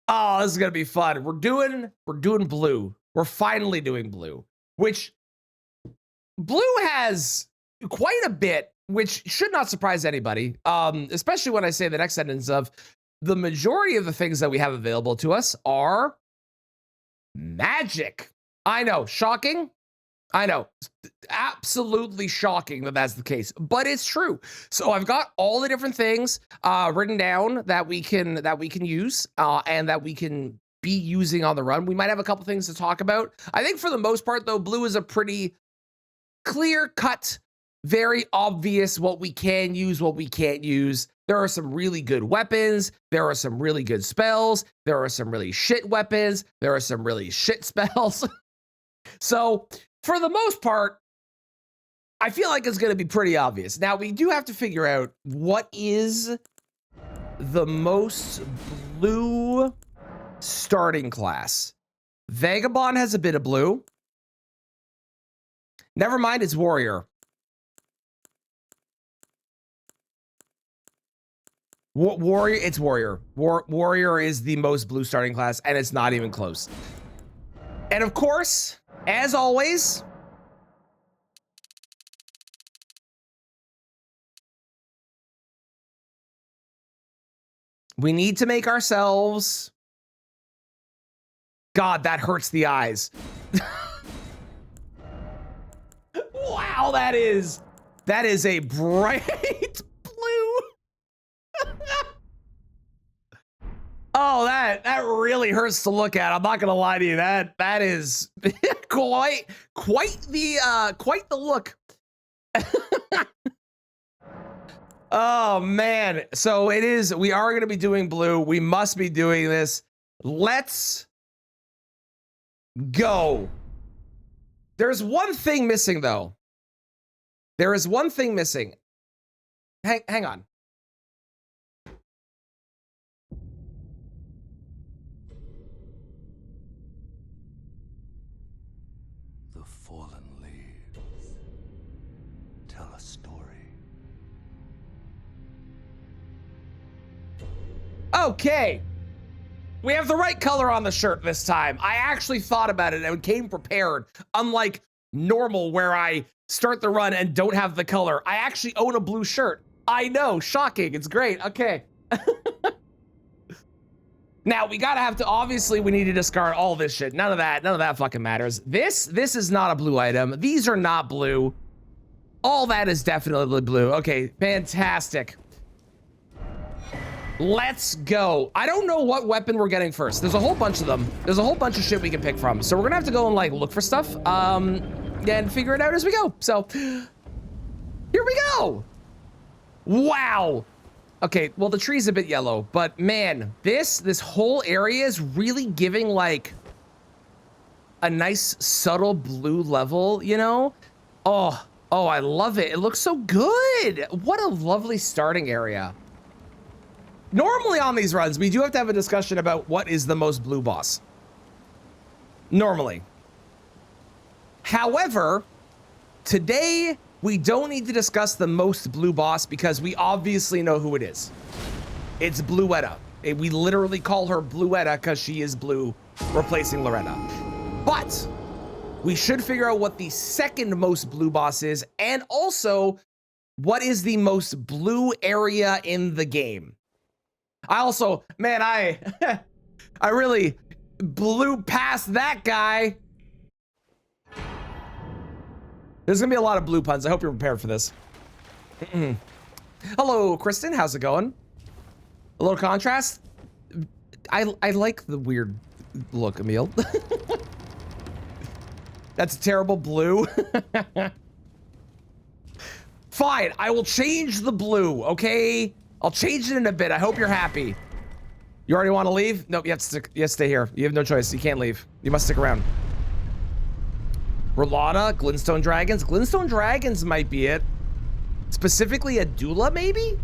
Oh, this is gonna be fun. We're doing blue. We're finally doing blue, which blue has quite a bit, which should not surprise anybody. Especially when I say the next sentence of the majority of the things that we have available to us are magic. I know, shocking. I know, absolutely shocking that that's the case, but it's true. So I've got all the different things written down that we can use and that we can be using on the run. We might have a couple things to talk about. I think for the most part, though, blue is a pretty clear cut, very obvious what we can use, what we can't use. There are some really good weapons. There are some really good spells. There are some really shit weapons. There are some really shit spells. So for the most part, I feel like it's going to be pretty obvious. Now, we do have to figure out what is the most blue starting class. Vagabond has a bit of blue. Never mind, it's warrior. Warrior, it's warrior. Warrior is the most blue starting class, and it's not even close. And of course, as always, we need to make ourselves... God, that hurts the eyes. Wow, that is a bright blue. Oh, that really hurts to look at. I'm not gonna lie to you. That is quite the look. Oh man. So it is, we are gonna be doing blue. We must be doing this. Let's go. There's one thing missing though. There is one thing missing. Hang on. The fallen leaves tell a story. Okay. We have the right color on the shirt this time. I actually thought about it and came prepared. Unlike normal where I start the run and don't have the color. I actually own a blue shirt. I know, shocking, it's great, okay. Now, we obviously we need to discard all this shit. None of that fucking matters. This is not a blue item. These are not blue. All that is definitely blue. Okay, fantastic. Let's go. I don't know what weapon we're getting first. There's a whole bunch of them. There's a whole bunch of shit we can pick from. So we're gonna have to go and like look for stuff and figure it out as we go. So here we go. Wow. Okay, well the tree's a bit yellow, but man, this whole area is really giving like a nice subtle blue level, you know? Oh, I love it. It looks so good. What a lovely starting area. Normally on these runs, we do have to have a discussion about what is the most blue boss. Normally. However, today we don't need to discuss the most blue boss because we obviously know who it is. It's Bluetta. We literally call her Bluetta because she is blue, replacing Loretta. But we should figure out what the second most blue boss is and also what is the most blue area in the game. I also, man, I really blew past that guy. There's gonna be a lot of blue puns. I hope you're prepared for this. Hello, Kristen. How's it going? A little contrast. I like the weird look, Emil. That's a terrible blue. Fine, I will change the blue, okay? I'll change it in a bit. I hope you're happy. You already want to leave? Nope, you have to stay here. You have no choice. You can't leave. You must stick around. Rolata, Glintstone Dragons. Glintstone Dragons might be it. Specifically a Dula, maybe?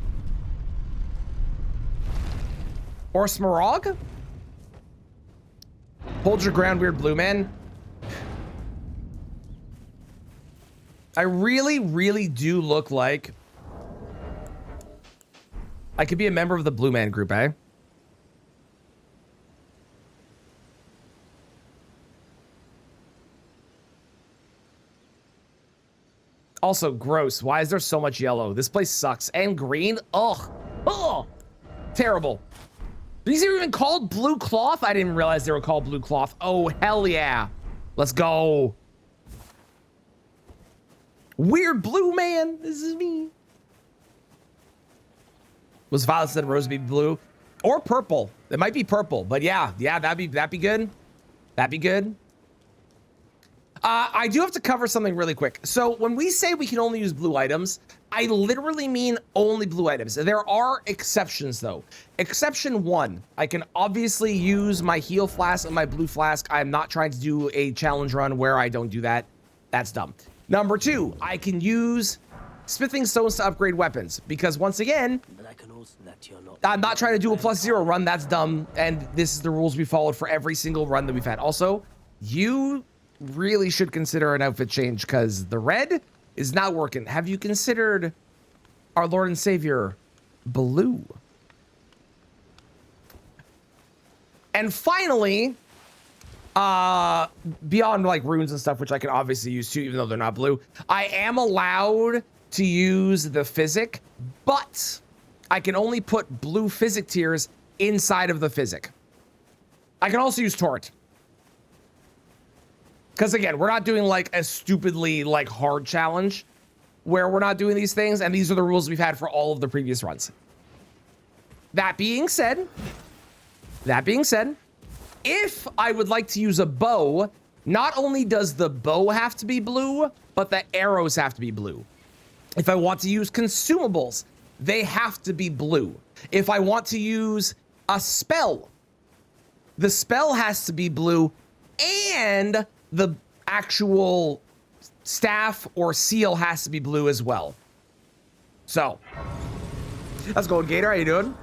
Or Smaragd? Hold your ground, weird blue man. I really, really do look like I could be a member of the Blue Man group, eh? Also, gross. Why is there so much yellow? This place sucks. And green? Ugh. Ugh. Terrible. These are even called blue cloth? I didn't realize they were called blue cloth. Oh, hell yeah. Let's go. Weird blue, man. This is me. Was violet instead of rose be blue? Or purple. It might be purple, but yeah, that'd be good. That'd be good. I do have to cover something really quick. So when we say we can only use blue items, I literally mean only blue items. There are exceptions though. Exception 1, I can obviously use my heal flask and my blue flask. I'm not trying to do a challenge run where I don't do that. That's dumb. Number 2, I can use smithing stones to upgrade weapons because once again, I'm not trying to do a +0 run. That's dumb. And this is the rules we followed for every single run that we've had. Also, you really should consider an outfit change because the red is not working. Have you considered our Lord and Savior blue? And finally, beyond like runes and stuff, which I can obviously use too, even though they're not blue, I am allowed to use the physic, but I can only put blue physic tiers inside of the physic. I can also use torrent. Because again, we're not doing like a stupidly like hard challenge where we're not doing these things. And these are the rules we've had for all of the previous runs. That being said, if I would like to use a bow, not only does the bow have to be blue, but the arrows have to be blue. If I want to use consumables, they have to be blue. If I want to use a spell, the spell has to be blue, and the actual staff or seal has to be blue as well. So, let's go, Gator. How you doing?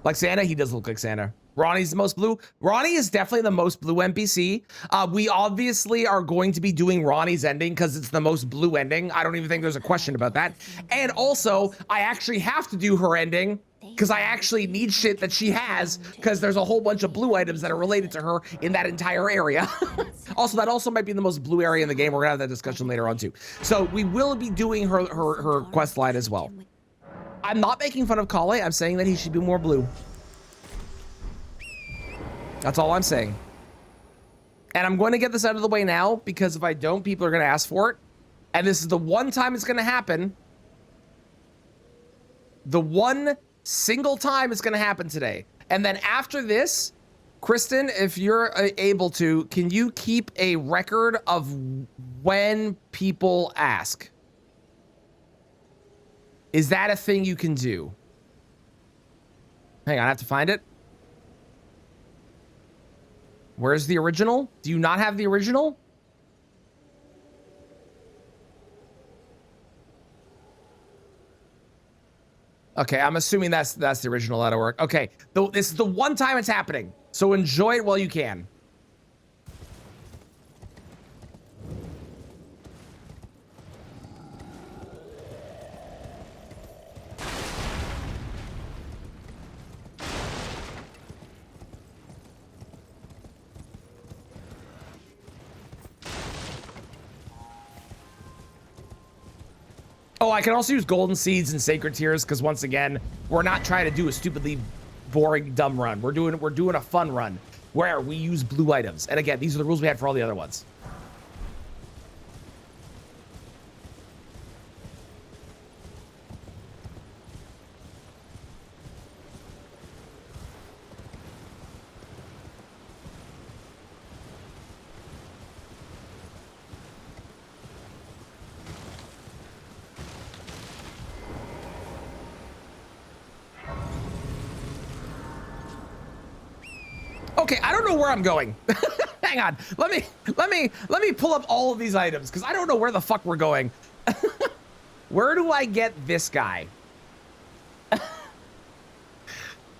Like Santa? He does look like Santa. Ronnie's the most blue. Ronnie is definitely the most blue NPC. We obviously are going to be doing Ronnie's ending because it's the most blue ending. I don't even think there's a question about that. And also, I actually have to do her ending because I actually need shit that she has because there's a whole bunch of blue items that are related to her in that entire area. Also, that also might be the most blue area in the game. We're gonna have that discussion later on too. So we will be doing her quest line as well. I'm not making fun of Kale. I'm saying that he should be more blue. That's all I'm saying. And I'm going to get this out of the way now because if I don't, people are going to ask for it. And this is the one time it's going to happen. The one single time it's going to happen today. And then after this, Kristen, if you're able to, can you keep a record of when people ask? Is that a thing you can do? Hang on, I have to find it. Where's the original? Do you not have the original? Okay, I'm assuming that's the original. That'll work. Okay, this is the one time it's happening, so enjoy it while you can. Oh, I can also use golden seeds and sacred tears because once again, we're not trying to do a stupidly boring dumb run. We're doing a fun run where we use blue items. And again, these are the rules we had for all the other ones. Okay, I don't know where I'm going. Hang on. Let me pull up all of these items because I don't know where the fuck we're going. Where do I get this guy?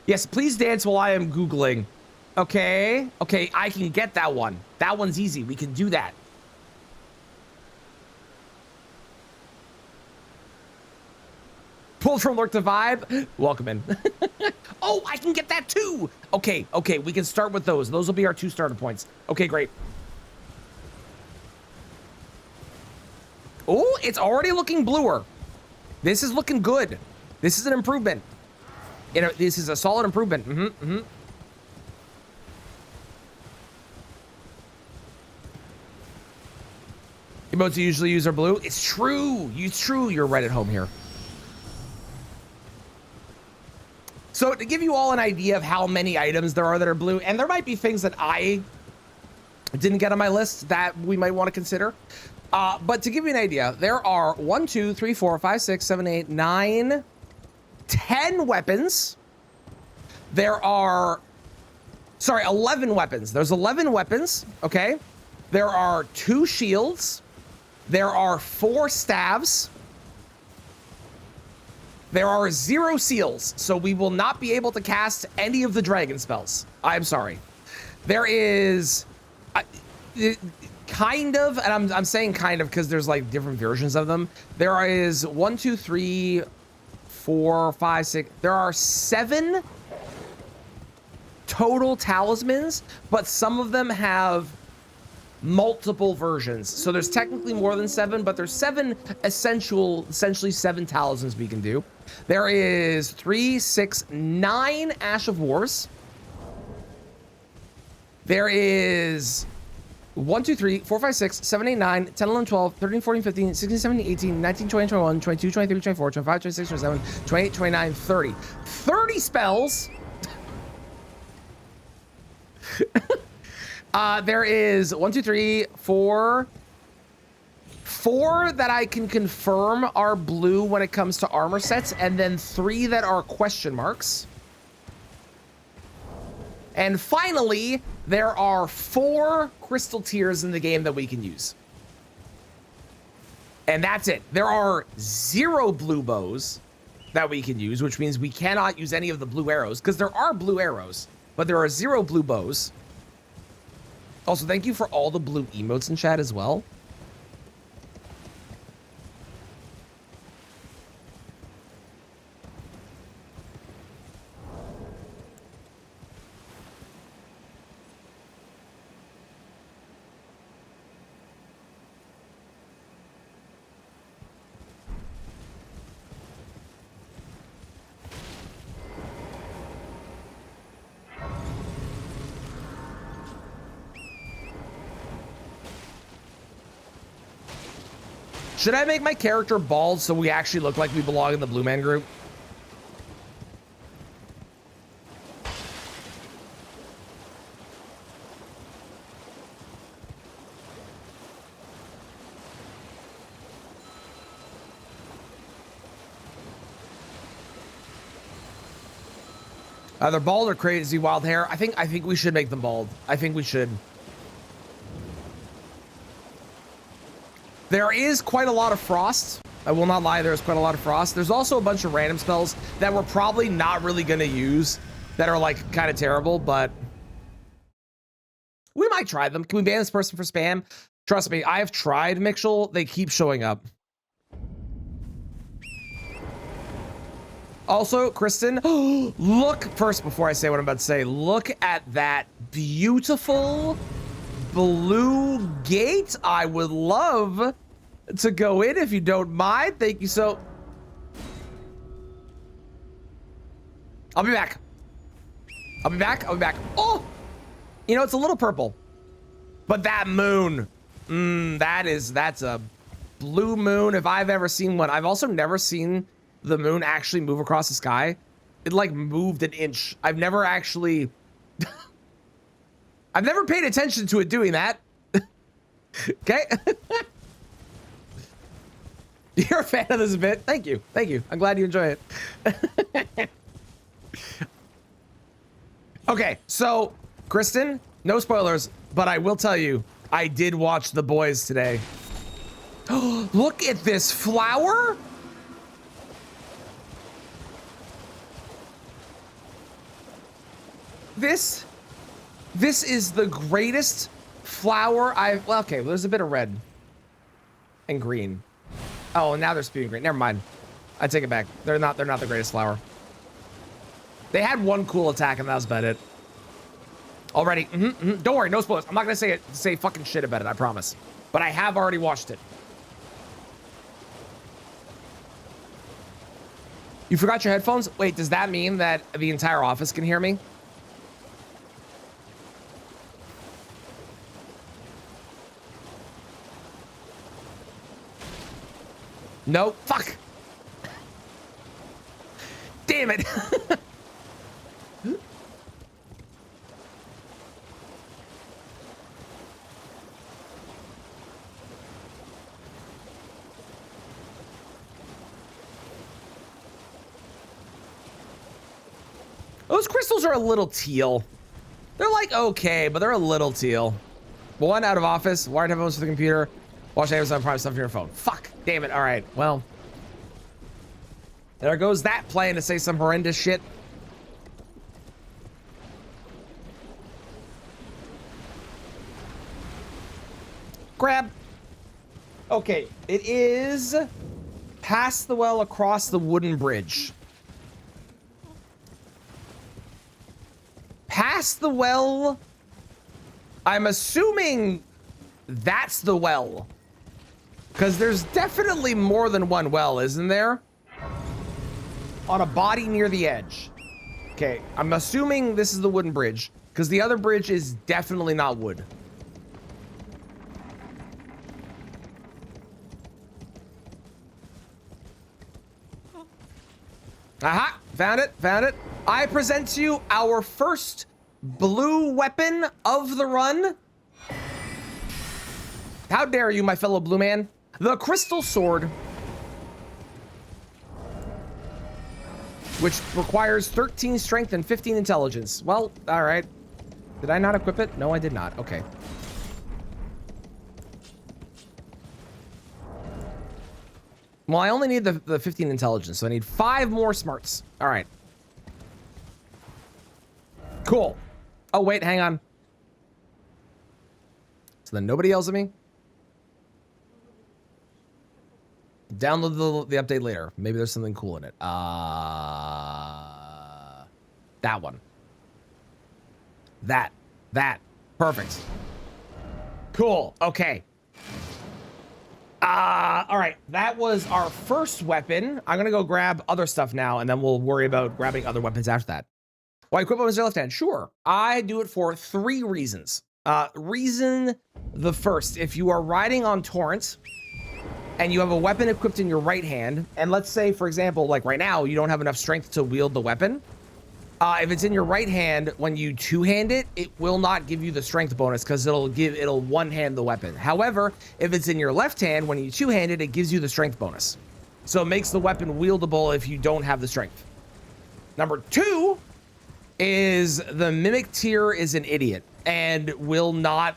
Yes, please dance while I am Googling. Okay, I can get that one. That one's easy. We can do that. Pulled from Lurk to Vibe. Welcome in. Oh, I can get that too. Okay, we can start with those. Those will be our 2 starter points. Okay, great. Oh, it's already looking bluer. This is looking good. This is an improvement. This is a solid improvement. Emotes you usually use are blue. It's true. It's true. You're right at home here. So to give you all an idea of how many items there are that are blue, and there might be things that I didn't get on my list that we might want to consider. But to give you an idea, there are 1, 2, 3, 4, 5, 6, 7, 8, 9, 10 weapons. There are, sorry, 11 weapons. There's 11 weapons, okay? There are 2 shields. There are 4 staves. There are 0 seals, so we will not be able to cast any of the dragon spells. I'm sorry. There is kind of, and I'm saying kind of because there's like different versions of them. There is 1, 2, 3, 4, 5, 6. There are 7 total talismans, but some of them have multiple versions. So there's technically more than 7, but there's 7 essentially 7 talismans we can do. There is 3, 6, 9 Ash of Wars. There is 1, 2, 3, 4, 5, 6, 7, 8, 9, 10, 11, 12, 13, 14, 15, 16, 17, 18, 19, 20, 21, 22, 23, 24, 25, 26, 27, 28, 29, 30. 30 spells. There is 1, 2, 3, 4 that I can confirm are blue when it comes to armor sets, and then 3 that are question marks. And finally, there are 4 crystal tiers in the game that we can use. And that's it. There are 0 blue bows that we can use, which means we cannot use any of the blue arrows, because there are blue arrows, but there are 0 blue bows. Also, thank you for all the blue emotes in chat as well. Should I make my character bald so we actually look like we belong in the Blue Man Group? Either bald or crazy wild hair. I think we should make them bald. I think we should. There is quite a lot of frost. I will not lie, there's quite a lot of frost. There's also a bunch of random spells that we're probably not really gonna use that are like kind of terrible, but we might try them. Can we ban this person for spam? Trust me, I have tried Mixel. They keep showing up. Also, Kristen, look, first, before I say what I'm about to say, look at that beautiful blue gate. I would love to go in if you don't mind. Thank you so. I'll be back. I'll be back. Oh, you know, it's a little purple, but that moon, that's a blue moon if I've ever seen one. I've also never seen the moon actually move across the sky. It like moved an inch. I've never actually I've never paid attention to it doing that. Okay. You're a fan of this bit. Thank you. I'm glad you enjoy it. Okay, so Kristen, no spoilers, but I will tell you, I did watch The Boys today. Look at this flower. This is the greatest flower I've, well, okay, there's a bit of red and green. Oh, and now they're spewing green. Never mind. I take it back. They're not the greatest flower. They had one cool attack and that was about it. Already. Don't worry, no spoilers. I'm not gonna say fucking shit about it, I promise. But I have already watched it. You forgot your headphones? Wait, does that mean that the entire office can hear me? No, fuck. Damn it. Those crystals are a little teal. They're like okay, but they're a little teal. One out of office, wired headphones for the computer. Watch Amazon Prime stuff on your phone. Fuck. Damn it. All right. Well, there goes that plan to say some horrendous shit. Grab. Okay. It is past the well across the wooden bridge. Past the well. I'm assuming that's the well. Because there's definitely more than one well, isn't there? On a body near the edge. Okay, I'm assuming this is the wooden bridge. Because the other bridge is definitely not wood. Aha! Found it, found it. I present to you our first blue weapon of the run. How dare you, my fellow blue man? The Crystal Sword, which requires 13 strength and 15 intelligence. Well, all right. Did I not equip it? No, I did not. Okay. Well, I only need the 15 intelligence, so I need 5 more smarts. All right. Cool. Oh, wait, hang on. So then nobody yells at me? Download the update later. Maybe there's something cool in it. That one. That. Perfect. Cool. Okay. All right. That was our first weapon. I'm going to go grab other stuff now, and then we'll worry about grabbing other weapons after that. Why equip weapons with your left hand? Sure. I do it for 3 reasons. Reason the first, if you are riding on Torrent, and you have a weapon equipped in your right hand, and let's say, for example, like right now, you don't have enough strength to wield the weapon. If it's in your right hand, when you two-hand it, it will not give you the strength bonus because it'll one-hand the weapon. However, if it's in your left hand, when you two-hand it, it gives you the strength bonus. So it makes the weapon wieldable if you don't have the strength. Number 2 is the Mimic Tier is an idiot and will not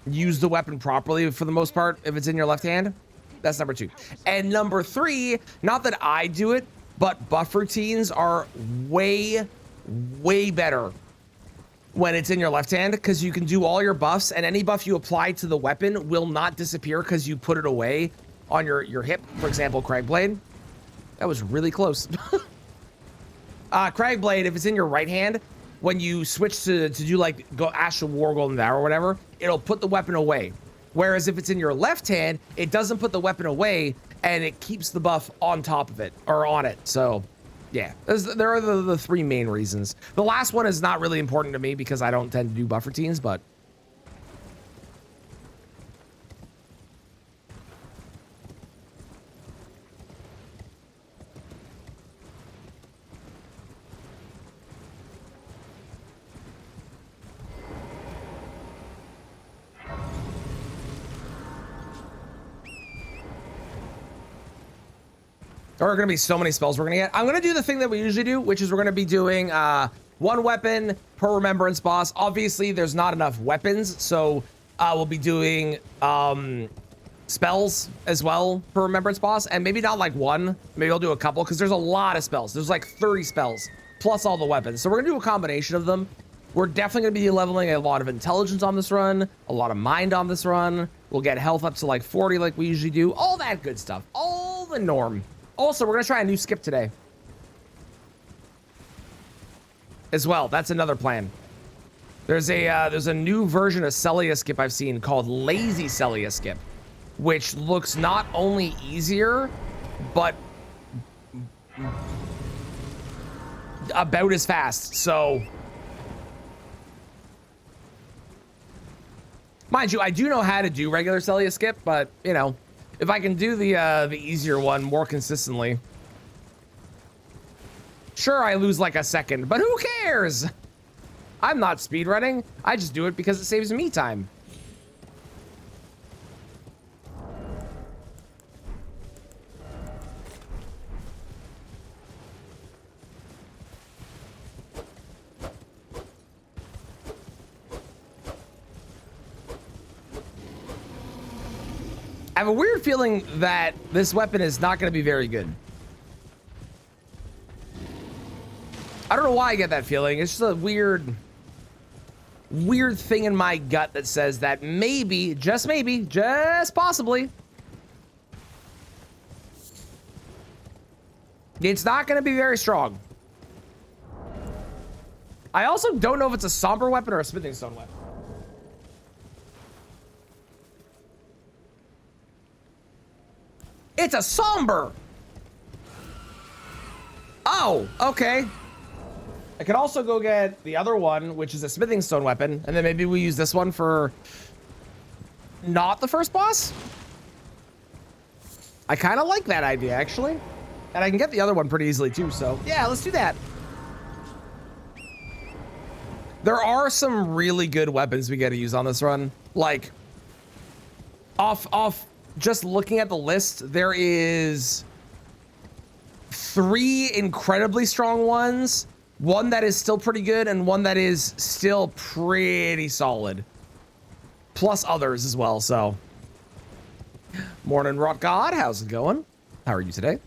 use the weapon properly for the most part if it's in your left hand. That's number 2. And number 3, not that I do it, but buff routines are way better when it's in your left hand because you can do all your buffs, and any buff you apply to the weapon will not disappear because you put it away on your hip. For example, Cragblade. That was really close. Cragblade, if it's in your right hand, when you switch to do like go Ash of War, Golden Vow or whatever, it'll put the weapon away. Whereas if it's in your left hand, it doesn't put the weapon away and it keeps the buff on top of it or on it. So yeah, there are the 3 main reasons. The last one is not really important to me because I don't tend to do buff routines, but there are going to be so many spells we're going to get. I'm going to do the thing that we usually do, which is we're going to be doing 1 weapon per remembrance boss. Obviously, there's not enough weapons, so we'll be doing spells as well per remembrance boss, and maybe not like 1. Maybe I'll do a couple because there's a lot of spells. There's like 30 spells plus all the weapons. So we're going to do a combination of them. We're definitely going to be leveling a lot of intelligence on this run, a lot of mind on this run. We'll get health up to like 40 like we usually do. All that good stuff. All the norm. Also, we're going to try a new skip today as well. That's another plan. There's a new version of Celia skip I've seen called Lazy Celia skip, which looks not only easier, but about as fast. So, mind you, I do know how to do regular Celia skip, but you know, if I can do the easier one more consistently, sure, I lose like a second, but who cares? I'm not speedrunning. I just do it because it saves me time. I have a weird feeling that this weapon is not going to be very good. I don't know why I get that feeling. It's just a weird thing in my gut that says that maybe, just possibly, it's not going to be very strong. I also don't know if it's a somber weapon or a smithing stone weapon. It's a somber. Oh, okay. I could also go get the other one, which is a smithing stone weapon, and then maybe we use this one for not the first boss. I kind of like that idea, actually. And I can get the other one pretty easily too, so yeah, let's do that. There are some really good weapons we got to use on this run. Like, off just looking at the list, there is 3 incredibly strong ones, one that is still pretty good, and one that is still pretty solid. Plus others as well, so. Morning, Rot God. How's it going? How are you today?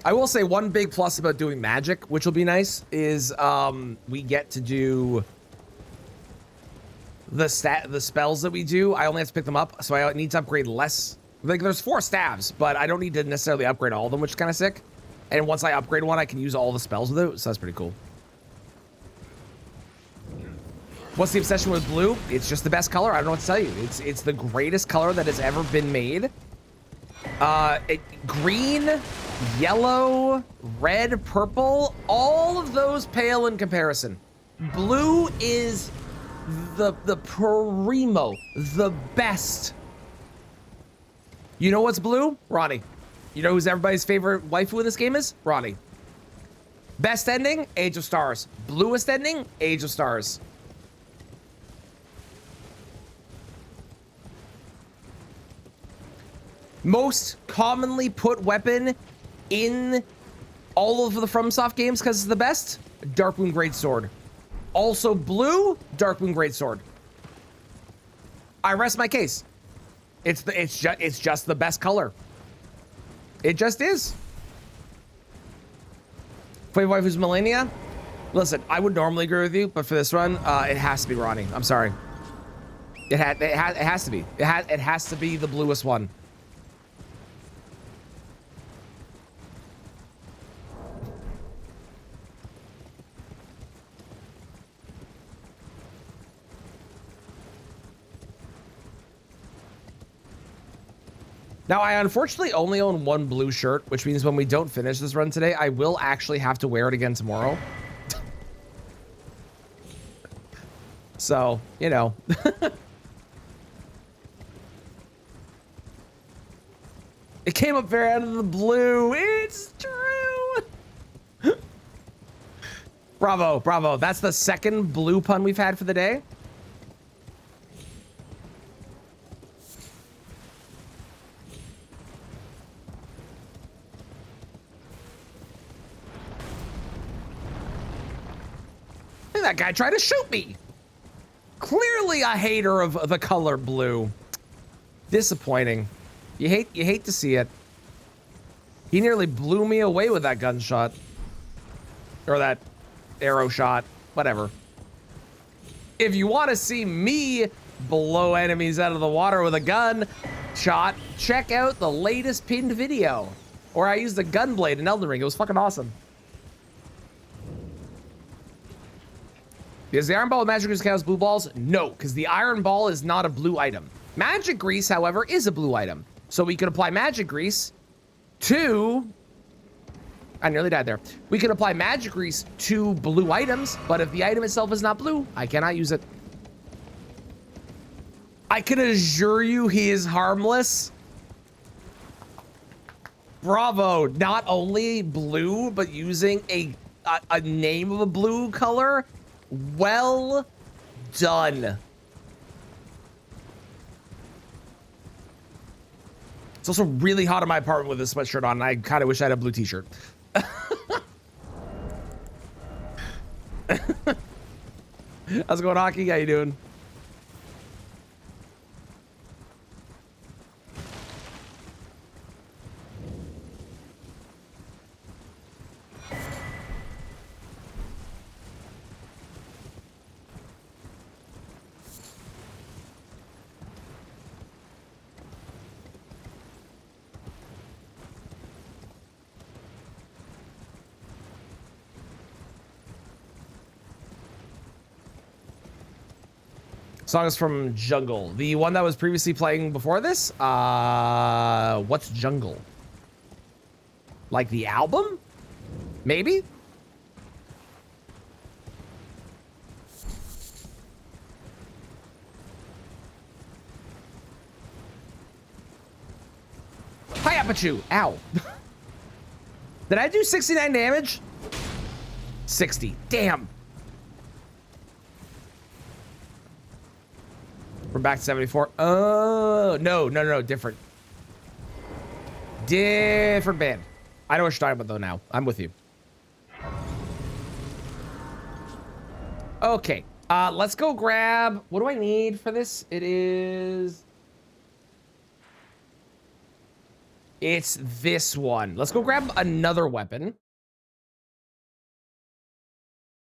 I will say one big plus about doing magic, which will be nice, is we get to do the spells that we do. I only have to pick them up, so I need to upgrade less. Like, there's 4 staves, but I don't need to necessarily upgrade all of them, which is kind of sick. And once I upgrade one, I can use all the spells with it, so that's pretty cool. What's the obsession with blue? It's just the best color. I don't know what to tell you. It's the greatest color that has ever been made. Green, yellow, red, purple, all of those pale in comparison. Blue is the primo, the best. You know what's blue? Ronnie. You know who's everybody's favorite waifu in this game is? Ronnie. Best ending? Age of Stars. Bluest ending? Age of Stars. Most commonly put weapon in all of the FromSoft games because it's the best? Darkmoon Greatsword. Also blue, Darkmoon Greatsword. I rest my case. It's just the best color. It just is. Favorite waifu's Melania? Listen, I would normally agree with you, but for this run, it has to be Ronnie. I'm sorry. It has to be. It has to be the bluest one. Now, I unfortunately only own 1 blue shirt, which means when we don't finish this run today, I will actually have to wear it again tomorrow. So, you know. It came up very out of the blue. It's true. Bravo, bravo. That's the second blue pun we've had for the day. That guy tried to shoot me. Clearly a hater of the color blue. Disappointing. You hate to see it. He nearly blew me away with that gunshot. Or that arrow shot. Whatever. If you want to see me blow enemies out of the water with a gun shot, check out the latest pinned video. Or I used the gun blade in Elden Ring. It was fucking awesome. Does the iron ball with magic grease count as blue balls? No, because the iron ball is not a blue item. Magic grease, however, is a blue item. So we could apply magic grease to... I nearly died there. We can apply magic grease to blue items, but if the item itself is not blue, I cannot use it. I can assure you he is harmless. Bravo. Not only blue, but using a name of a blue color. Well done. It's also really hot in my apartment with this sweatshirt on, and I kind of wish I had a blue t-shirt. How's it going, Hockey? How you doing? Song is from Jungle. The one that was previously playing before this? What's Jungle? Like the album? Maybe? Hi, Apachu. Ow. Did I do 69 damage? 60. Damn. We're back to 74. Oh, no, different. Different band. I know what you're talking about, though, now. I'm with you. Okay. Let's go grab... What do I need for this? It is... It's this one. Let's go grab another weapon.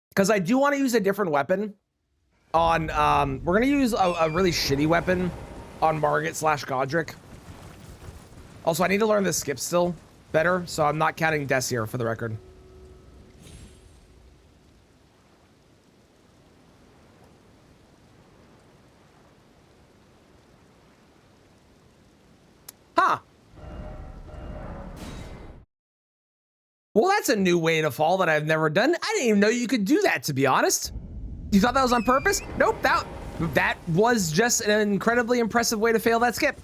Because I do want to use a different weapon. On, we're gonna use a really shitty weapon on Margit / Godric. Also, I need to learn this skip still better, so I'm not counting deaths here for the record. Huh. Well, that's a new way to fall that I've never done. I didn't even know you could do that, to be honest. You thought that was on purpose? Nope, that was just an incredibly impressive way to fail that skip.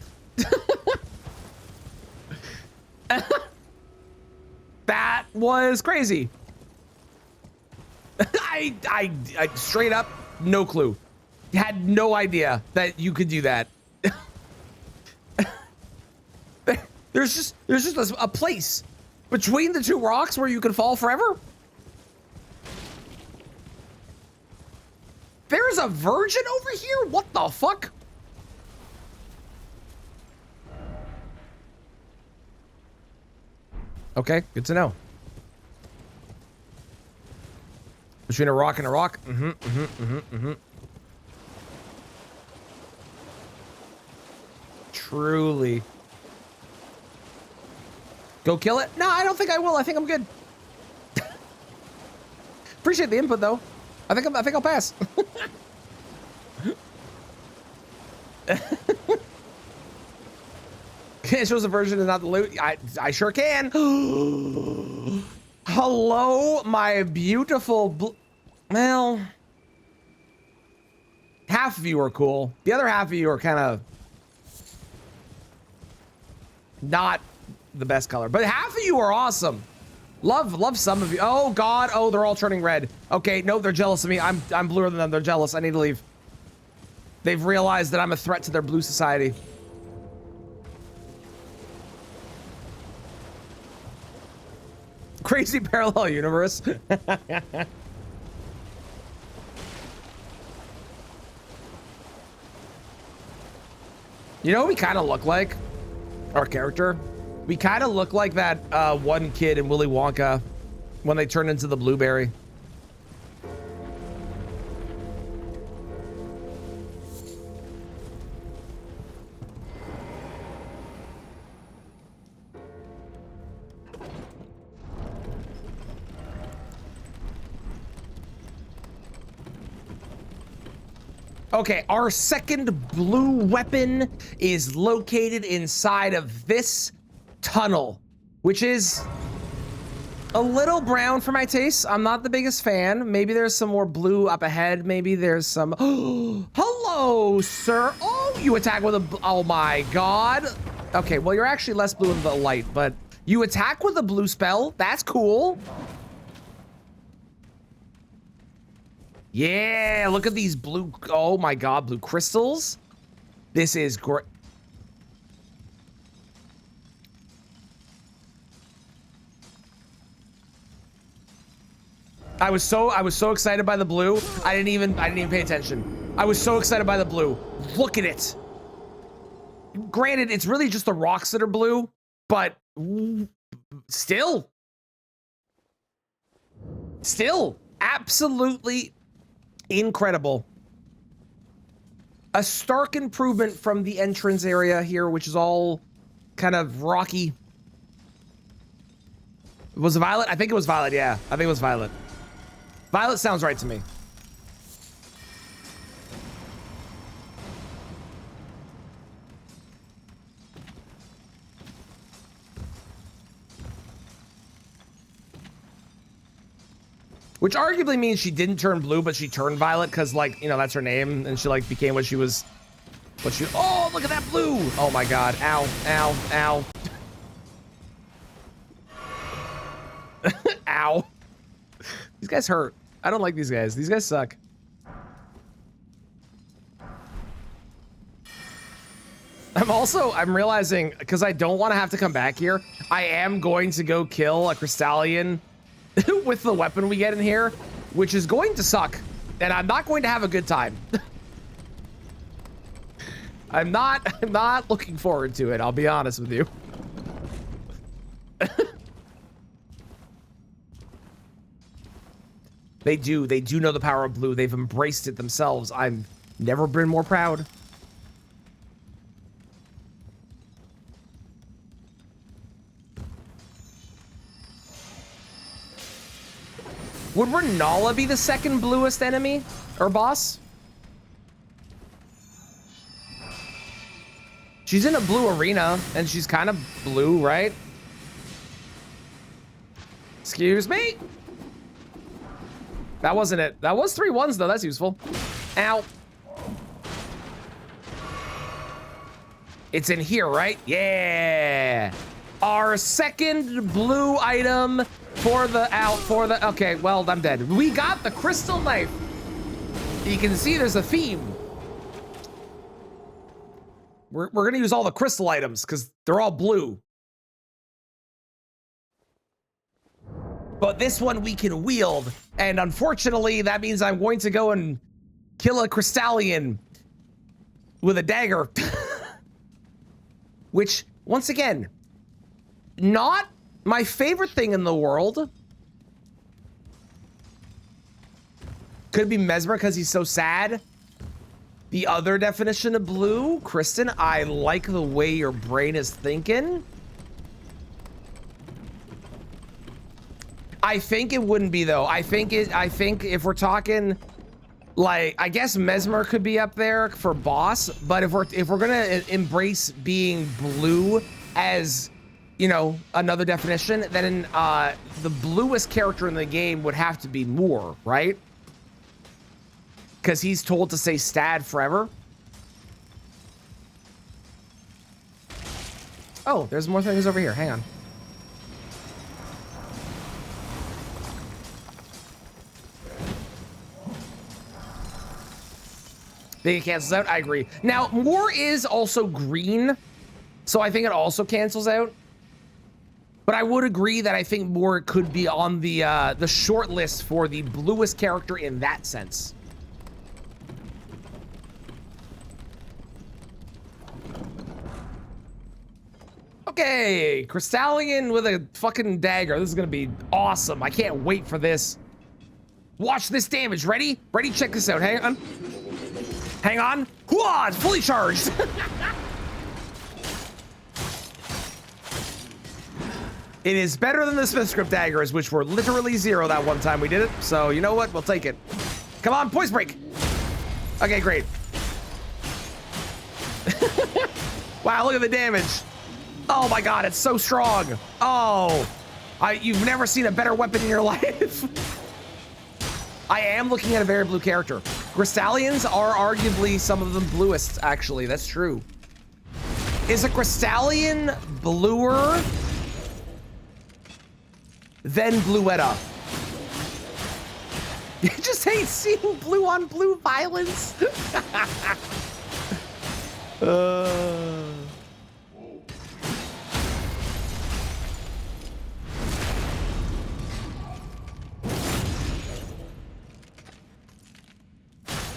That was crazy. I straight up, no clue. Had no idea that you could do that. There's just a place between the two rocks where you can fall forever. There's a virgin over here? What the fuck? Okay, good to know. Between a rock and a rock? Truly. Go kill it? No, I don't think I will. I think I'm good. Appreciate the input, though. I think I'll pass. It shows the version is not the loot. I sure can. Hello, my beautiful. Well, half of you are cool. The other half of you are kind of not the best color, but half of you are awesome. Love some of you. Oh God. Oh, they're all turning red. Okay, no, they're jealous of me. I'm bluer than them. They're jealous. I need to leave. They've realized that I'm a threat to their blue society. Crazy parallel universe. You know what we kind of look like? Our character? We kind of look like that one kid in Willy Wonka when they turn into the blueberry. Okay, our second blue weapon is located inside of this tunnel, which is a little brown for my taste. I'm not the biggest fan. Maybe there's some more blue up ahead. Maybe there's some... Hello, sir. Oh, you attack with a... Oh my God. Okay, well, you're actually less blue in the light, but you attack with a blue spell. That's cool. Yeah, look at these blue... Oh my God, blue crystals. This is great. I was so excited by the blue. I didn't even pay attention. I was so excited by the blue. Look at it. Granted, it's really just the rocks that are blue, but still absolutely incredible. A stark improvement from the entrance area here, which is all kind of rocky. Was it Violet? I think it was Violet. Yeah, I think it was Violet. Violet sounds right to me. Which arguably means she didn't turn blue, but she turned violet because, like, you know, that's her name, and she, like, became what she was. Oh, look at that blue! Oh my God! Ow! Ow! Ow! Ow! These guys hurt. I don't like these guys. These guys suck. I'm realizing, because I don't want to have to come back here, I am going to go kill a Crystallian with the weapon we get in here, which is going to suck, and I'm not going to have a good time. I'm not looking forward to it, I'll be honest with you. They do know the power of blue. They've embraced it themselves. I've never been more proud. Would Renala be the second bluest enemy or boss? She's in a blue arena and she's kind of blue, right? Excuse me. That wasn't it. That was 3 1s though. That's useful. Ow. It's in here, right? Yeah. Our second blue item for the okay, well, I'm dead. We got the crystal knife. You can see there's a theme. We're gonna use all the crystal items because they're all blue. But this one we can wield, and unfortunately that means I'm going to go and kill a Crystallian with a dagger. Which, once again, not my favorite thing in the world. Could be Mesmer because he's so sad. The other definition of blue, Kristen, I like the way your brain is thinking. I think it wouldn't be though. I think if we're talking, like, I guess Mesmer could be up there for boss, but if we're gonna embrace being blue as, you know, another definition, then the bluest character in the game would have to be Moore, right? Because he's told to say Stad forever. Oh, there's more things over here. Hang on. Think it cancels out? I agree. Now, Moore is also green, so I think it also cancels out. But I would agree that I think Moore could be on the short list for the bluest character in that sense. Okay, Crystallian with a fucking dagger. This is gonna be awesome. I can't wait for this. Watch this damage. Ready? Ready? Check this out. Hang on. Hang on. Hooah! It's fully charged. It is better than the Smithscript daggers, which were literally 0 that one time we did it. So you know what? We'll take it. Come on, poise break. Okay, great. Wow, look at the damage. Oh my God, it's so strong. Oh, you've never seen a better weapon in your life. I am looking at a very blue character. Crystallians are arguably some of the bluest, actually. That's true. Is a Crystallian bluer than Bluetta? You just hate seeing blue on blue violence.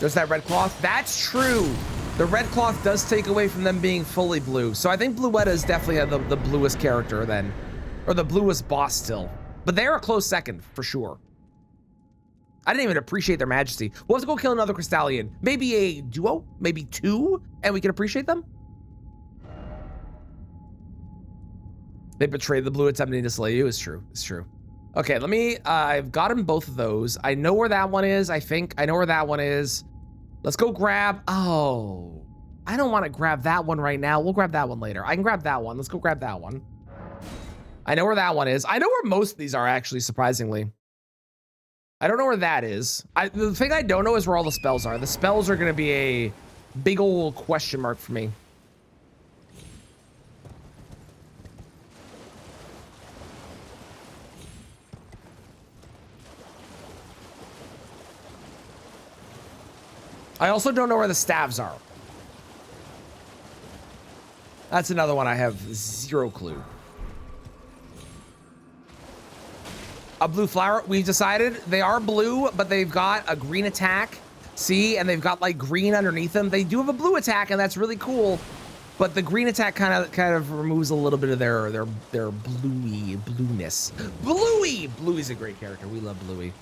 There's that red cloth. That's true. The red cloth does take away from them being fully blue. So I think Bluetta is definitely the bluest character then, or the bluest boss still. But they're a close second for sure. I didn't even appreciate their majesty. We'll have to go kill another Crystallian. Maybe a duo, maybe two, and we can appreciate them. They betrayed the blue attempting to slay you. It's true. It's true. Okay, let me, I've gotten both of those. I know where that one is. I think I know where that one is. Let's go grab, oh, I don't want to grab that one right now. We'll grab that one later. I can grab that one. Let's go grab that one. I know where that one is. I know where most of these are actually, surprisingly. I don't know where that is. The thing I don't know is where all the spells are. The spells are gonna be a big old question mark for me. I also don't know where the staves are. That's another one I have zero clue. A blue flower, we've decided they are blue, but they've got a green attack. See, and they've got like green underneath them. They do have a blue attack, and that's really cool. But the green attack kind of removes a little bit of their blueness. Bluey! Bluey's a great character. We love Bluey.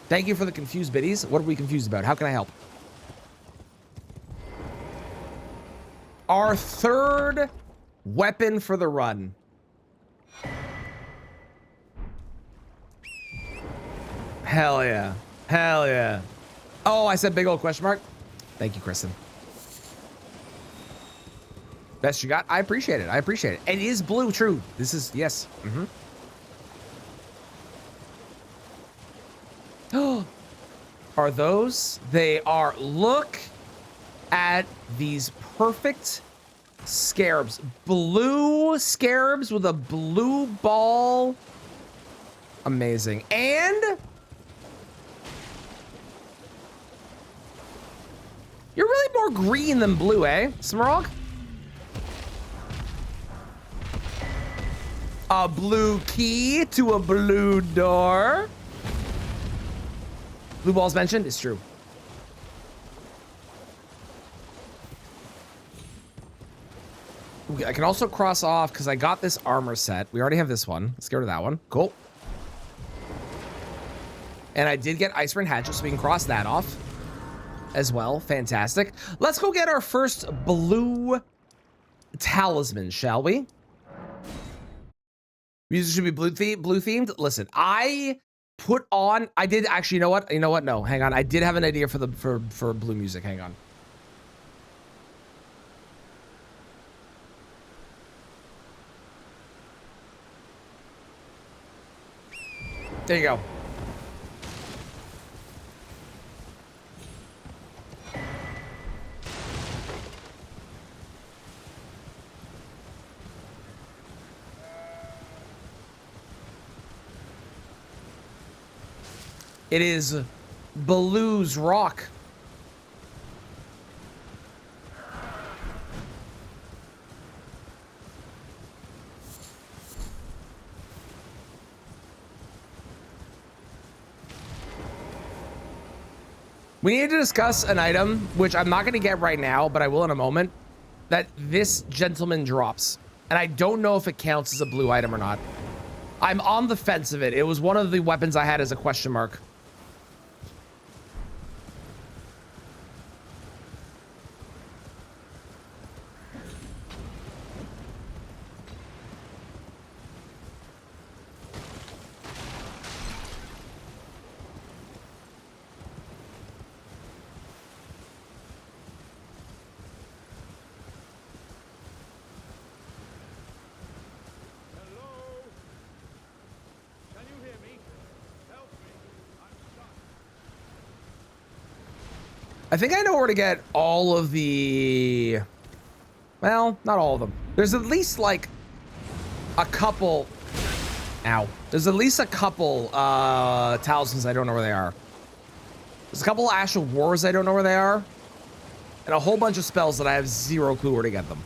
Thank you for the confused biddies. What are we confused about? How can I help? Our third weapon for the run. Hell yeah. Hell yeah. Oh, I said big old question mark. Thank you, Kristen. Best you got? I appreciate it. I appreciate it. It is blue, true. This is, yes. Oh, are those? They are. Look at these perfect scarabs. Blue scarabs with a blue ball. Amazing. And you're really more green than blue, eh, Smarog? A blue key to a blue door. Blue balls mentioned. It's true. I can also cross off because I got this armor set. We already have this one. Let's get rid of that one. Cool. And I did get Icewind Hatchet, so we can cross that off as well. Fantastic. Let's go get our first blue talisman, shall we? Music should be blue themed. Listen, I put on. I did actually. You know what? You know what? No, hang on. I did have an idea for the for blue music. Hang on. There you go. It is Baloo's Rock. We need to discuss an item, which I'm not going to get right now, but I will in a moment, that this gentleman drops. And I don't know if it counts as a blue item or not. I'm on the fence of it. It was one of the weapons I had as a question mark. I think I know where to get all of the... Well, not all of them. There's at least like a couple... Ow. There's at least a couple talismans I don't know where they are. There's a couple Ash of Wars I don't know where they are. And a whole bunch of spells that I have zero clue where to get them.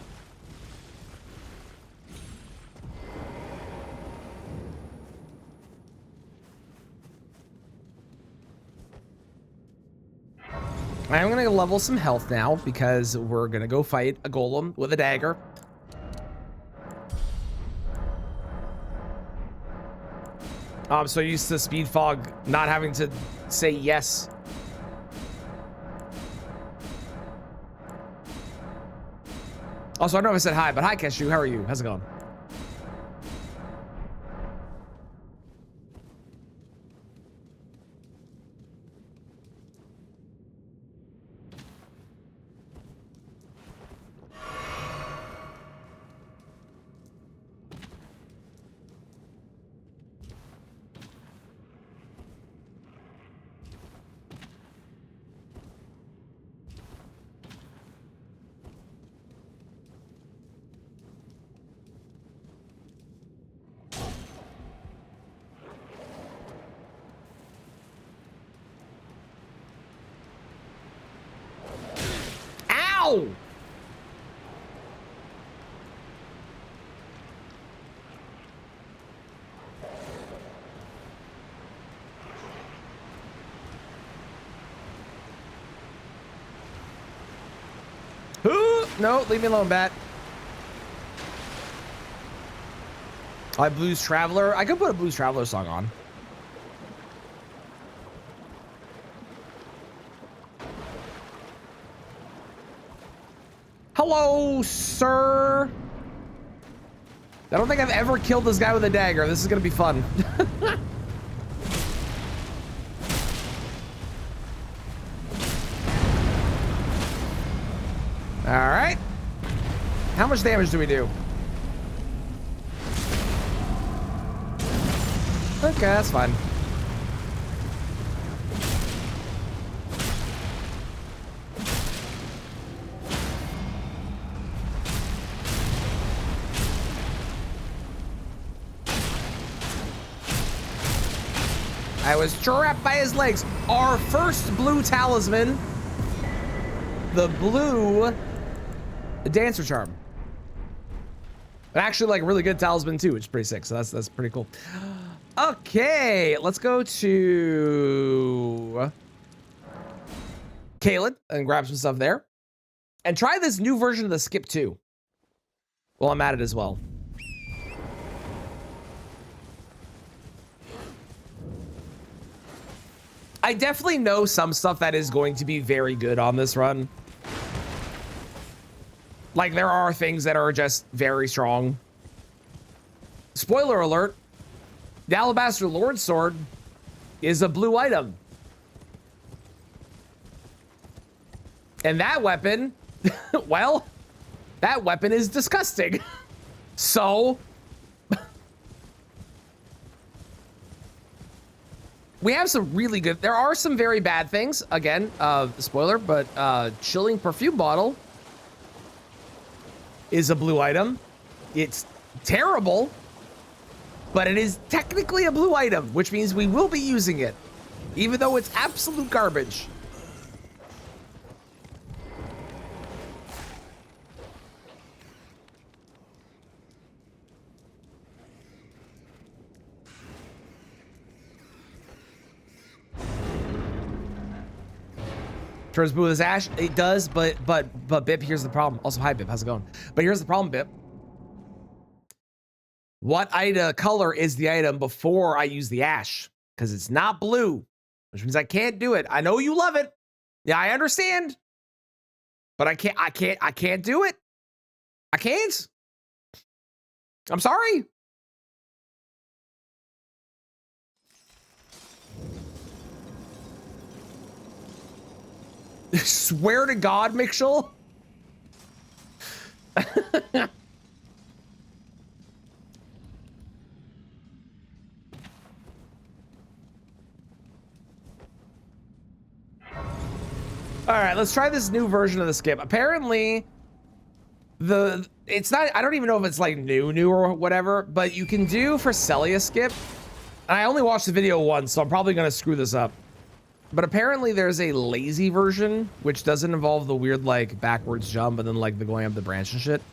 I'm gonna level some health now because we're gonna go fight a golem with a dagger. I'm so used to Speed Fog not having to say yes. Also, I don't know if I said hi, but hi, Keshu. How are you? How's it going? Ow! Ooh, no, leave me alone, bat. Blues Traveler. I could put a Blues Traveler song on. Hello, sir. I don't think I've ever killed this guy with a dagger. This is gonna be fun. All right. How much damage do we do? Okay, that's fine. I was trapped by his legs. Our first blue talisman. The blue Dancer Charm. Actually, like, really good talisman too, which is pretty sick. So that's pretty cool. Okay, let's go to Caelid and grab some stuff there. And try this new version of the skip too. Well, I'm at it as well. I definitely know some stuff that is going to be very good on this run. Like, there are things that are just very strong. Spoiler alert, the Alabaster Lord Sword is a blue item. And that weapon, well, that weapon is disgusting. So, we have some really good, there are some very bad things. Again, spoiler, but Chilling Perfume Bottle is a blue item. It's terrible, but it is technically a blue item, which means we will be using it, even though it's absolute garbage. Turns blue as ash. It does, but Bip, here's the problem. Also, hi Bip, how's it going? But here's the problem, Bip. What color is the item before I use the ash? Because it's not blue, which means I can't do it. I know you love it. Yeah, I understand. But I can't do it. I can't. I'm sorry. Swear to God, Mitchell. All right, let's try this new version of the skip. Apparently, it's not, I don't even know if it's like new or whatever, but you can do for Celia skip. And I only watched the video once, so I'm probably gonna screw this up. But apparently there's a lazy version, which doesn't involve the weird like backwards jump and then like the going up the branch and shit.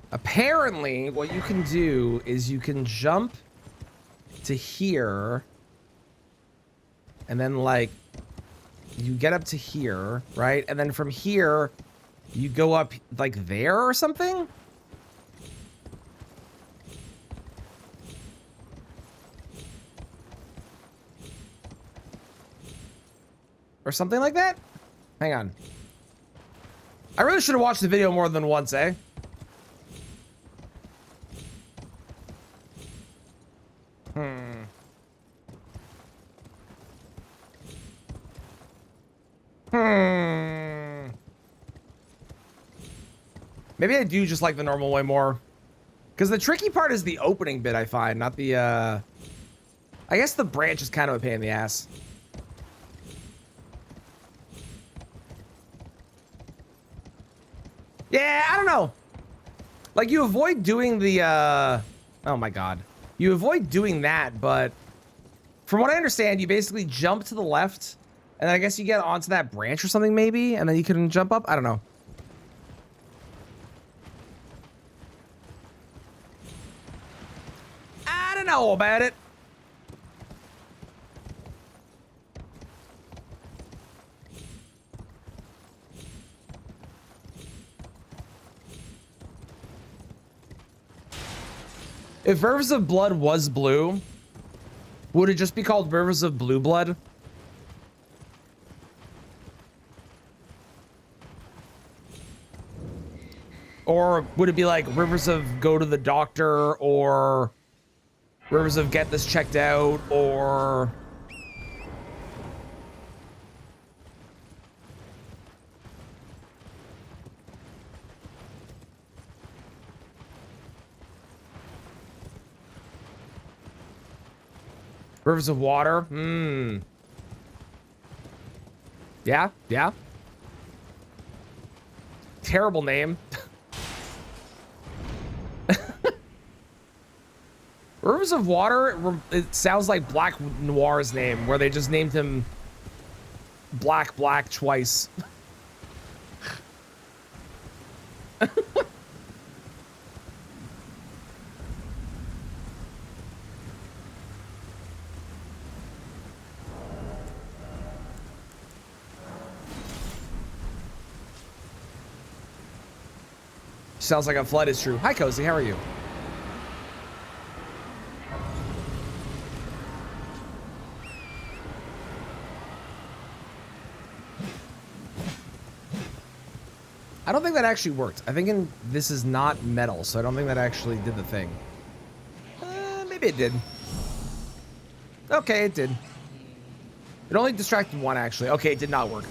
Apparently, what you can do is you can jump to here, and then like you get up to here, right? And then from here, you go up like there or something? Or something like that? Hang on. I really should have watched the video more than once, eh? Maybe I do just like the normal way more. Because the tricky part is the opening bit, I find, not the, I guess the branch is kind of a pain in the ass. Yeah, I don't know. Like, you avoid doing the, oh my god. You avoid doing that, but from what I understand, you basically jump to the left, and then I guess you get onto that branch or something, maybe, and then you can jump up. I don't know. I don't know about it. If Rivers of Blood was blue, would it just be called Rivers of Blue Blood? Or would it be like Rivers of Go to the Doctor, or Rivers of Get This Checked Out, or... Rivers of Water? Hmm. Yeah, yeah. Terrible name. Rivers of Water, it sounds like Black Noir's name, where they just named him Black twice. Sounds like a flood is true. Hi, Cozy. How are you? I don't think that actually worked. I think this is not metal, so I don't think that actually did the thing. Maybe it did. Okay, it did. It only distracted one, actually. Okay, it did not work.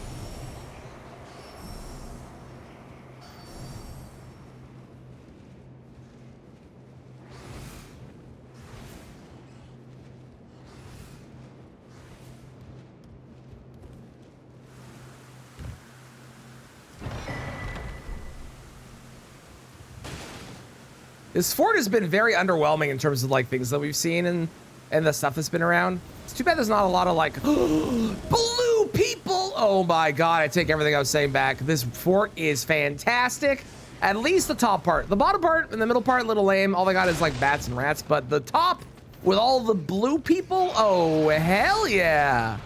This fort has been very underwhelming in terms of like things that we've seen and the stuff that's been around. It's too bad there's not a lot of like blue people. Oh my god, I take everything I was saying back. This fort is fantastic. At least the top part. The bottom part and the middle part, a little lame. All they got is like bats and rats, but the top with all the blue people, oh hell yeah.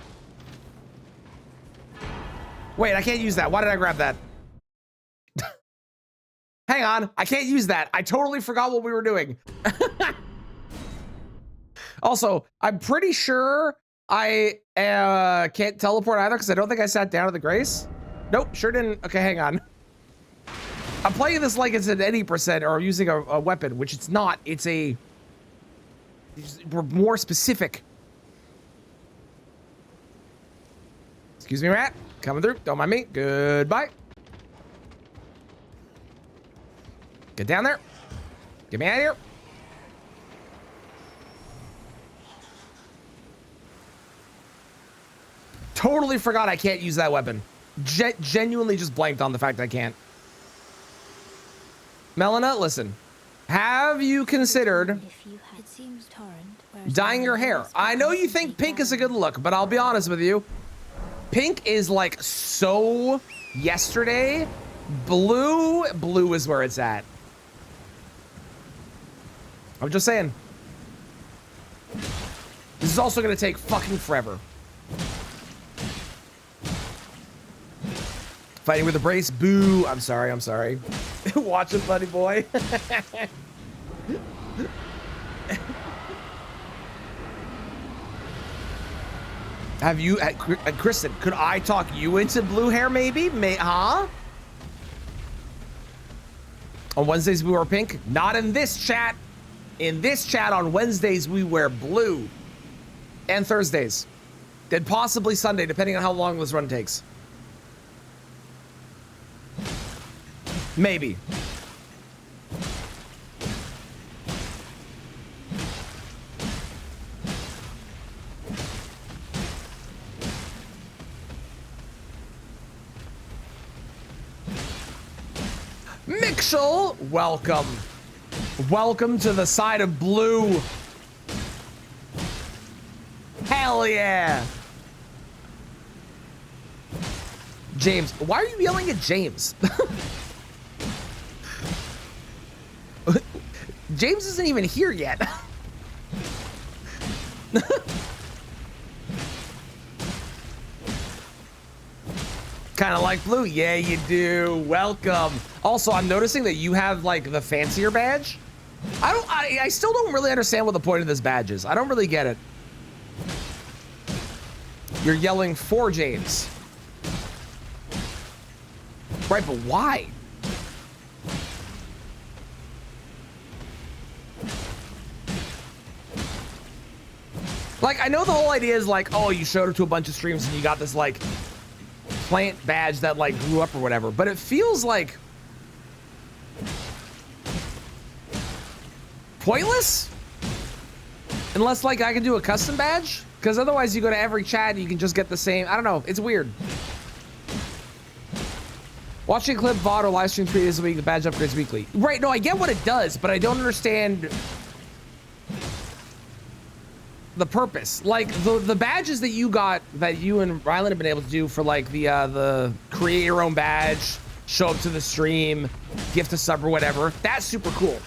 Wait, I can't use that. Why did I grab that? Hang on, I can't use that. I totally forgot what we were doing. Also, I'm pretty sure I can't teleport either because I don't think I sat down at the Grace. Nope, sure didn't. Okay, hang on. I'm playing this like it's at any percent or using a weapon, which it's not. It's a... We're more specific. Excuse me, rat. Coming through. Don't mind me. Goodbye. Get down there. Get me out of here. Totally forgot I can't use that weapon. Genuinely just blanked on the fact I can't. Melina, listen. Have you considered dyeing your hair? I know you think pink is a good look, but I'll be honest with you. Pink is like so yesterday. Blue is where it's at. I'm just saying. This is also gonna take fucking forever. Fighting with a brace, boo. I'm sorry. Watch it, buddy boy. Have you, Kristen, could I talk you into blue hair maybe? Huh? On Wednesdays we wear pink? Not in this chat. In this chat on Wednesdays we wear blue. And Thursdays. Then possibly Sunday, depending on how long this run takes. Maybe. Mixel, welcome. Welcome to the side of blue. Hell yeah. James, why are you yelling at James? James isn't even here yet. Kind of like blue. Yeah, you do. Welcome. Also, I'm noticing that you have like the fancier badge. I still don't really understand what the point of this badge is. I don't really get it. You're yelling for James. Right, but why? Like, I know the whole idea is like, oh, you showed up to a bunch of streams and you got this like plant badge that like grew up or whatever, but it feels like pointless unless like I can do a custom badge, because otherwise you go to every chat and you can just get the same. I don't know, it's weird. Watching a clip, VOD, or live stream 3 days a week, the badge upgrades weekly. Right, no, I get what it does, but I don't understand the purpose. Like the badges that you got, that you and Rylan have been able to do for like the create your own badge, show up to the stream, gift a sub or whatever, that's super cool.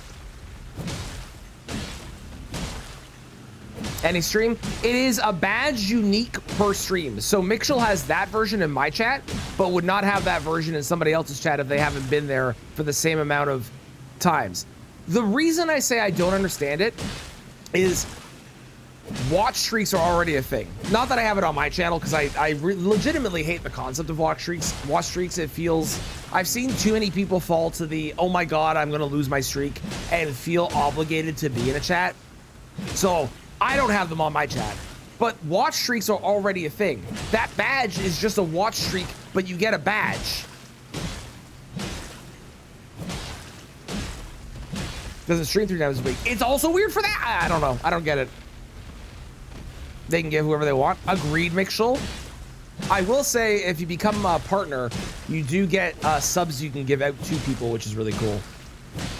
Any stream, it is a badge unique per stream. So Mixel has that version in my chat, but would not have that version in somebody else's chat if they haven't been there for the same amount of times. The reason I say I don't understand it is watch streaks are already a thing. Not that I have it on my channel, because I legitimately hate the concept of watch streaks. Watch streaks, it feels, I've seen too many people fall to the, oh my god, I'm gonna lose my streak, and feel obligated to be in a chat. So I don't have them on my chat, but watch streaks are already a thing. That badge is just a watch streak, but you get a badge. Does it stream 3 times a week? It's also weird for that. I don't know. I don't get it. They can give whoever they want. Agreed, Mixel. I will say, if you become a partner, you do get subs you can give out to people, which is really cool.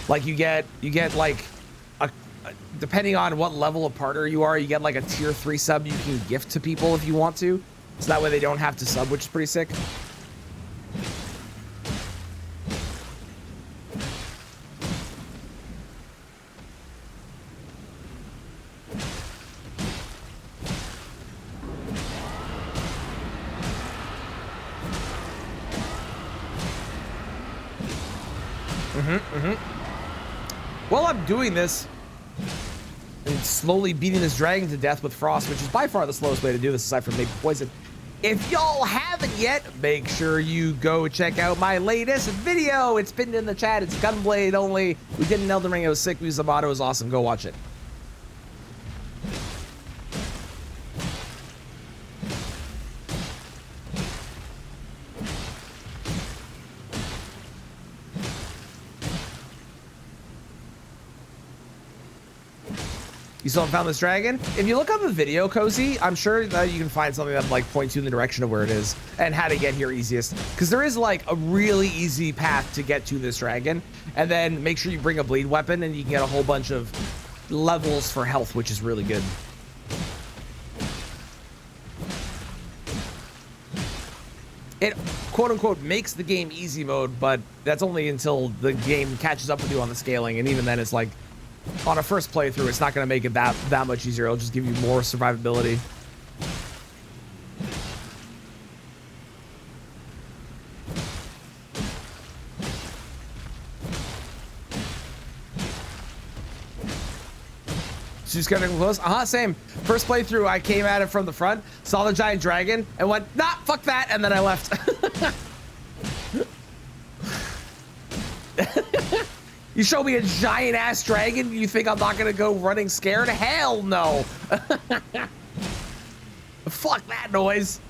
Like you get like depending on what level of partner you are, you get like a tier 3 sub you can gift to people if you want to. So that way they don't have to sub, which is pretty sick. While I'm doing this and slowly beating this dragon to death with frost, which is by far the slowest way to do this aside from maybe poison, if y'all haven't yet, make sure you go check out my latest video. It's pinned in the chat. It's Gunblade only. We did an Elden Ring. It was sick. We used the motto. It was awesome. Go watch it. You still haven't found this dragon? If you look up a video, Cozy, I'm sure that you can find something that like points you in the direction of where it is and how to get here easiest. Because there is like a really easy path to get to this dragon. And then make sure you bring a bleed weapon and you can get a whole bunch of levels for health, which is really good. It quote unquote makes the game easy mode, but that's only until the game catches up with you on the scaling. And even then it's like, on a first playthrough, it's not going to make it that much easier. It'll just give you more survivability. She's getting close. Same. First playthrough, I came at it from the front, saw the giant dragon, and went, nah, fuck that, and then I left. You show me a giant ass dragon, you think I'm not gonna go running scared? Hell no. Fuck that noise.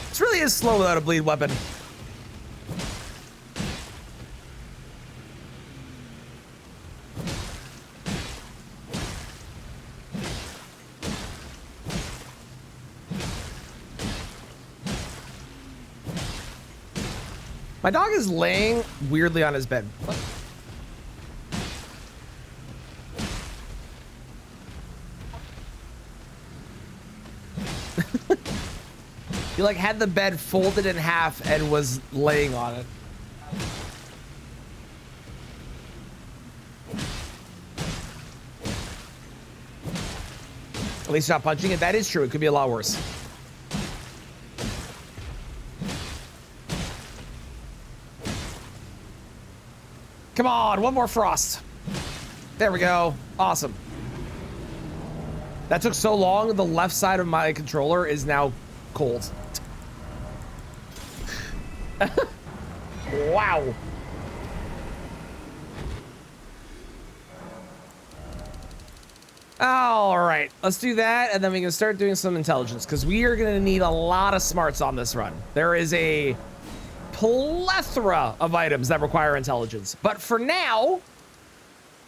This really is slow without a bleed weapon. My dog is laying weirdly on his bed. What? He like had the bed folded in half and was laying on it. At least not punching it. That is true. It could be a lot worse. Come on, one more frost. There we go. Awesome. That took so long. The left side of my controller is now cold. Wow. All right, let's do that, and then we can start doing some intelligence, because we are going to need a lot of smarts on this run. There is a plethora of items that require intelligence, but for now,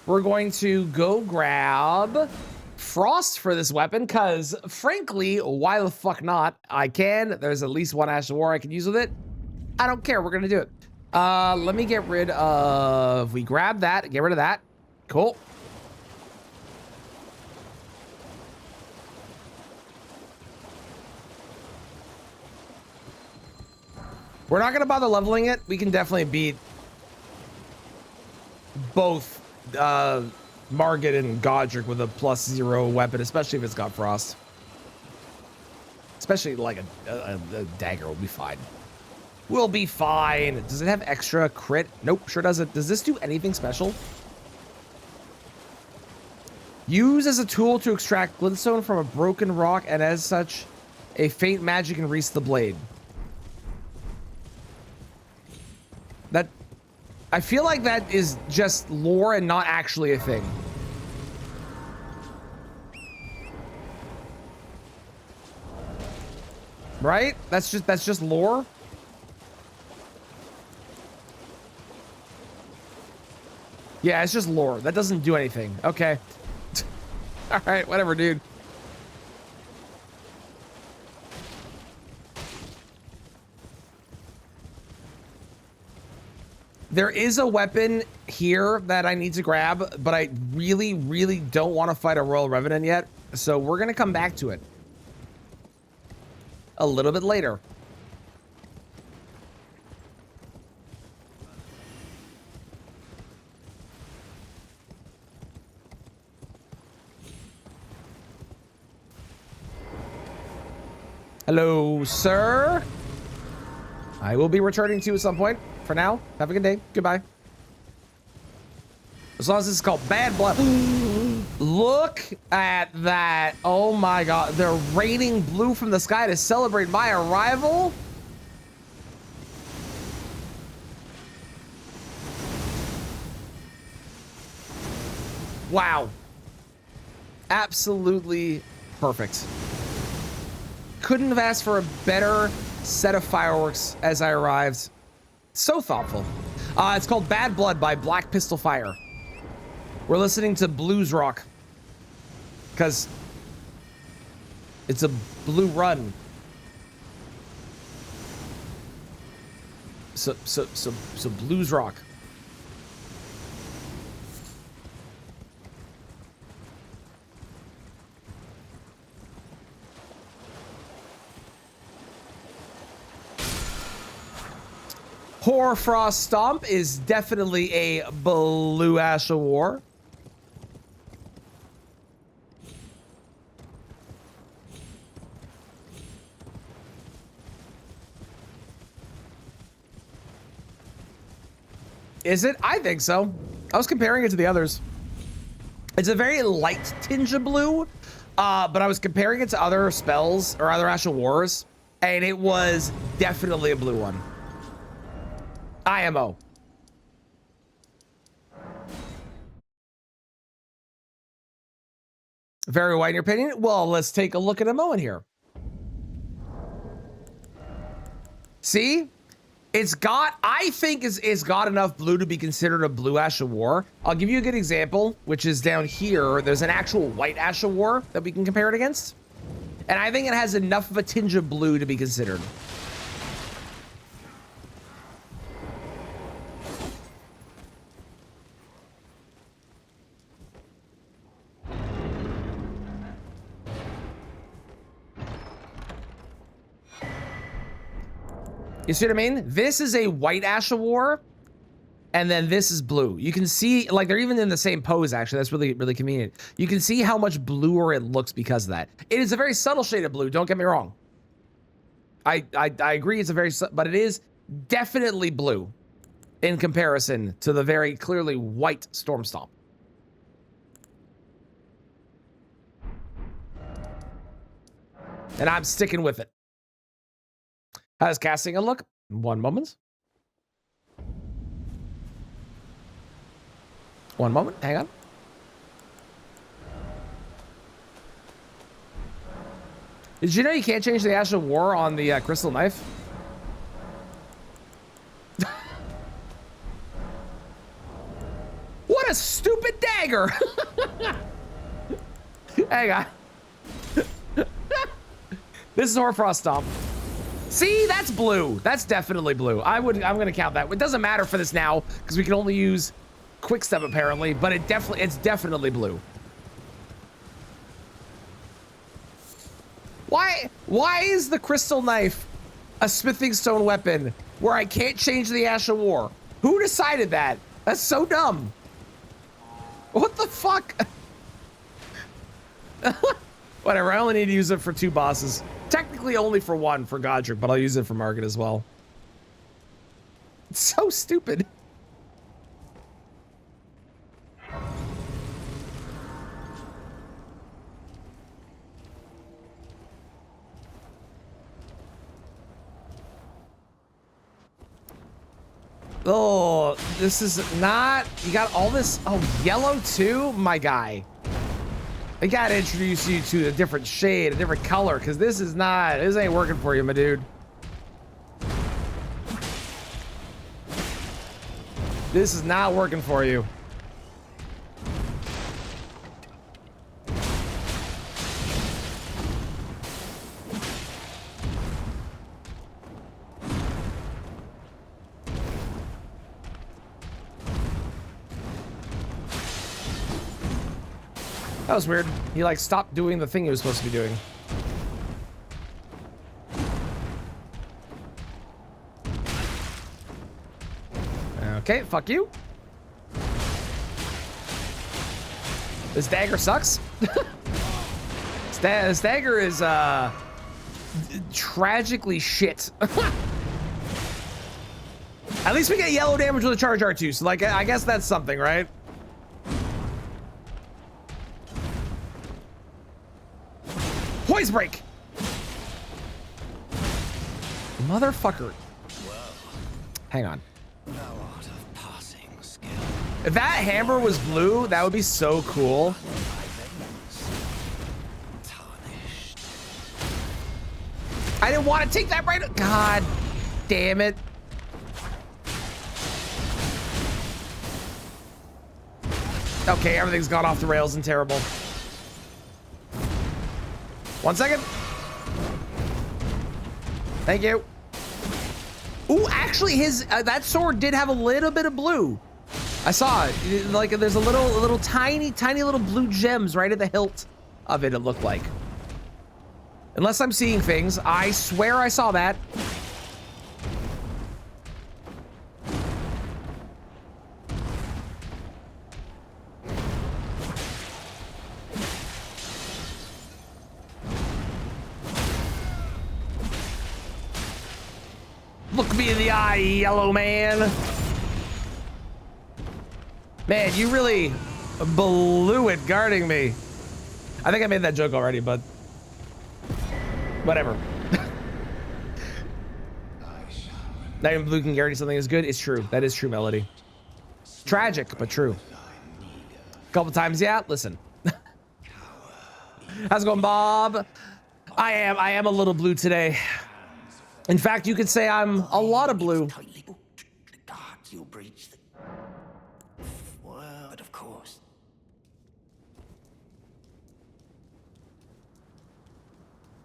we're going to go grab Frost for this weapon, because frankly, why the fuck not? I can. There's at least one Ash of War I can use with it. I don't care. We're going to do it. Let me get rid of... We grab that. Get rid of that. Cool. We're not going to bother leveling it. We can definitely beat both Margit and Godric with a +0 weapon, especially if it's got Frost. Especially like a dagger will be fine. We'll be fine. Does it have extra crit? Nope, sure doesn't. Does this do anything special? Use as a tool to extract glintstone from a broken rock, and as such, a faint magic increase the blade. That, I feel like that is just lore and not actually a thing. Right? That's just lore. Yeah, it's just lore. That doesn't do anything. Okay. All right, whatever, dude. There is a weapon here that I need to grab, but I really, really don't want to fight a Royal Revenant yet. So we're going to come back to it a little bit later. Hello, sir. I will be returning to you at some point. For now, have a good day. Goodbye. As long as this is called Bad Blood. Look at that. Oh my God. They're raining blue from the sky to celebrate my arrival. Wow. Absolutely perfect. Couldn't have asked for a better set of fireworks as I arrived. So thoughtful. It's called Bad Blood by Black Pistol Fire. We're listening to blues rock because it's a blue run. So blues rock. Hoarfrost Stomp is definitely a blue Ash of War. Is it? I think so. I was comparing it to the others. It's a very light tinge of blue, but I was comparing it to other spells or other Ash of Wars, and it was definitely a blue one. IMO. Very white in your opinion? Well, let's take a look at a moment here. See? It's got, I think it's got enough blue to be considered a blue Ash of War. I'll give you a good example, which is down here. There's an actual white Ash of War that we can compare it against. And I think it has enough of a tinge of blue to be considered. You see what I mean? This is a white Ash of War, and then this is blue. You can see, like, they're even in the same pose, actually. That's really, really convenient. You can see how much bluer it looks because of that. It is a very subtle shade of blue, don't get me wrong. I agree it's a very, but it is definitely blue in comparison to the very clearly white Storm Stomp. And I'm sticking with it. How's casting a look? 1 moment. 1 moment, hang on. Did you know you can't change the Ash of War on the Crystal Knife? What a stupid dagger! Hang on. This is Hoarfrost Stomp. See, that's blue. That's definitely blue. I'm gonna count that. It doesn't matter for this now because we can only use Quick Step apparently, but it's definitely blue. Why is the Crystal Knife a smithing stone weapon where I can't change the Ash of War? Who decided that? That's so dumb. What the fuck? Whatever, I only need to use it for 2 bosses. Technically only for 1 for Godric, but I'll use it for Margit as well. It's so stupid. Oh, this is not, you got all this, oh, yellow too? My guy. I gotta introduce you to a different shade, a different color, because this ain't working for you, my dude. This is not working for you. That was weird. He like stopped doing the thing he was supposed to be doing. Okay, fuck you. This dagger sucks. This dagger is tragically shit. At least we get yellow damage with a charge R2, so like I guess that's something, right? Poise break. Motherfucker. Hang on. If that hammer was blue, that would be so cool. I didn't want to take that right. God damn it. Okay, everything's gone off the rails and terrible. 1 second. Thank you. Ooh, actually, his that sword did have a little bit of blue. I saw it. Like, there's a little tiny little blue gems right at the hilt of it. It looked like. Unless I'm seeing things, I swear I saw that. Look me in the eye, yellow man. Man, you really blew it guarding me. I think I made that joke already, but whatever. Not even blue can guarantee something is good. It's true. That is true, Melody. Tragic, but true. A couple times, yeah. Listen. How's it going, Bob? I am a little blue today. In fact, you could say I'm a lot of blue. But of course.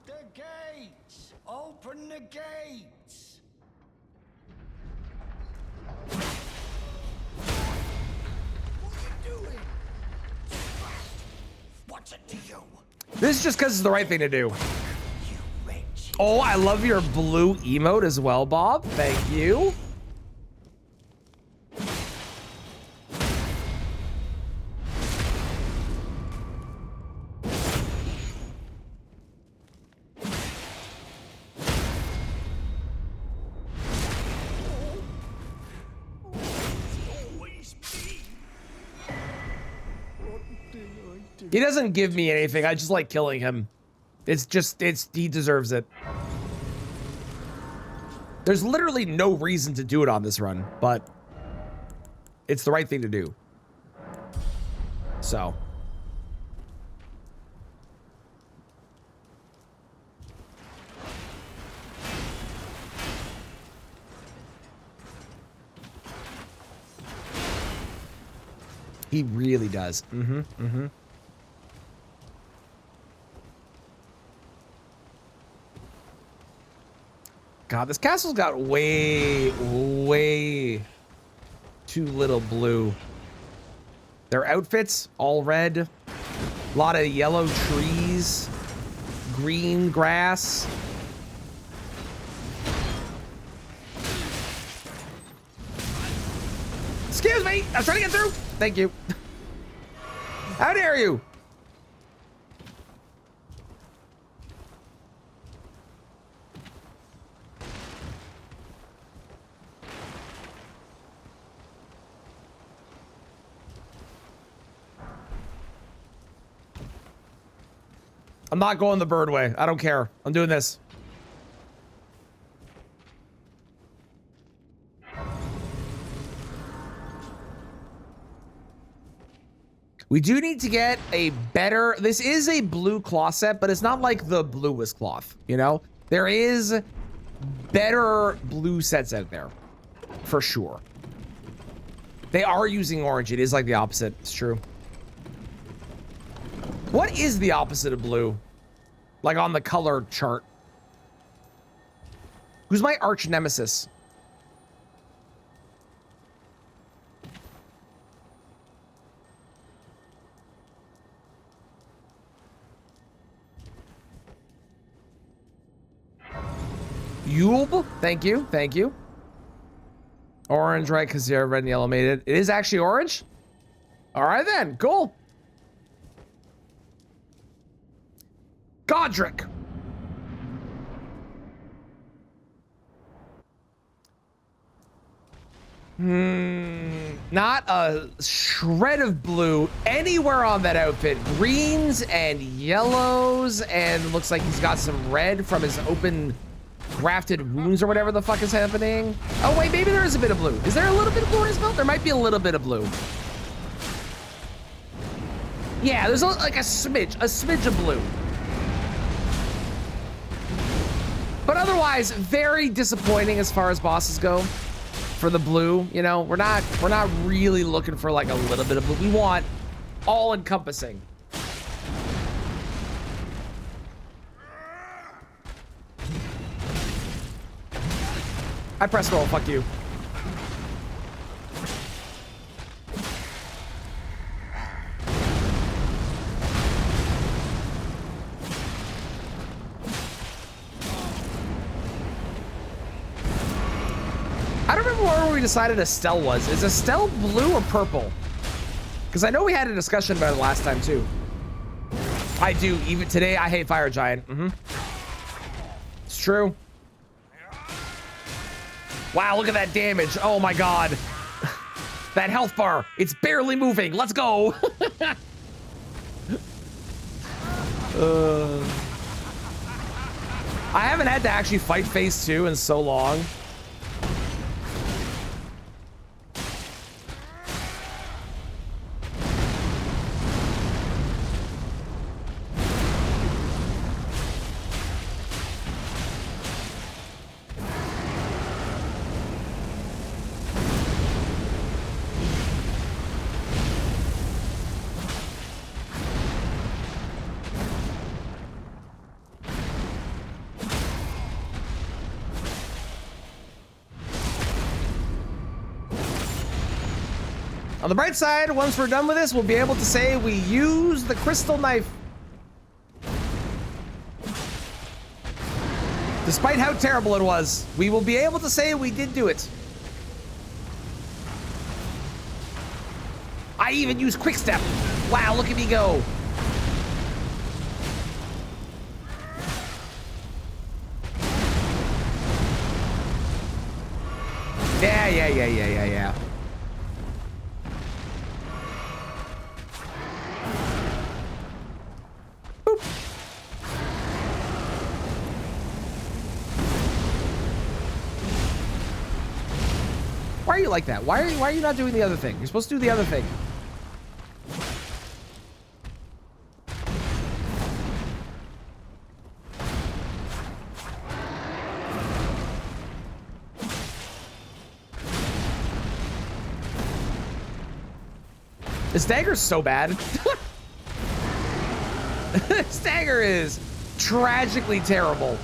The gates! Open the gates! What are you doing? What's it to you? This is just because it's the right thing to do. You wretch. Oh, I love your blue emote as well, Bob. Thank you. He doesn't give me anything. I just like killing him. He deserves it. There's literally no reason to do it on this run, but it's the right thing to do. So. He really does. God, this castle's got way too little blue. Their outfits, all red. A lot of yellow trees. Green grass. Excuse me, I was trying to get through. Thank you. How dare you? I'm not going the bird way. I don't care. I'm doing this. We do need to get a better, this is a blue cloth set, but it's not like the bluest cloth, you know? There is better blue sets out there, for sure. They are using orange. It is like the opposite. It's true. What is the opposite of blue? Like on the color chart. Who's my arch nemesis? Yulb, thank you, thank you. Orange, right? Because you're red and yellow made it. It is actually orange? All right then, cool. Godric. Not a shred of blue anywhere on that outfit. Greens and yellows, and looks like he's got some red from his open grafted wounds or whatever the fuck is happening. Oh wait, maybe there is a bit of blue. Is there a little bit of blue in his belt? There might be a little bit of blue. Yeah, there's like a smidge of blue. But otherwise, very disappointing as far as bosses go. For the blue, you know, we're not really looking for like a little bit of blue. We want all encompassing. I press roll, fuck you. I don't remember where we decided Estelle was. Is Estelle blue or purple? Because I know we had a discussion about it last time too. I do. Even today, I hate Fire Giant. It's true. Wow, look at that damage. Oh my god. That health bar. It's barely moving. Let's go. I haven't had to actually fight phase 2 in so long. On the bright side, once we're done with this, we'll be able to say we used the crystal knife. Despite how terrible it was, we will be able to say we did do it. I even used quick step. Wow, look at me go. Yeah. Why are you like that? Why are you not doing the other thing? You're supposed to do the other thing. This dagger's so bad. This dagger is tragically terrible.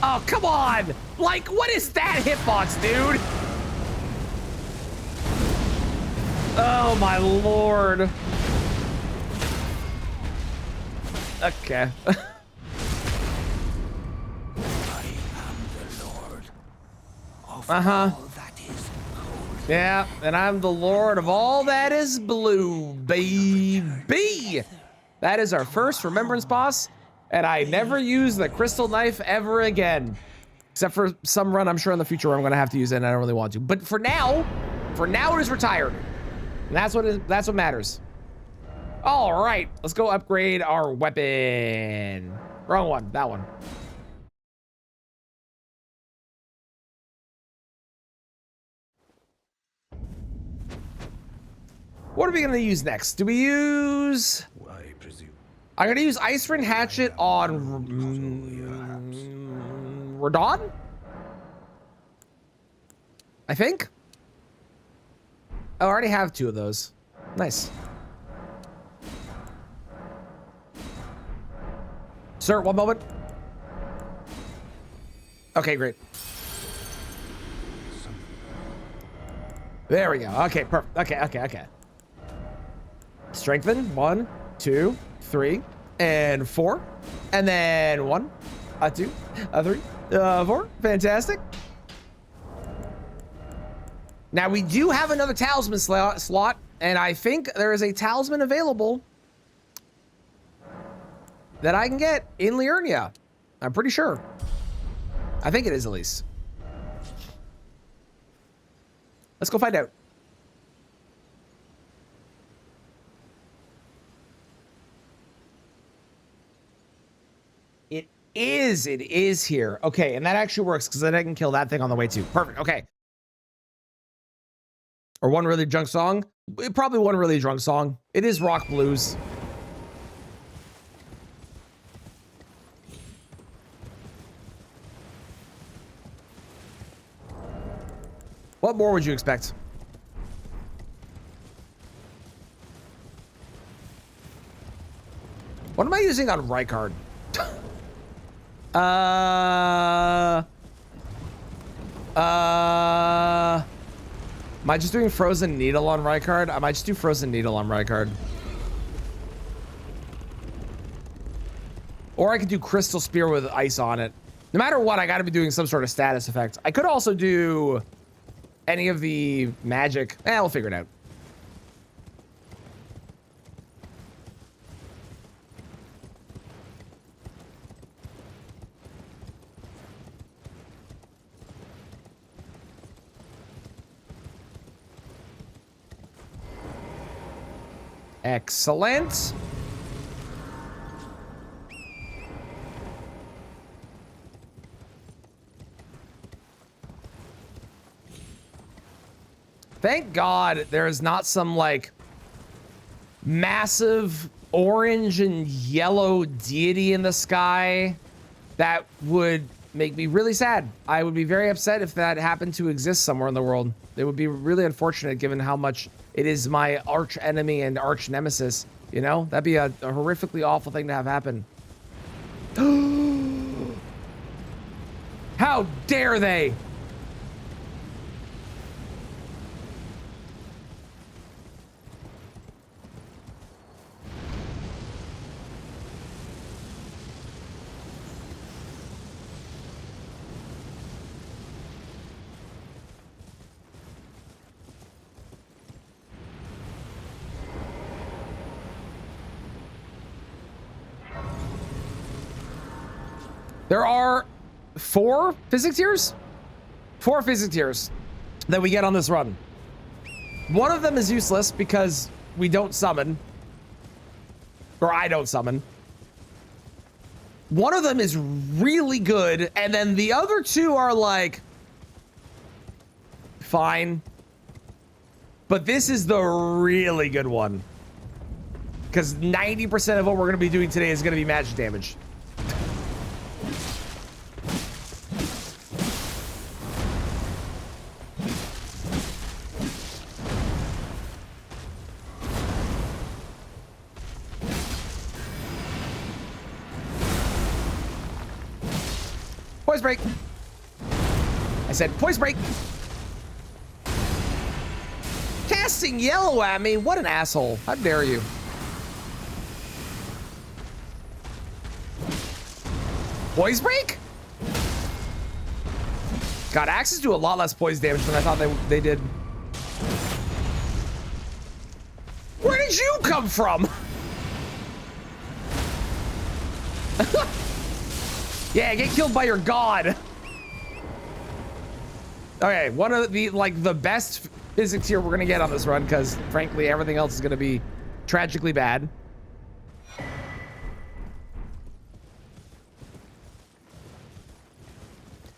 Oh, come on! Like, what is that hitbox, dude? Oh, my lord. Okay. I am the Lord of all that is cold. Yeah, and I'm the lord of all that is blue, baby. That is our first remembrance boss, and I never use the crystal knife ever again. Except for some run, I'm sure in the future where I'm gonna have to use it, and I don't really want to. But for now it is retired. And that's what matters. All right, let's go upgrade our weapon. Wrong one, that one. What are we gonna use next? Do we use... I presume. I'm gonna use Icewind Hatchet on Radon? I think? Oh, I already have 2 of those. Nice. Sir, one moment. Okay, great. There we go. Okay, perfect. Okay. Strengthen. 1, 2, 3, and 4. And then 1, 2, 3, 4. Fantastic. Now we do have another talisman slot, and I think there is a talisman available that I can get in Liurnia. I'm pretty sure. I think it is, at least. Let's go find out. It is here. Okay, and that actually works because then I can kill that thing on the way too. Perfect. Okay. Or one really drunk song. Probably one really drunk song. It is rock blues. What more would you expect? What am I using on Rykard? Am I just doing Frozen Needle on Rykard? I might just do Frozen Needle on Rykard. Or I could do Crystal Spear with ice on it. No matter what, I gotta be doing some sort of status effect. I could also do any of the magic. We'll figure it out. Excellent. Thank God there is not some like massive orange and yellow deity in the sky that would make me really sad. I would be very upset if that happened to exist somewhere in the world. It would be really unfortunate given how much it is my arch enemy and arch nemesis. You know, that'd be a horrifically awful thing to have happen. How dare they? There are 4 physics tiers? 4 physics tiers that we get on this run. One of them is useless because we don't summon. Or I don't summon. One of them is really good, and then the other 2 are like fine. But this is the really good one. Because 90% of what we're going to be doing today is going to be magic damage. Poise break. I said poise break. Casting yellow at me. What an asshole. How dare you? Poise break? God, axes do a lot less poise damage than I thought they did. Where did you come from? Yeah, get killed by your god. Okay, one of the the best physics here we're gonna get on this run, because frankly everything else is gonna be tragically bad.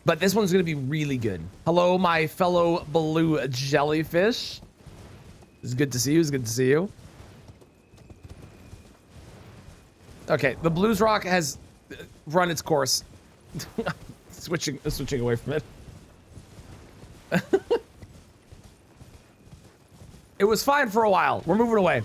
But this one's gonna be really good. Hello, my fellow blue jellyfish. It's good to see you. It's good to see you. Okay, the Blues Rock has run its course. switching away from it. It was fine for a while. We're moving away.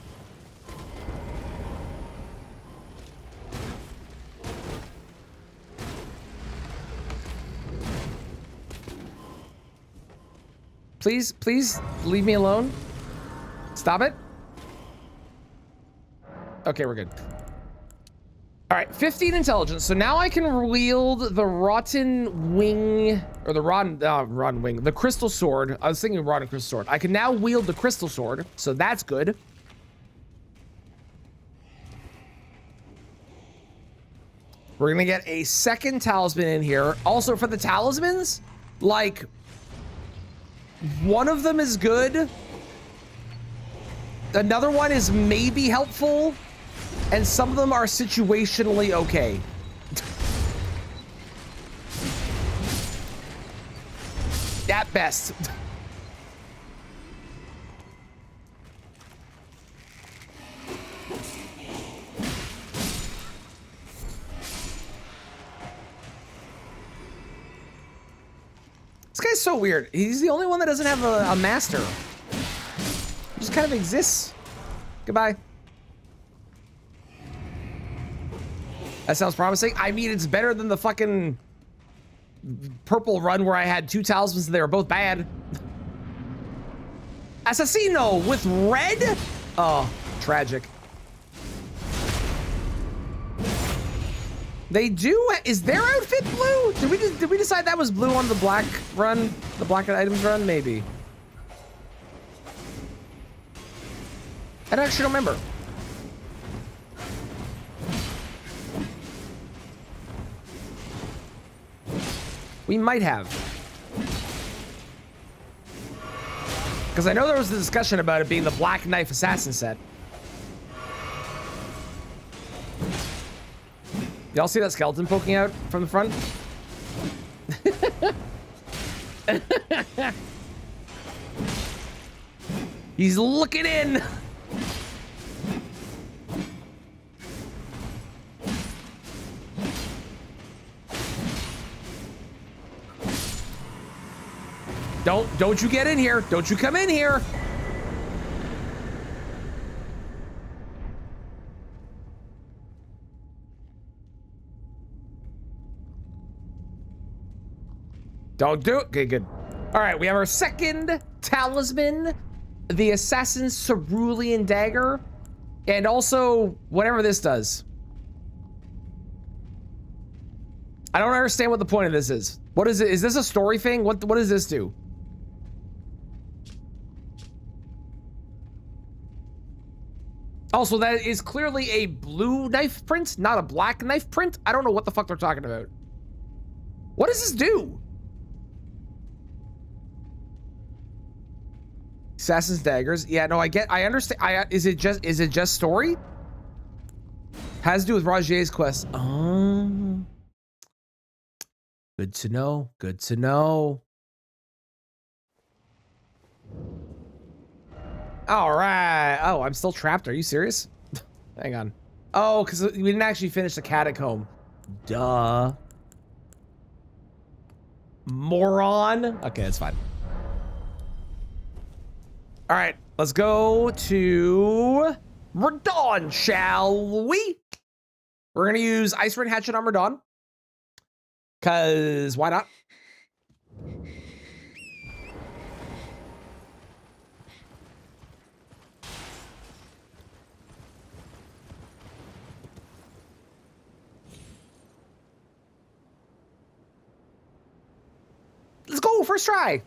Please leave me alone. Stop it. Okay, we're good. All right, 15 intelligence. So now I can wield the rotten wing, or the rotten wing, the crystal sword. I was thinking rotten crystal sword. I can now wield the crystal sword, so that's good. We're gonna get a second talisman in here. Also for the talismans, like, one of them is good. Another one is maybe helpful. And some of them are situationally okay. At best. This guy's so weird. He's the only one that doesn't have a master. He just kind of exists. Goodbye. That sounds promising. I mean, it's better than the fucking purple run where I had 2 talismans and they were both bad. Assassino with red? Oh, tragic. They do. Is their outfit blue? Did we decide that was blue on the black run? The black items run? Maybe. I actually don't remember. We might have. Because I know there was a discussion about it being the Black Knife Assassin set. Y'all see that skeleton poking out from the front? He's looking in. Don't you get in here. Don't you come in here. Don't do it. Okay, good. All right, we have our second talisman, the Assassin's Cerulean Dagger, and also whatever this does. I don't understand what the point of this is. What is it? Is this a story thing? What does this do? Also, that is clearly a blue knife print, not a black knife print. I don't know what the fuck they're talking about. What does this do? Assassin's daggers. Yeah, no, I understand. Is it just story? Has to do with Rogier's quest. Oh. Good to know. Good to know. All right. Oh, I'm still trapped. Are you serious? Hang on. Oh, because we didn't actually finish the catacomb. Duh. Moron. Okay, that's fine. All right, let's go to Radahn, shall we? We're gonna use Ice Ring Hatchet on Radahn. Cause why not? Let's go, first try.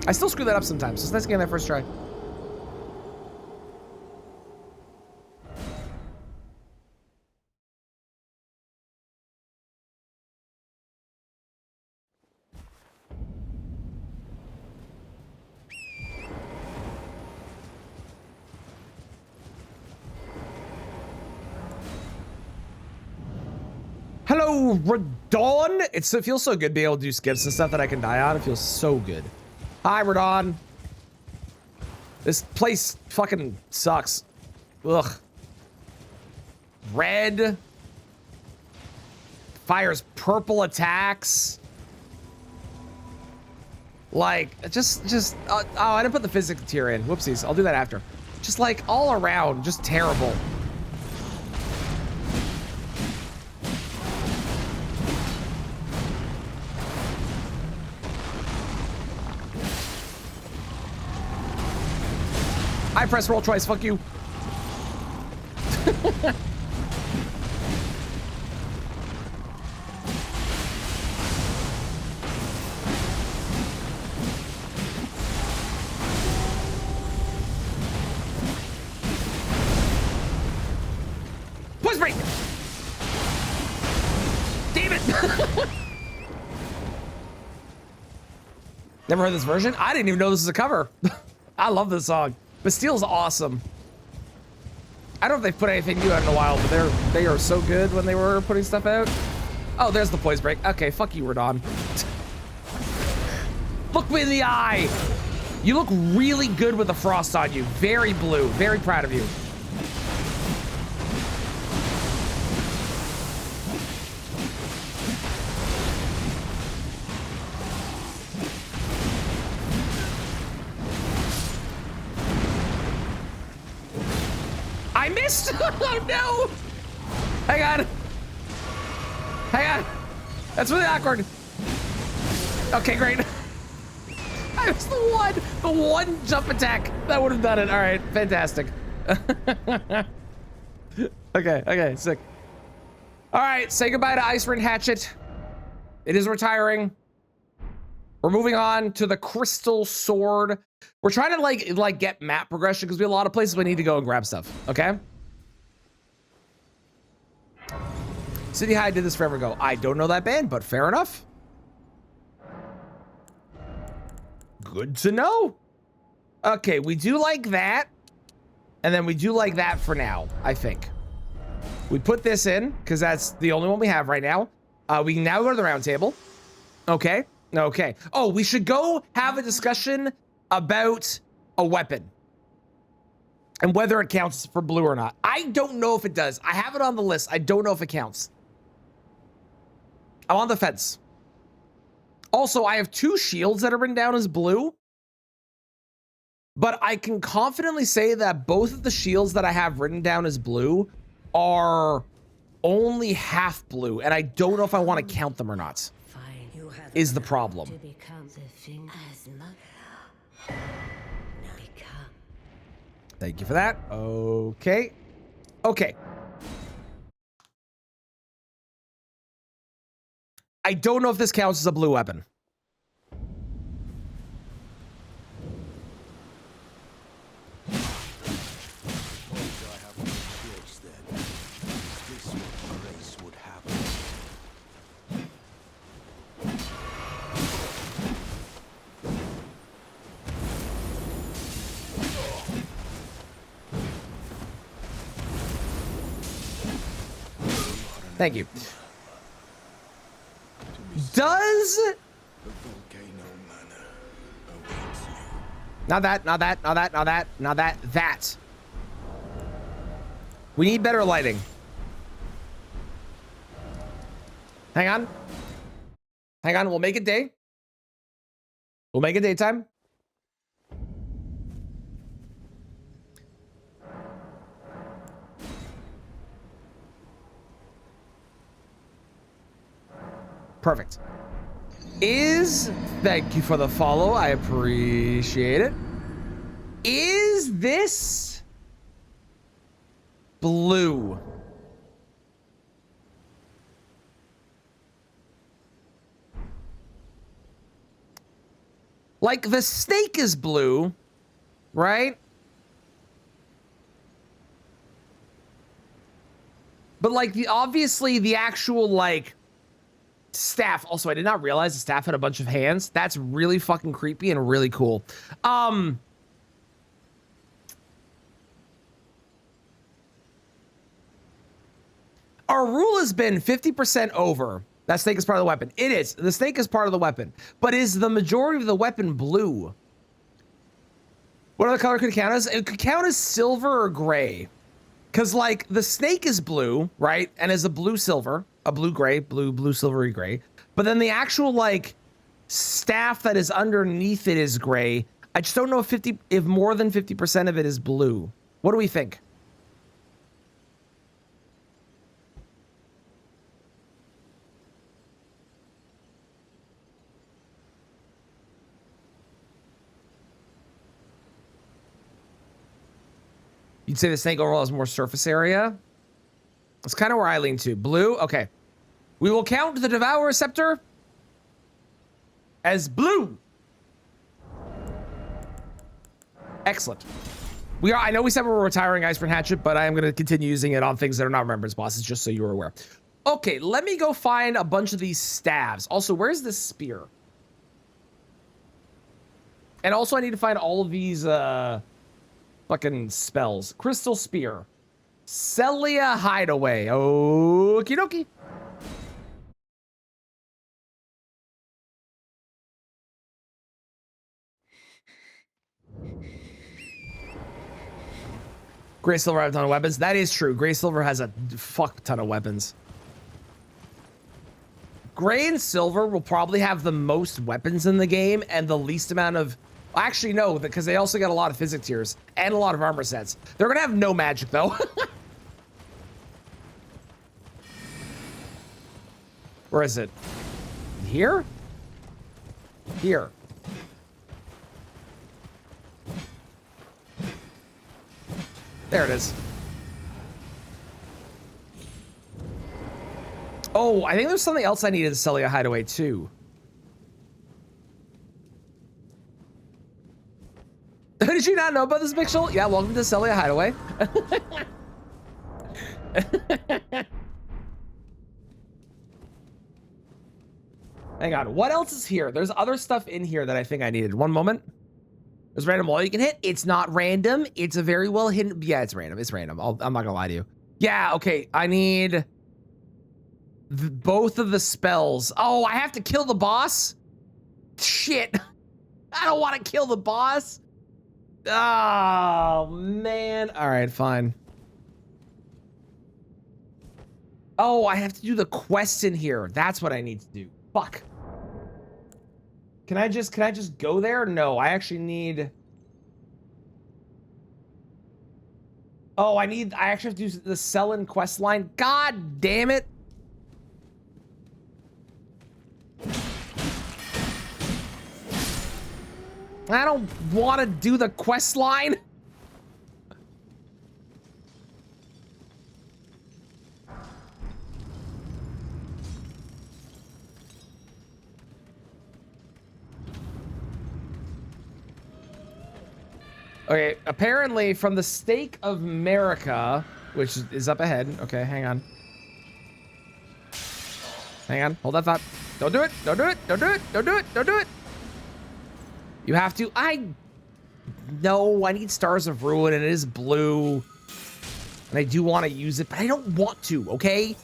I still screw that up sometimes, so it's nice getting that first try. Hello, Radahn. It feels so good being able to do skips and stuff that I can die on. It feels so good. Hi, Radahn. This place fucking sucks. Ugh. Red. Fires purple attacks. Like, just, oh, I didn't put the physics tier in. Whoopsies. I'll do that after. Just like all around, just terrible. I press roll twice, fuck you. Push break! Damn it! Never heard this version? I didn't even know this was a cover. I love this song. Bastile's awesome. I don't know if they've put anything new out in a while, but they are so good when they were putting stuff out. Oh, there's the poise break. Okay, fuck you, Radon. Look me in the eye. You look really good with the frost on you. Very blue. Very proud of you. I missed. Oh no. Hang on. Hang on. That's really awkward. Okay, great. I was the one jump attack that would have done it. All right, fantastic. Okay, sick. All right, say goodbye to Icewind Hatchet. It is retiring. We're moving on to the Crystal Sword. We're trying to like get map progression because we have a lot of places we need to go and grab stuff. Okay. City High did this forever ago. I don't know that band, but fair enough. Good to know. Okay, we do like that. And then we do like that for now, I think. We put this in because that's the only one we have right now. We can now go to the round table. Okay. Okay. Oh, we should go have a discussion about a weapon and whether it counts for blue or not. I don't know if it does. I have it on the list. I don't know if it counts. I'm on the fence. Also, I have 2 shields that are written down as blue, but I can confidently say that both of the shields that I have written down as blue are only half blue, and I don't know if I want to count them or not. Is the problem. Thank you for that. Okay. Okay. I don't know if this counts as a blue weapon. Thank you. Does not that. We need better lighting. Hang on. We'll make it day. We'll make it daytime. Perfect. Thank you for the follow. I appreciate it. Is this blue? Like the snake is blue, right? But like obviously the actual like staff. Also, I did not realize the staff had a bunch of hands. That's really fucking creepy and really cool. Our rule has been 50% over. That snake is part of the weapon. It is. The snake is part of the weapon. But is the majority of the weapon blue? What other color could it count as? It could count as silver or gray. Because, like, the snake is blue, right? And is a blue silver. A blue gray. Blue silvery gray. But then the actual, like, staff that is underneath it is gray. I just don't know if more than 50% of it is blue. What do we think? You'd say the snake overall has more surface area? That's kind of where I lean to. Blue? Okay. We will count the Devourer Scepter as blue. Excellent. I know we said we were retiring Icewind Hatchet, but I am going to continue using it on things that are not remembrance bosses, just so you're aware. Okay, let me go find a bunch of these staves. Also, where's this spear? And also I need to find all of these fucking spells. Crystal Spear. Celia Hideaway. Okie dokie. Grey Silver has a ton of weapons. That is true. Grey Silver has a fuck ton of weapons. Gray and Silver will probably have the most weapons in the game and the least amount of... Actually, no, because they also get a lot of physic tiers and a lot of armor sets. They're going to have no magic, though. Where is it? Here? Here. There it is. Oh, I think there's something else I needed to Celia Hideaway too. Did you not know about this, Mixel? Yeah, welcome to Celia Hideaway. Hang on, what else is here? There's other stuff in here that I think I needed. One moment. There's random wall you can hit. It's not random. It's a very well hidden. Yeah, it's random. It's random. I'm not gonna lie to you. Yeah, okay. I need both of the spells. Oh, I have to kill the boss? Shit. I don't want to kill the boss. Oh, man. All right, fine. Oh, I have to do the quest in here. That's what I need to do. Fuck. Can I just go there? No, I actually need... Oh, I actually have to do the Sellen quest line. God damn it. I don't want to do the quest line. Okay, apparently from the Stake of America, which is up ahead. Okay, hang on. Hang on, hold that thought. Don't do it, don't do it, don't do it, don't do it, don't do it. You have to, no, I need Stars of Ruin and it is blue. And I do want to use it, but I don't want to, okay?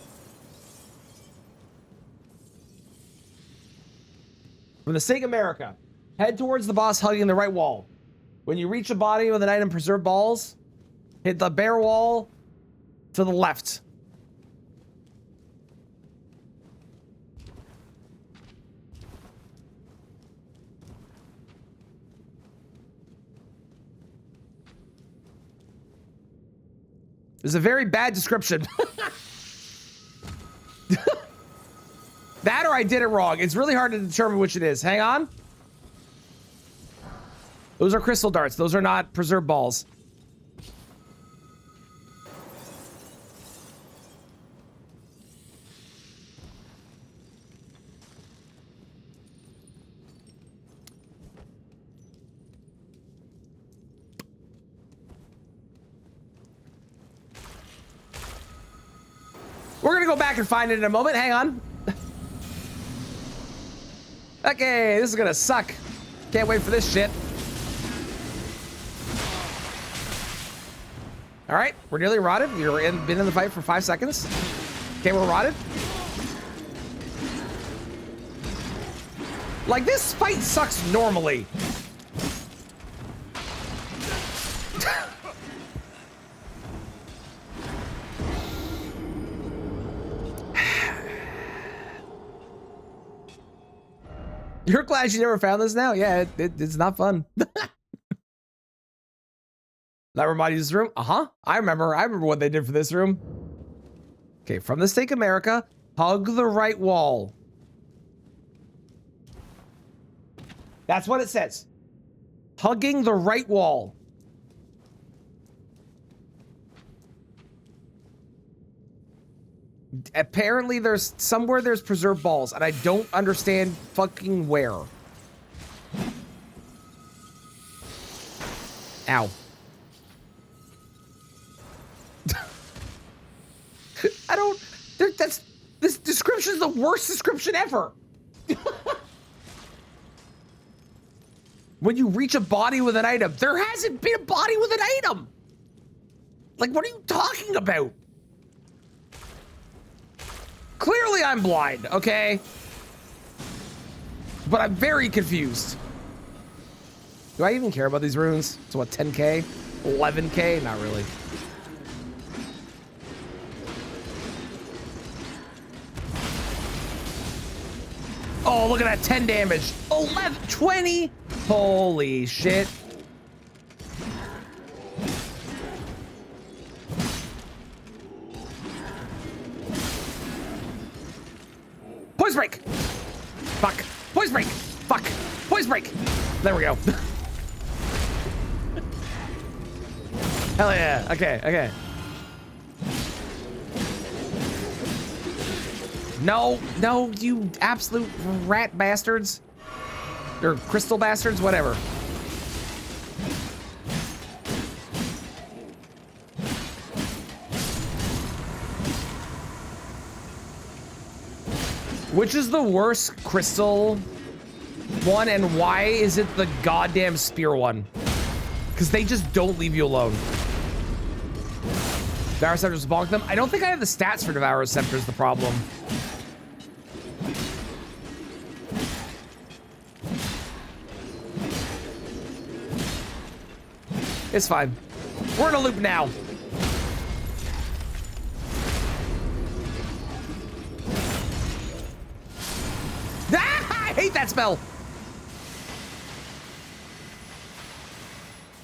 From the Stake of America, head towards the boss hugging the right wall. When you reach the body with an item, preserve balls, hit the bare wall to the left. There's a very bad description. That or I did it wrong. It's really hard to determine which it is. Hang on. Those are crystal darts. Those are not preserved balls. We're gonna go back and find it in a moment. Hang on. Okay, this is gonna suck. Can't wait for this shit. All right, we're nearly rotted. Been in the fight for 5 seconds. Okay, we're rotted. Like, this fight sucks normally. You're glad you never found this now? Yeah, it's not fun. That remind you of this room? Uh-huh. I remember what they did for this room. Okay, from the Stake of America, hug the right wall. That's what it says. Hugging the right wall. Apparently there's somewhere there's preserved balls, and I don't understand fucking where. Ow. I don't... This description is the worst description ever. When you reach a body with an item, there hasn't been a body with an item. Like, what are you talking about? Clearly I'm blind, okay? But I'm very confused. Do I even care about these runes? So what, 10K? 11K? Not really. Oh, look at that, 10 damage. 11, 20. Holy shit. Poise break. Fuck. Poise break. Fuck. Poise break. There we go. Hell yeah. Okay, okay. No, no, you absolute rat bastards. Or crystal bastards, whatever. Which is the worst crystal one, and why is it the goddamn spear one? Because they just don't leave you alone. Devour Scepters bonk them. I don't think I have the stats for Devour Scepters, the problem. It's fine. We're in a loop now. Ah, I hate that spell.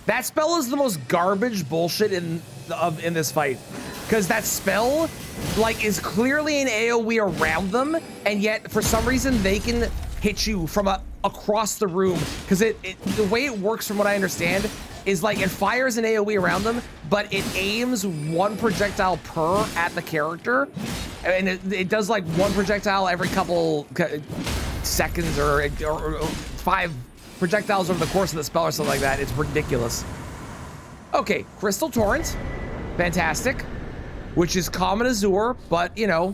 That spell is the most garbage bullshit in this fight, because that spell like is clearly an AoE around them, and yet for some reason they can hit you from across the room, because the way it works, from what I understand, is like it fires an AoE around them, but it aims one projectile per at the character, and it does like one projectile every couple seconds or 5 projectiles over the course of the spell or something like that. It's ridiculous. Okay, Crystal Torrent, fantastic, which is common Azure, but you know,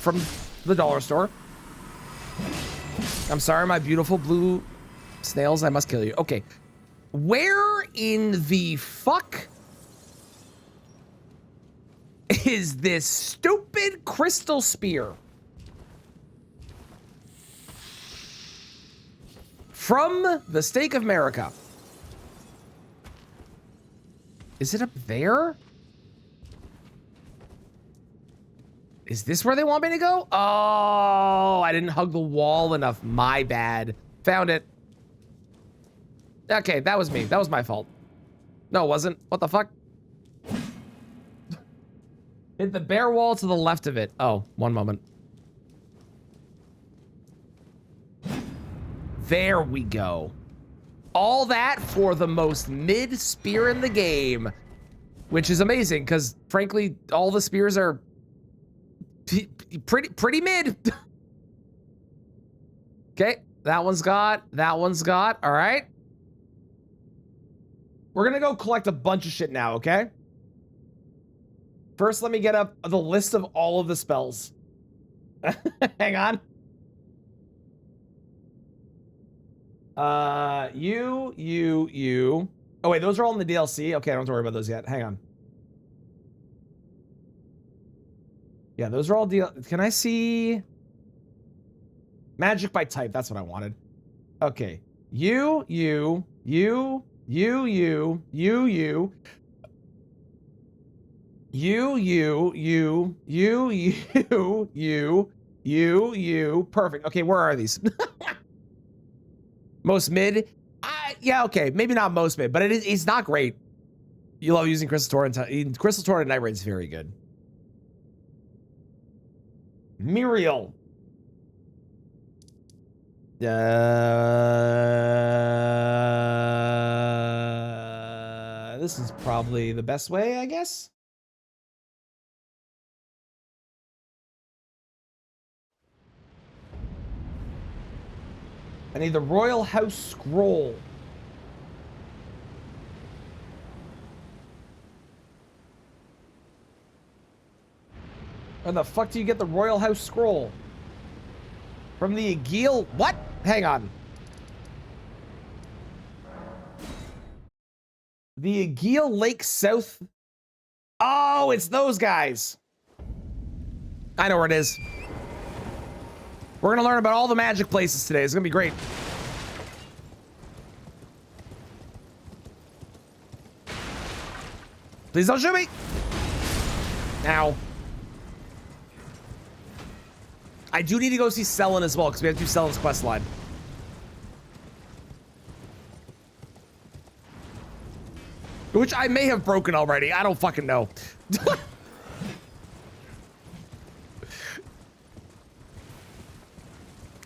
from the dollar store. I'm sorry, my beautiful blue snails, I must kill you. Okay, where in the fuck is this stupid crystal spear? From the Stake of Marika. Is it up there? Is this where they want me to go? Oh, I didn't hug the wall enough. My bad. Found it. Okay, that was me. That was my fault. No, it wasn't. What the fuck? Hit the bare wall to the left of it. Oh, one moment. There we go. All that for the most mid spear in the game, which is amazing because, frankly, all the spears are pretty mid. Okay, that one's got. All right. We're gonna go collect a bunch of shit now, okay? First, let me get up the list of all of the spells. Hang on. You. Oh, wait, those are all in the DLC? Okay, I don't have to worry about those yet. Hang on. Yeah, those are all Can I see? Magic by type, that's what I wanted. Okay. You. Perfect. Okay, where are these? Most mid? Yeah, okay. Maybe not most mid, but it's not great. You love using Crystal Torrent. Crystal Torrent Night Raid is very good. Muriel. This is probably the best way, I guess. I need the Royal House Scroll. Where the fuck do you get the Royal House Scroll? From the Agheel? What? Hang on. The Aegea Lake South. Oh, it's those guys. I know where it is. We're going to learn about all the magic places today. It's going to be great. Please don't shoot me. Now. I do need to go see Sellen as well, because we have to do Sellen's quest line. Which I may have broken already. I don't fucking know.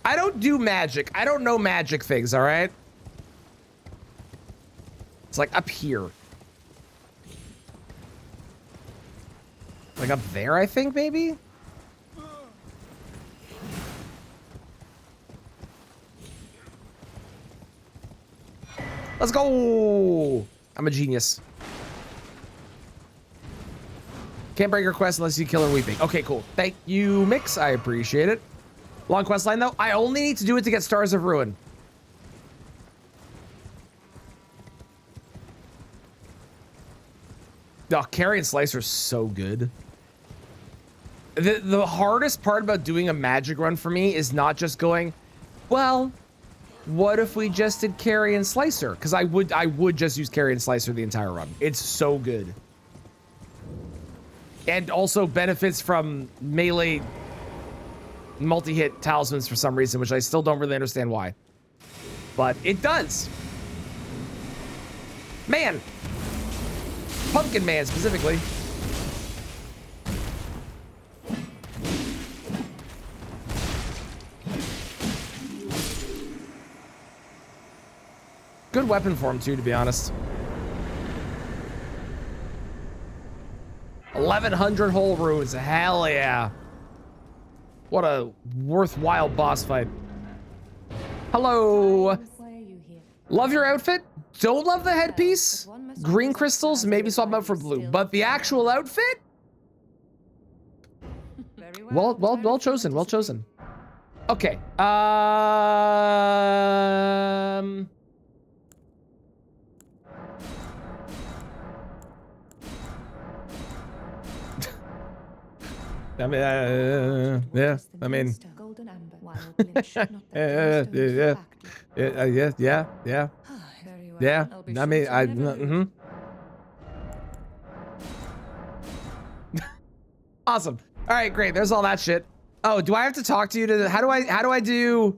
I don't do magic. I don't know magic things, all right? It's like up here. Like up there, I think, maybe? Let's go! I'm a genius. Can't break your quest unless you kill her weeping. Okay, cool. Thank you, Mix. I appreciate it. Long quest line, though. I only need to do it to get Stars of Ruin. Oh, Carry and Slice are so good. The hardest part about doing a magic run for me is not just going, well, what if we just did Carry and Slicer? Because I would just use Carry and Slicer the entire run. It's so good. And also benefits from melee multi-hit talismans for some reason, which I still don't really understand why. But it does. Man. Pumpkin Man specifically. Good weapon for him too, to be honest. 1100 whole runes. Hell yeah. What a worthwhile boss fight. Hello. Love your outfit. Don't love the headpiece. Green crystals, maybe swap them out for blue. But the actual outfit? Well chosen. Well chosen. Okay. I mean, yeah. I mean, yeah. I mean, Awesome. All right, great. There's all that shit. Oh, do I have to talk to you to? How do I do?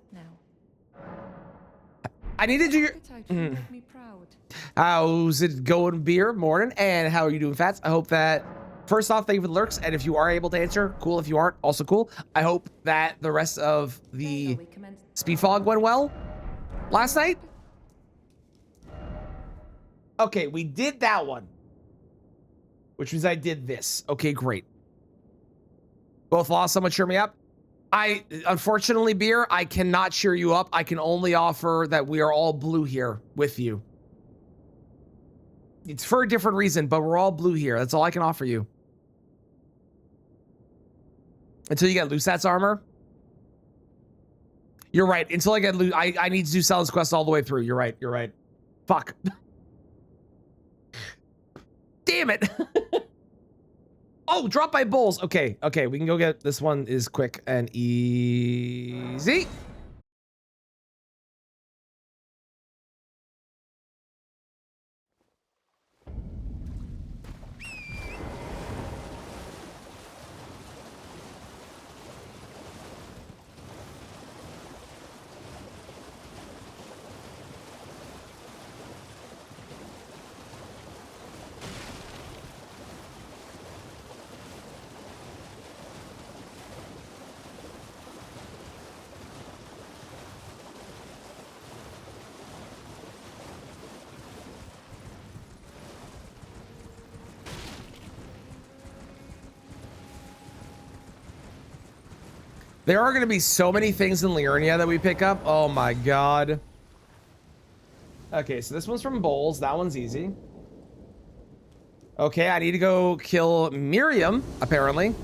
I need to do your. How's it going, Beer? Morning, and how are you doing, Fats? I hope that. First off, thank you for the lurks, and if you are able to answer, cool. If you aren't, also cool. I hope that the rest of the speed fog went well last night. Okay, we did that one, which means I did this. Okay, great. Both lost. Someone cheer me up. Unfortunately, Beer, I cannot cheer you up. I can only offer that we are all blue here with you. It's for a different reason, but we're all blue here. That's all I can offer you. Until you get Lusat's armor. You're right. Until I get I need to do Sellen's quest all the way through. You're right. You're right. Fuck. Damn it. Oh, drop by bowls. Okay. Okay. We can go get this one is quick and easy. There are going to be so many things in Liurnia that we pick up. Oh my god. Okay, so this one's from Bowls. That one's easy. Okay, I need to go kill Miriam, apparently.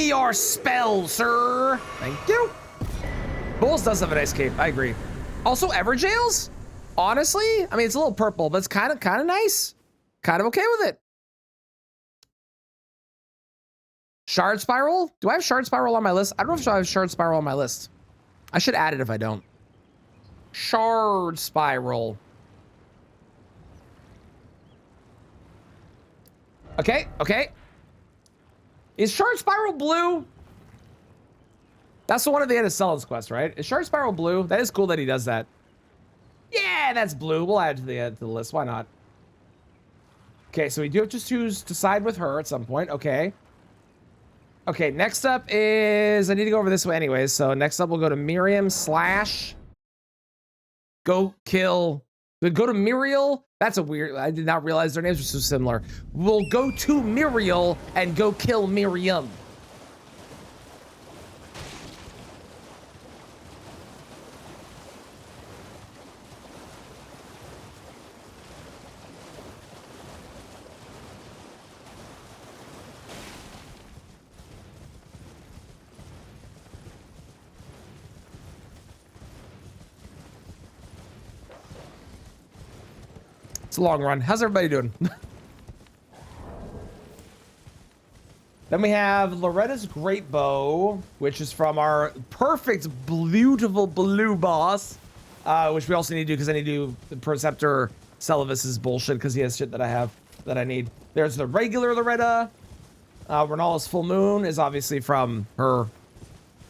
me your spell, sir. Thank you. Bulls does have a nice cape. I agree. Also, Everjails? Honestly, I mean, it's a little purple, but it's kind of nice. Kind of okay with it. Shard Spiral? Do I have Shard Spiral on my list? I don't know if I have Shard Spiral on my list. I should add it if I don't. Shard Spiral. Okay, okay. Is Shard Spiral blue? That's the one at the end of Sellen's quest, right? Is Shard Spiral blue? That is cool that he does that. Yeah, that's blue. We'll add it to the list. Why not? Okay, so we do have to choose to side with her at some point. Okay. Okay, next up is... I need to go over this way anyways. So next up, we'll go to Miriam / go kill... Go to Muriel. That's a weird... I did not realize their names were so similar. We'll go to Muriel and go kill Miriam. It's a long run. How's everybody doing? Then we have Loretta's Great Bow, which is from our perfect, beautiful blue boss, which we also need to do because I need to do the Preceptor Celavis's bullshit because he has shit that I have that I need. There's the regular Loretta. Renala's Full Moon is obviously from her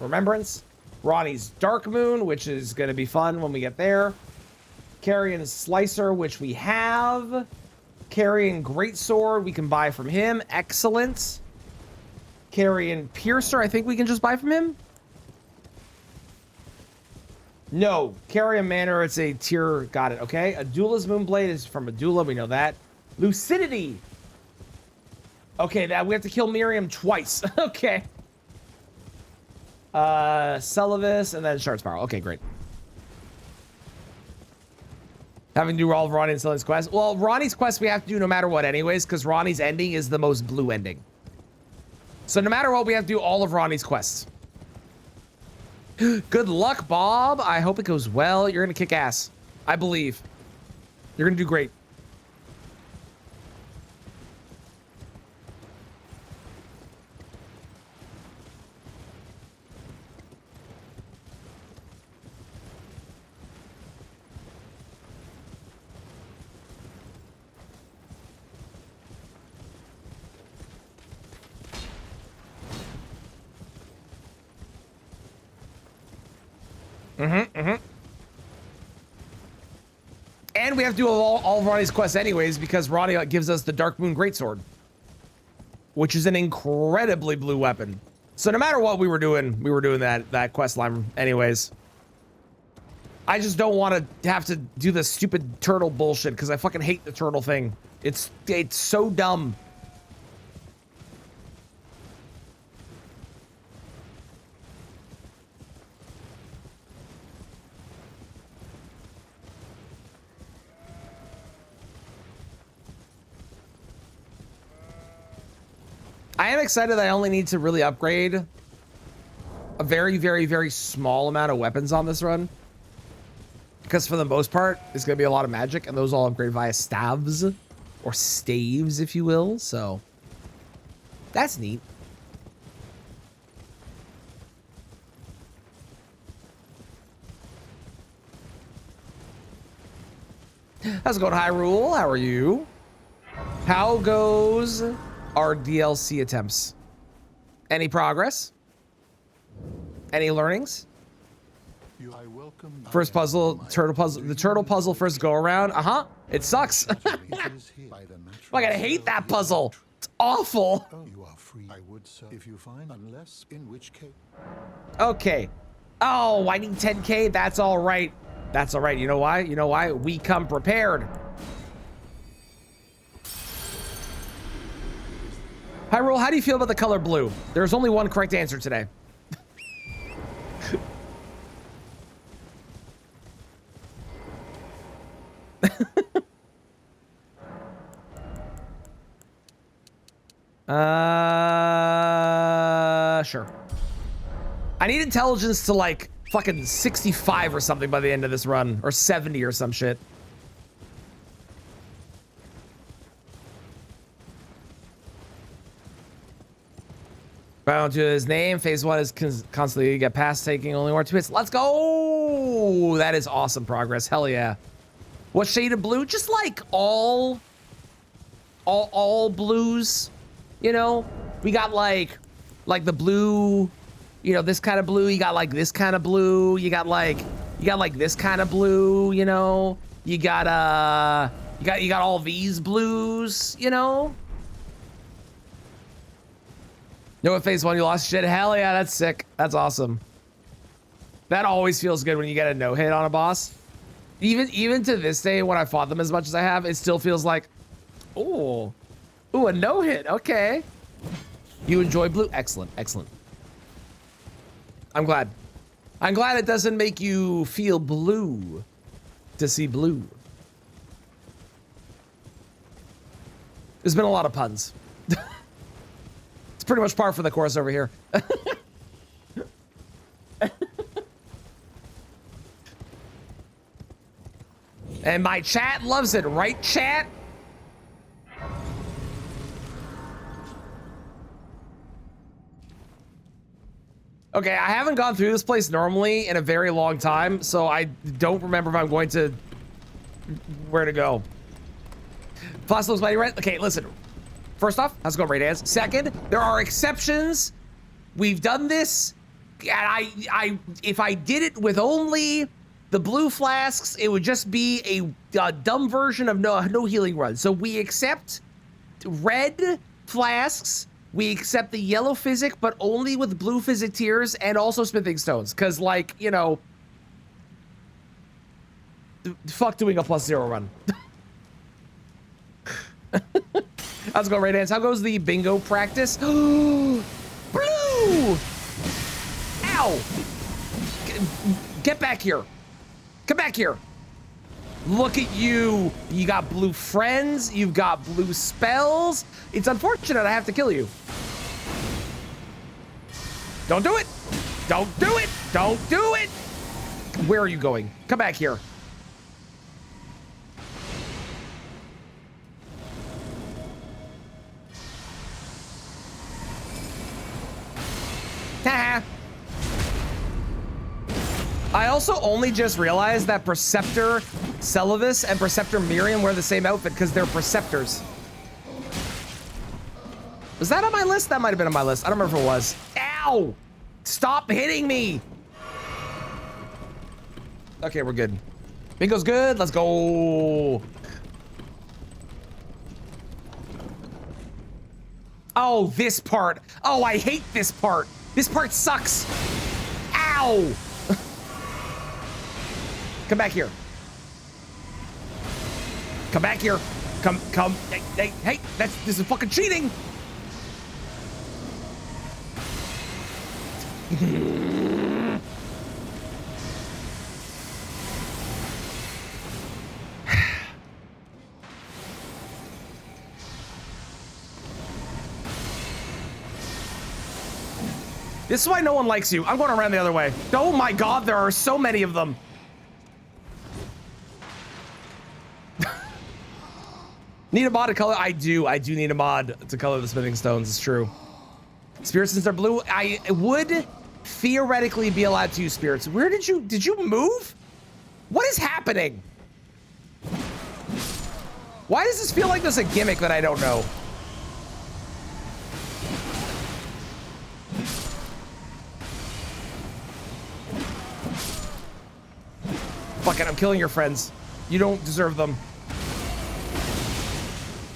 Remembrance. Ronnie's Dark Moon, which is going to be fun when we get there. Carrion's Slicer, which we have. Carrion Greatsword, we can buy from him. Excellent. Carrion Piercer, I think we can just buy from him. No, Carrion Manor, it's a tier. Got it. Okay. Adula's Moonblade is from Adula. We know that. Lucidity. Okay, that we have to kill Miriam twice. Okay. Celavis and then Shard Spiral. Okay, great. Having to do all of Ronnie and Sully's quest. Well, Ronnie's quest we have to do no matter what anyways, because Ronnie's ending is the most blue ending. So no matter what, we have to do all of Ronnie's quests. Good luck, Bob. I hope it goes well. You're going to kick ass. I believe. You're going to do great. And we have to do all of Ronnie's quests anyways because Ronnie gives us the Dark Moon Greatsword, which is an incredibly blue weapon. So no matter what we were doing that quest line anyways. I just don't want to have to do the stupid turtle bullshit because I fucking hate the turtle thing. It's so dumb. I am excited that I only need to really upgrade a very, very, very small amount of weapons on this run. Because for the most part, it's going to be a lot of magic, and those all upgrade via staves, or staves, if you will. So, that's neat. How's it going, Hyrule? How are you? How goes our DLC attempts? Any progress? Any learnings? First puzzle, the turtle puzzle first go around. It sucks. I gotta hate that puzzle. It's awful. You are free. I would, sir, if you find, unless in which case. Okay. Oh, I need 10K. That's all right. That's all right. You know why? You know why? We come prepared. Hyrule, how do you feel about the color blue? There's only one correct answer today. sure. I need intelligence to like fucking 65 or something by the end of this run, or 70 or some shit. Bound to his name. Phase 1 is constantly get past, taking only 1 or 2 hits. Let's go! That is awesome progress. Hell yeah. What shade of blue? Just like all blues, you know? We got like the blue, you know, this kind of blue. You got like this kind of blue. You got like this kind of blue, you know? You got all these blues, you know? Know what phase 1 you lost shit? Hell yeah, that's sick. That's awesome. That always feels good when you get a no hit on a boss. Even to this day, when I fought them as much as I have, it still feels like, ooh, a no hit. Okay. You enjoy blue? Excellent, excellent. I'm glad. I'm glad it doesn't make you feel blue to see blue. There's been a lot of puns. Pretty much par for the course over here. And my chat loves it, right, chat? Okay, I haven't gone through this place normally in a very long time, so I don't remember if I'm going to where to go. Fossil's mighty right. Okay, listen. First off, how's it going, Raydans? Second, there are exceptions. We've done this, and if I did it with only the blue flasks, it would just be a dumb version of no healing run. So we accept red flasks, we accept the yellow physic, but only with blue physic tiers and also smithing stones. Cause like, you know, fuck doing a +0 run. How's it going, Raydance? How goes the bingo practice? Blue! Ow! Get back here. Come back here. Look at you. You got blue friends. You've got blue spells. It's unfortunate I have to kill you. Don't do it. Don't do it. Don't do it. Where are you going? Come back here. I also only just realized that Preceptor Celavis and Preceptor Miriam wear the same outfit because they're Preceptors. Was that on my list? That might have been on my list. I don't remember if it was. Ow! Stop hitting me! Okay, we're good. Bingo's good. Let's go. Oh, this part. Oh, I hate this part. This part sucks. Ow! Come back here. Come back here. Come. Hey, this is fucking cheating. This is why no one likes you. I'm going around the other way. Oh my God, there are so many of them. Need a mod to color? I do need a mod to color the smithing stones, it's true. Spirits, since they're blue, I would theoretically be allowed to use spirits. Where did you move? What is happening? Why does this feel like there's a gimmick that I don't know? Fuck it, I'm killing your friends. You don't deserve them.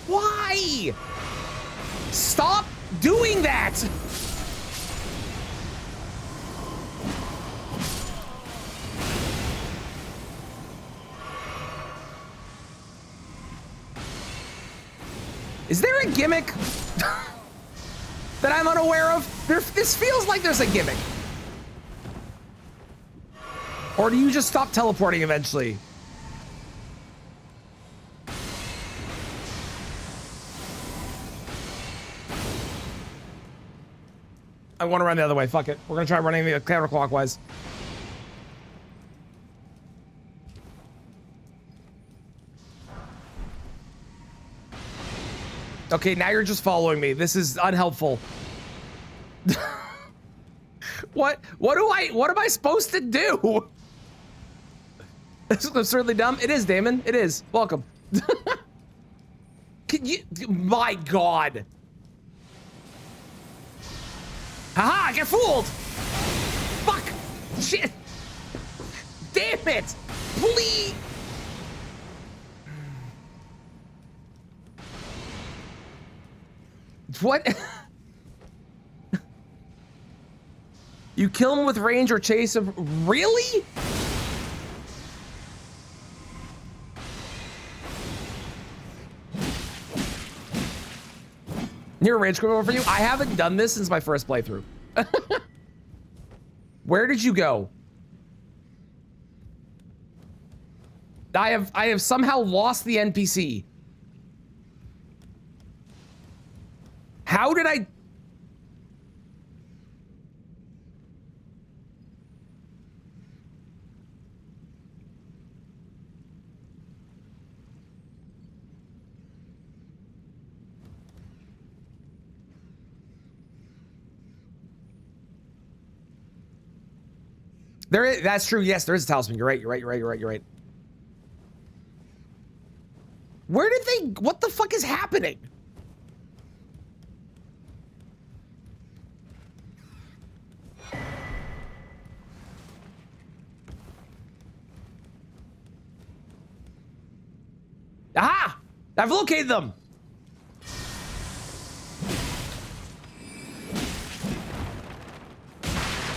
Why? Stop doing that! Is there a gimmick that I'm unaware of? This feels like there's a gimmick. Or do you just stop teleporting eventually? I'm going around the other way. Fuck it. We're gonna try running the counterclockwise. Okay, now you're just following me. This is unhelpful. What am I supposed to do? This is certainly dumb. It is, Damon. It is. Welcome. Can you, my God. Haha, I get fooled. Fuck. Shit. Damn it. Please. What? You kill him with range or chase him? Really? Near range coming over for you? I haven't done this since my first playthrough. Where did you go? I have somehow lost the NPC. How did I? There is, that's true. Yes, there is a talisman. You're right. You're right. You're right. You're right. You're right. Where did they? What the fuck is happening? Aha! I've located them.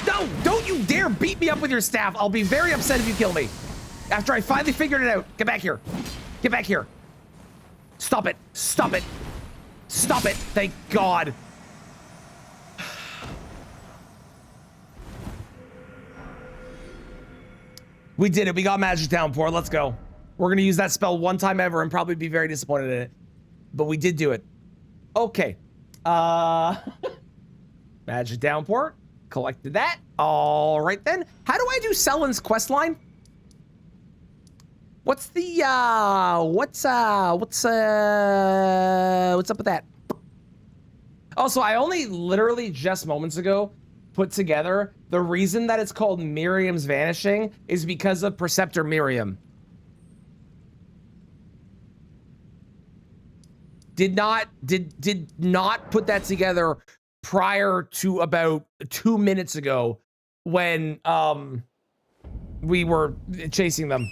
No, don't you dare beat me up with your staff. I'll be very upset if you kill me. After I finally figured it out. Get back here. Get back here. Stop it. Stop it. Stop it. Thank God. We did it. We got Magic Downpour. Let's go. We're going to use that spell one time ever and probably be very disappointed in it. But we did do it. Okay. Magic Downpour. Collected that. All right then. How do I do Sellen's quest line? What's the what's up with that? Also, I only literally just moments ago put together the reason that it's called Miriam's Vanishing is because of Preceptor Miriam. Did not put that together prior to about 2 minutes ago when we were chasing them.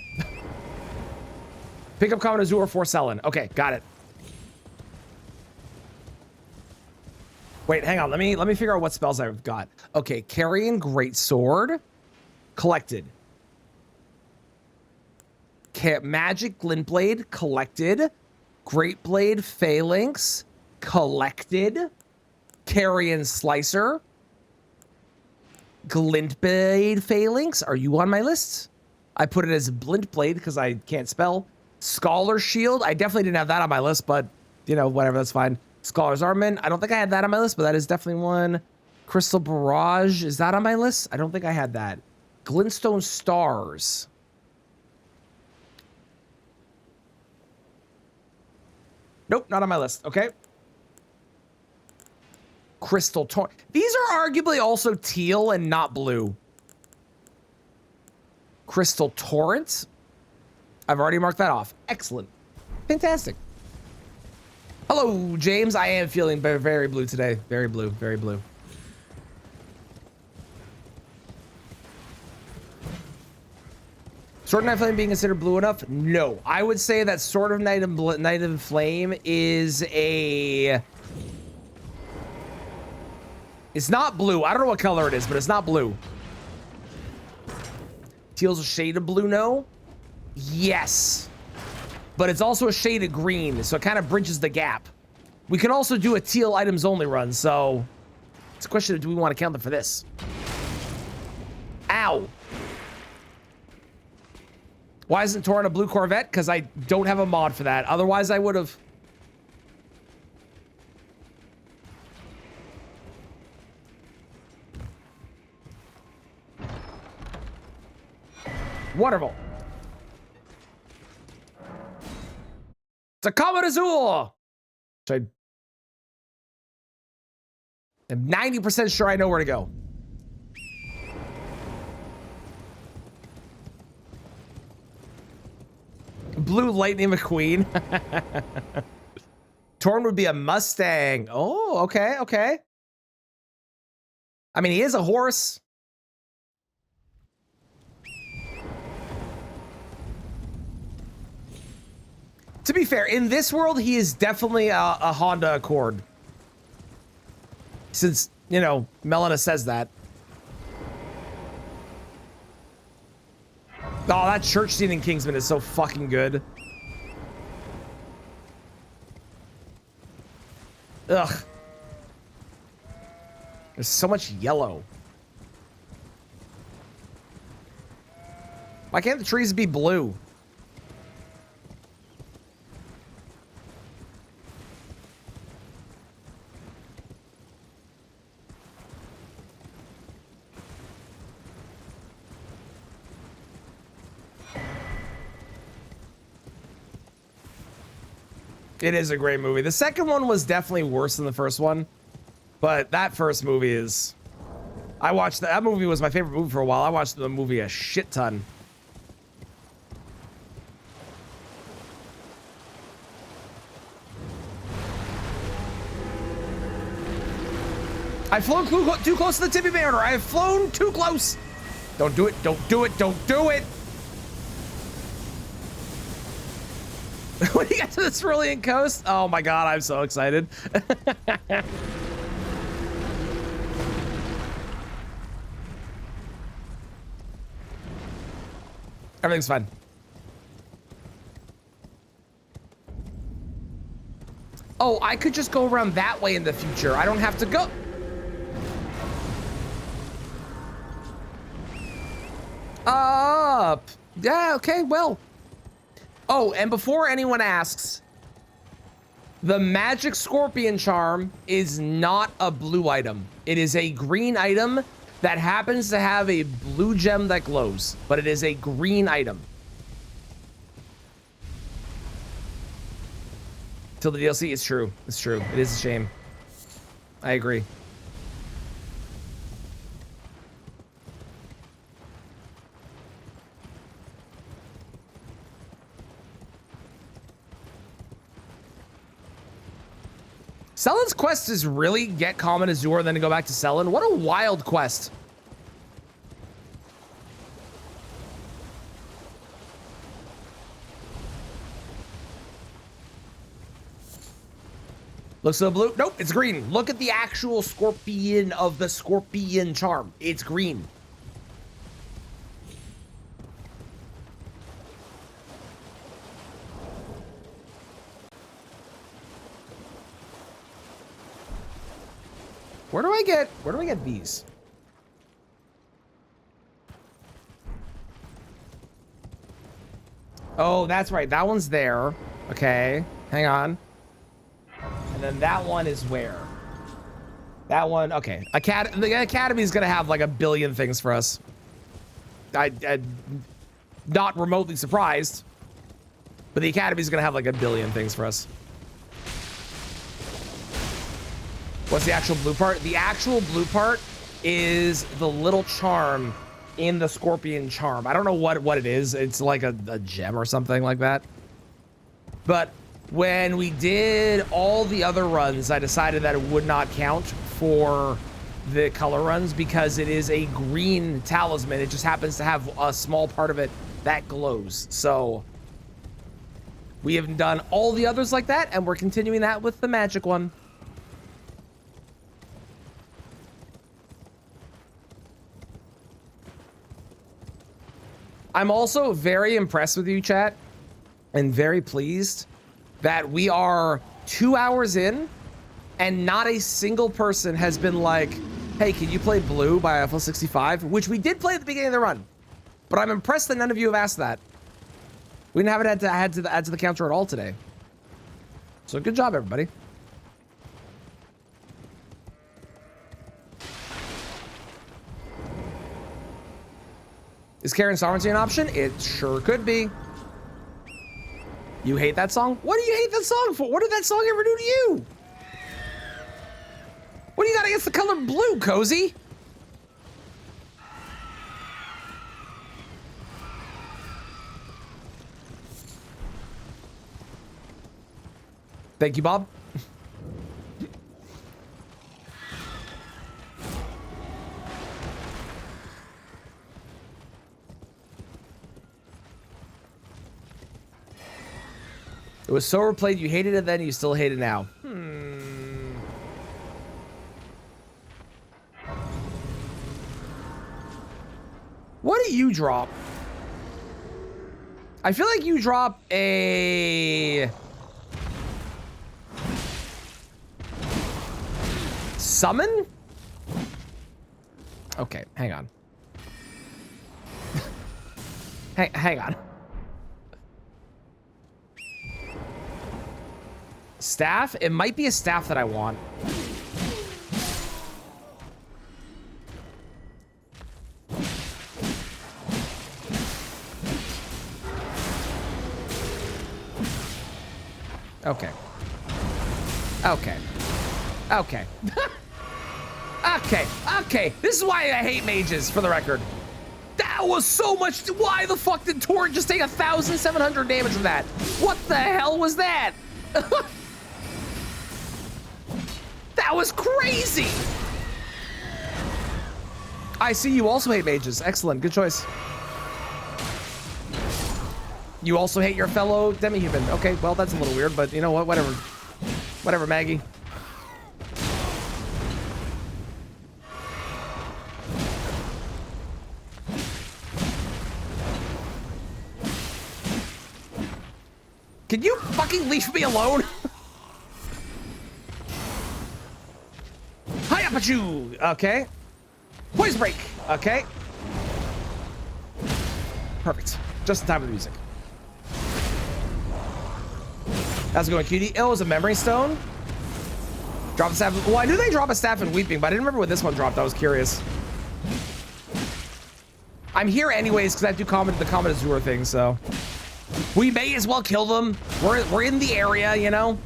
Pick up Common Azure for Sellen. Okay, got it. Wait, hang on. Let me figure out what spells I've got. Okay, Carrion Greatsword. Collected. Magic Glintblade. Collected. Great Blade Phalanx. Collected. Carrion Slicer. Glintblade Phalanx. Are you on my list? I put it as Glintblade because I can't spell. Scholar Shield. I definitely didn't have that on my list, but, you know, whatever, that's fine. Scholar's Armament. I don't think I had that on my list, but that is definitely one. Crystal Barrage. Is that on my list? I don't think I had that. Glintstone Stars. Nope, not on my list. Okay. Crystal Torrent. These are arguably also teal and not blue. Crystal Torrent. I've already marked that off. Excellent. Fantastic. Hello, James. I am feeling very blue today. Very blue. Very blue. Sword of Night Flame being considered blue enough? No. I would say that Sword of Night and Flame is a... It's not blue. I don't know what color it is, but it's not blue. Teal's a shade of blue, no? Yes. But it's also a shade of green, so it kind of bridges the gap. We can also do a teal items only run, so it's a question of do we want to count them for this? Ow. Why isn't Torrent a blue Corvette? Because I don't have a mod for that. Otherwise, I would have. Wonderful. It's a Comet Azul. So I'm 90% sure I know where to go. Blue Lightning McQueen. Torn would be a Mustang. Oh, okay, okay. I mean, he is a horse. To be fair, in this world, he is definitely a Honda Accord. Since, you know, Melina says that. Oh, that church scene in Kingsman is so fucking good. Ugh. There's so much yellow. Why can't the trees be blue? It is a great movie. The second one was definitely worse than the first one, but that first movie is... I watched that movie was my favorite movie for a while. I watched the movie a shit ton. I've flown too close to the Tippy Mariner. I have flown too close. Don't do it. Don't do it. Don't do it. When you get to the Cerulean Coast, oh my god, I'm so excited. Everything's fine. Oh, I could just go around that way in the future. I don't have to go. Up. Yeah, okay, well. Oh, and before anyone asks, the magic scorpion charm is not a blue item. It is a green item that happens to have a blue gem that glows, but it is a green item. Till the DLC, it's true. It's true. It is a shame. I agree. Selen's quest is really get Comet Azure and then to go back to Selen. What a wild quest. Looks so blue. Nope, it's green. Look at the actual scorpion of the scorpion charm. It's green. Where do I get these? Oh, that's right. That one's there. Okay, hang on. And then that one is where? That one, okay. The Academy is gonna have like a billion things for us. I'm not remotely surprised, but the Academy is gonna have like a billion things for us. What's the actual blue part? The actual blue part is the little charm in the scorpion charm. I don't know what it is. It's like a gem or something like that. But when we did all the other runs, I decided that it would not count for the color runs because it is a green talisman. It just happens to have a small part of it that glows. So we have done all the others like that, and we're continuing that with the magic one. I'm also very impressed with you, chat, and very pleased that we are 2 hours in and not a single person has been like, hey, can you play blue by FL65? Which we did play at the beginning of the run. But I'm impressed that none of you have asked that. We haven't had to add to the counter at all today. So good job, everybody. Is Karen Sovereignty an option? It sure could be. You hate that song? What do you hate that song for? What did that song ever do to you? What do you got against the color blue, Cozy? Thank you, Bob. It was so overplayed, you hated it then, you still hate it now. What do you drop? I feel like you drop a... Summon? Okay, hang on. hang on. Staff? It might be a staff that I want. Okay. Okay. Okay. Okay. This is why I hate mages, for the record. That was so much. Why the fuck did Torrent just take 1,700 damage from that? What the hell was that? That was crazy. I see you also hate mages. Excellent. Good choice. You also hate your fellow demi-human. Okay, well, that's a little weird, but you know what? Whatever. Whatever, Maggie. Can you fucking leave me alone? Hi-ya-pa-choo! Okay. Poise break! Okay. Perfect. Just in time with the music. How's it going, cutie? Oh, it was a memory stone? Drop a staff. Well, I knew they drop a staff in Weeping, but I didn't remember what this one dropped. I was curious. I'm here anyways because I do comment the Comet Azure thing, so we may as well kill them. We're in the area, you know.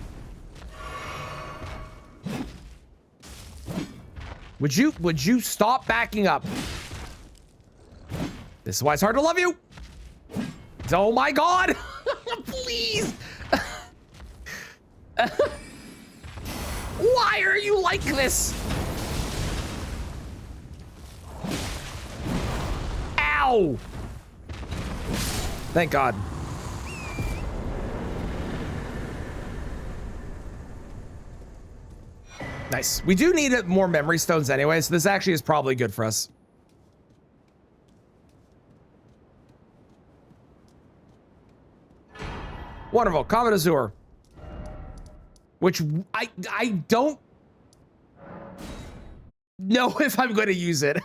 Would you stop backing up? This is why it's hard to love you. Oh my God! Please. Why are you like this? Ow! Thank God. Nice. We do need more memory stones anyway, so this actually is probably good for us. Wonderful. Comet Azure. Which I don't know if I'm going to use it.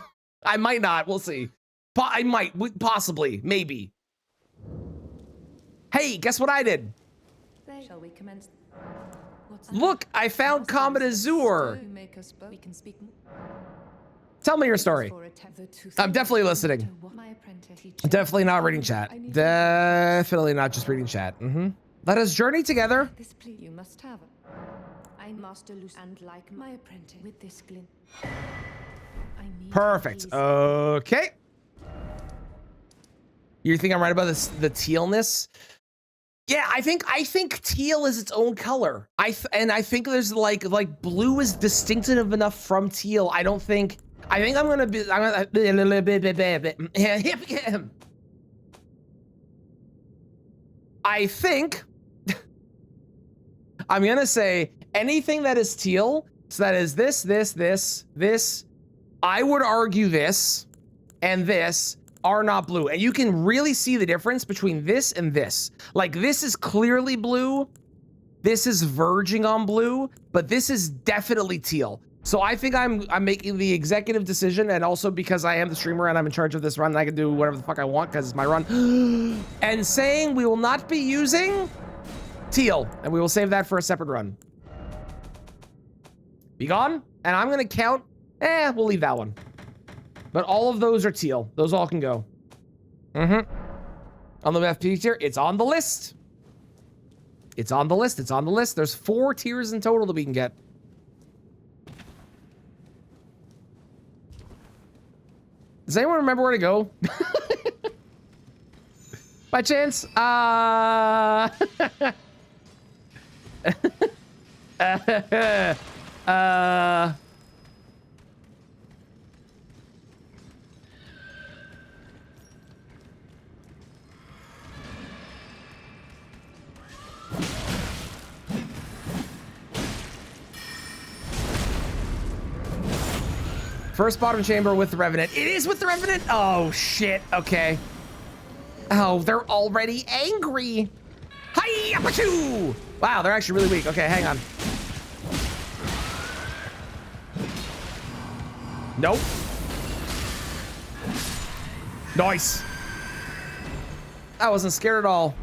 I might not. We'll see. I might. Possibly. Maybe. Hey, guess what I did? Shall we commence? Look, I found Comet Azure. Tell me your story. I'm definitely listening. Definitely not reading chat. Definitely not just reading chat. Let us journey together. This plea you must have. I master loose and like my apprentice with this glint. Perfect. Okay. You think I'm right about this, the tealness? Yeah, I think teal is its own color. I think there's like blue is distinctive enough from teal. I think I'm gonna be. I think I'm gonna say anything that is teal. So that is this. I would argue this and this are not blue, and you can really see the difference between this and this. Like, this is clearly blue, this is verging on blue, but this is definitely teal. So I think I'm making the executive decision, and also because I am the streamer and I'm in charge of this run and I can do whatever the fuck I want because it's my run, and saying we will not be using teal, and we will save that for a separate run. Be gone, and I'm gonna count, we'll leave that one. But all of those are teal. Those all can go. Mm-hmm. On the FP tier, it's on the list. It's on the list. It's on the list. There's 4 tiers in total that we can get. Does anyone remember where to go? By chance? First bottom chamber with the Revenant. It is with the Revenant? Oh, shit. Okay. Oh, they're already angry. Hi, apachoo! Wow, they're actually really weak. Okay, hang on. Nope. Nice. I wasn't scared at all.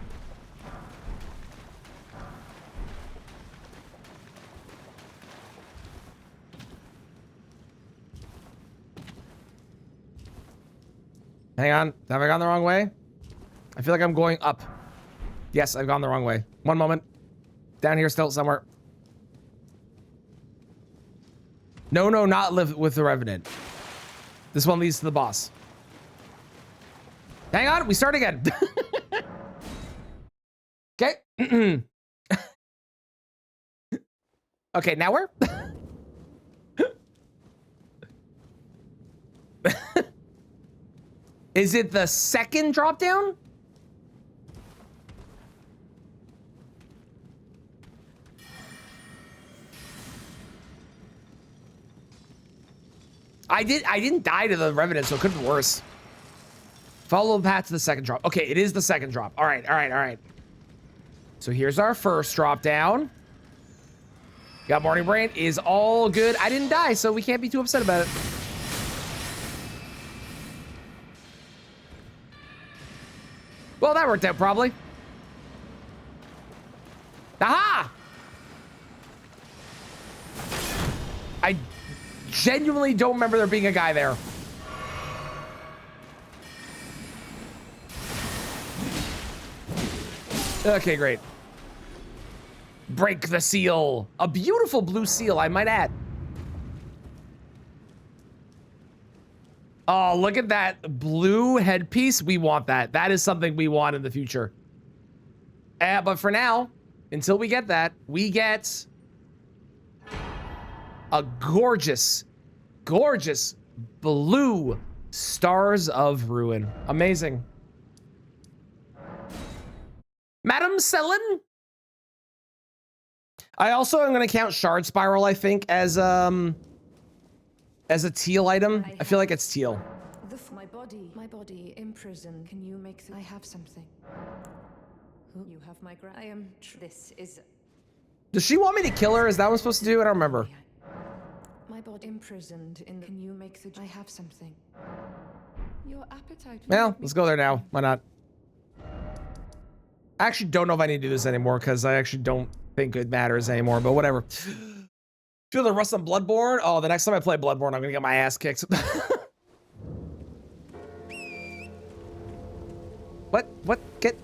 Hang on. Have I gone the wrong way? I feel like I'm going up. Yes, I've gone the wrong way. One moment. Down here still somewhere. No, not live with the Revenant. This one leads to the boss. Hang on, we start again. Okay. Okay, now where? Is it the second drop down? I didn't die to the Revenant, so it could be worse. Follow the path to the second drop. Okay, it is the second drop. All right. So here's our first drop down. Got Morning Brain is all good. I didn't die, so we can't be too upset about it. Well, that worked out probably. Aha! I genuinely don't remember there being a guy there. Okay, great. Break the seal. A beautiful blue seal, I might add. Oh, look at that blue headpiece. We want that. That is something we want in the future. But for now, until we get that, we get a gorgeous, gorgeous blue Stars of Ruin. Amazing. Madam Selen? I also am going to count Shard Spiral, I think, as a teal item. I feel like it's teal. My body imprisoned. Can you make I have something. You have my I am this is Does she want me to kill her? Is that what I'm supposed to do? I don't remember. My body imprisoned in can you make the I have something. Your appetite. Well, let's go there now. Why not? I actually don't know if I need to do this anymore because I actually don't think it matters anymore, but whatever. Feel the rust on Bloodborne? Oh, the next time I play Bloodborne, I'm gonna get my ass kicked. What? Get...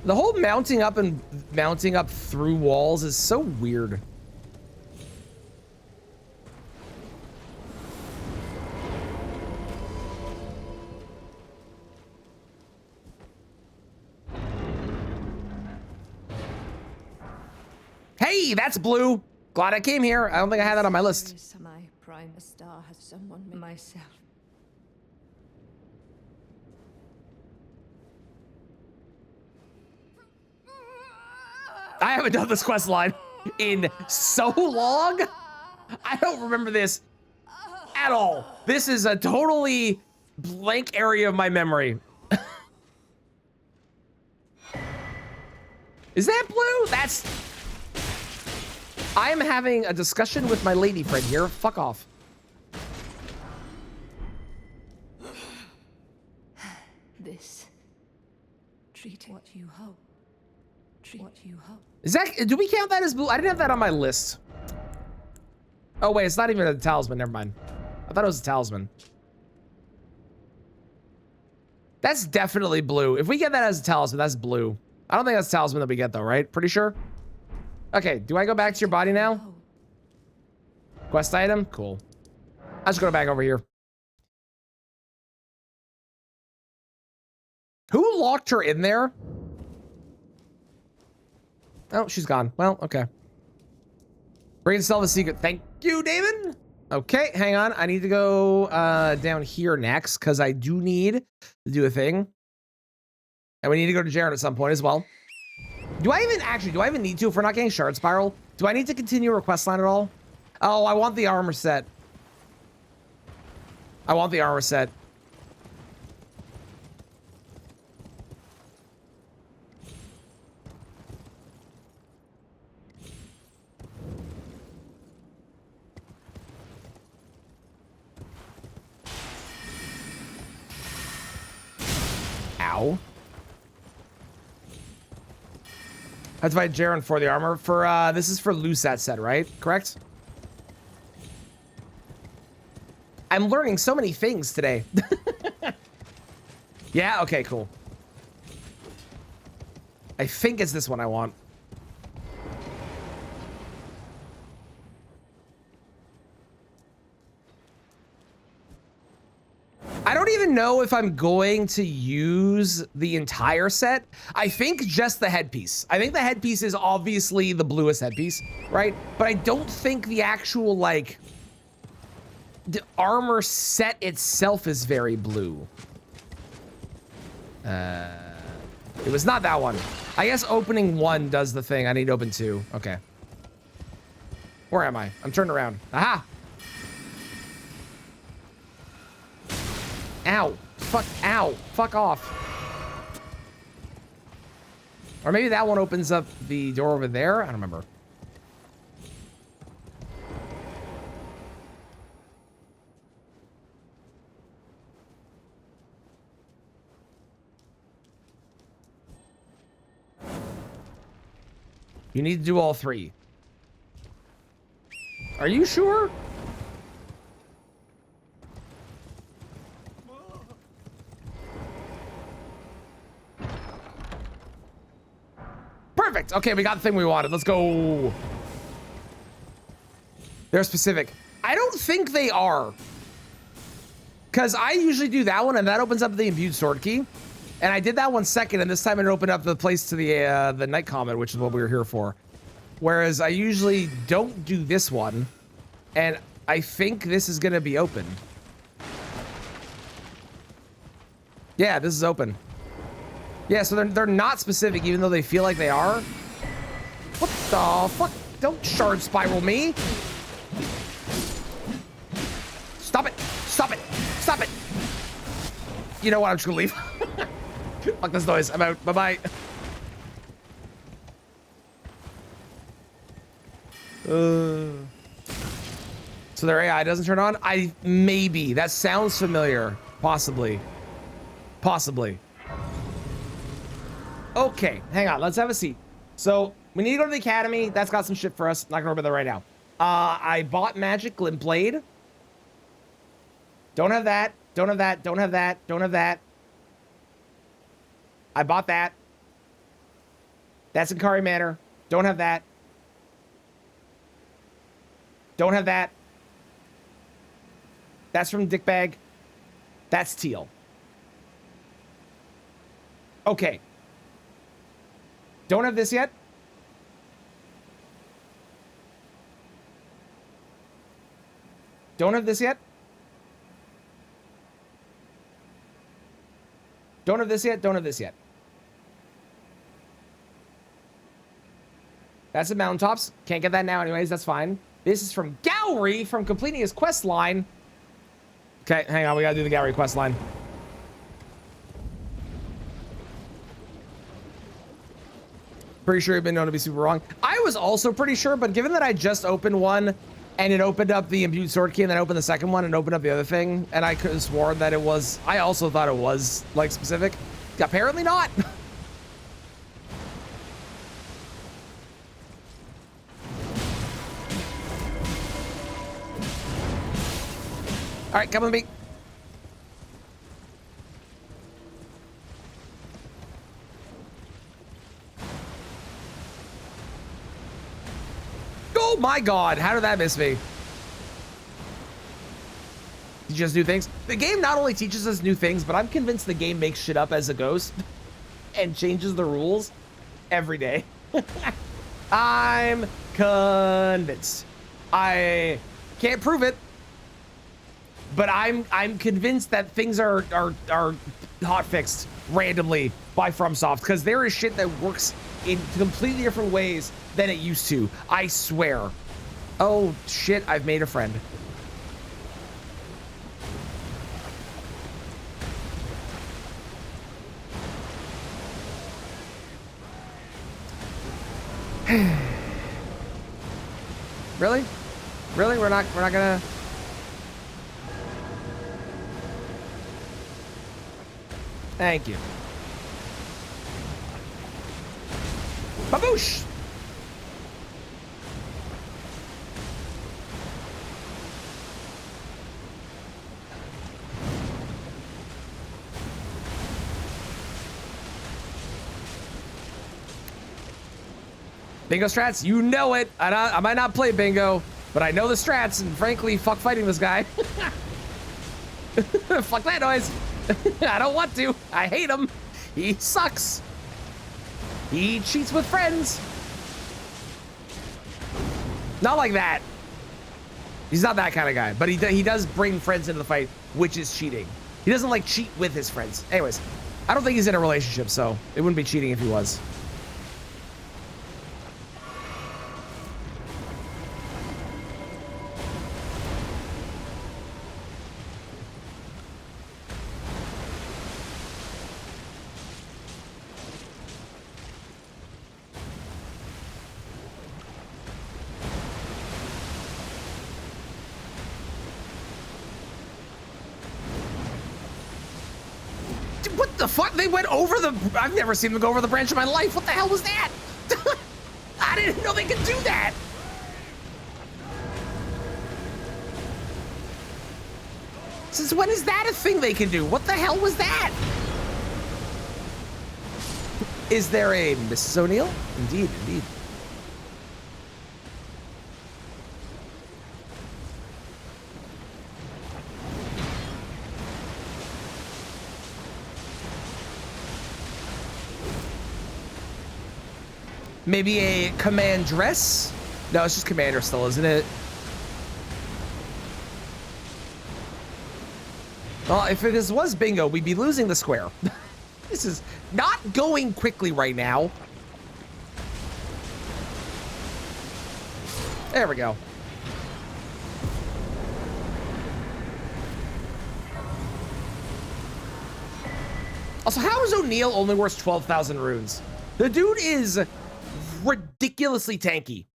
The whole mounting up and mounting up through walls is so weird. Hey, that's blue. Glad I came here. I don't think I had that on my list. My prime star has someone myself. I haven't done this quest line in so long. I don't remember this at all. This is a totally blank area of my memory. Is that blue? That's... I am having a discussion with my lady friend here. Fuck off. This. Treat what you hope. Treat what you hope. Is that... Do we count that as blue? I didn't have that on my list. Oh, wait. It's not even a talisman. Never mind. I thought it was a talisman. That's definitely blue. If we get that as a talisman, that's blue. I don't think that's a talisman that we get though, right? Pretty sure. Okay, do I go back to your body now? Oh, Quest item? Cool. I'll just go back over here. Who locked her in there? Oh, she's gone. Well, okay. Bring yourself a secret. Thank you, David. Okay, hang on. I need to go down here next because I do need to do a thing. And we need to go to Jaren at some point as well. Do I even need to if we're not getting Shard Spiral? Do I need to continue a request line at all? Oh, I want the armor set. I want the armor set. Ow. That's why Jaren for the armor. For this is for Lusat set, right? Correct? I'm learning so many things today. Yeah, okay, cool. I think it's this one I want. I don't even know if I'm going to use the entire set. I think just the headpiece. I think the headpiece is obviously the bluest headpiece, right? But I don't think the actual, like, the armor set itself is very blue. It was not that one. I guess opening 1 does the thing. I need to open 2. Okay. Where am I? I'm turned around. Aha! Ow. Fuck. Ow. Fuck off. Or maybe that one opens up the door over there? I don't remember. You need to do all 3. Are you sure? Perfect. Okay, we got the thing we wanted. Let's go. They're specific. I don't think they are. Because I usually do that one, and that opens up the imbued sword key. And I did that one second, and this time it opened up the place to the Night Comet, which is what we were here for. Whereas I usually don't do this one, and I think this is going to be open. Yeah, this is open. Yeah, so they're not specific, even though they feel like they are. What the fuck? Don't shard spiral me. Stop it. Stop it. Stop it. You know what? I'm just gonna leave. Fuck this noise. I'm out. Bye-bye. So their AI doesn't turn on? Maybe. That sounds familiar. Possibly. Possibly. Okay, hang on. Let's have a seat. So we need to go to the academy. That's got some shit for us. Not gonna open that right now. I bought Magic Glint Blade. Don't have that. Don't have that. Don't have that. Don't have that. I bought that. That's in Kari Manor. Don't have that. Don't have that. That's from Dickbag. That's teal. Okay. Don't have this yet. Don't have this yet. Don't have this yet. Don't have this yet. That's the mountaintops. Can't get that now anyways. That's fine. This is from Gowry from completing his quest line. Okay, hang on. We gotta do the Gowry quest line. Pretty sure you've been known to be super wrong. I was also pretty sure, but given that I just opened one and it opened up the imbued sword key and then opened the second one and opened up the other thing, and I could have sworn that it was, I also thought it was like specific. Apparently not. All right, come with me. Oh my God, how did that miss me? Teach us new things. The game not only teaches us new things, but I'm convinced the game makes shit up as it goes and changes the rules every day. I'm convinced. I can't prove it, but I'm convinced that things are hot fixed randomly by FromSoft, because there is shit that works in completely different ways than it used to. I swear. Oh shit, I've made a friend. Really? Really? We're not gonna. Thank you. Baboosh! Bingo strats, you know it. I might not play bingo, but I know the strats, and frankly, fuck fighting this guy. Fuck that noise. I don't want to. I hate him. He sucks. He cheats with friends. Not like that. He's not that kind of guy, but he does bring friends into the fight, which is cheating. He doesn't like cheat with his friends. Anyways, I don't think he's in a relationship, so it wouldn't be cheating if he was. What the fuck? They went over the... I've never seen them go over the branch in my life. What the hell was that? I didn't know they could do that. Since when is that a thing they can do? What the hell was that? Is there a Mrs. O'Neill? Indeed, indeed. Maybe a commandress? No, it's just commander still, isn't it? Well, if this was bingo, we'd be losing the square. This is not going quickly right now. There we go. Also, how is O'Neill only worth 12,000 runes? The dude is ridiculously tanky.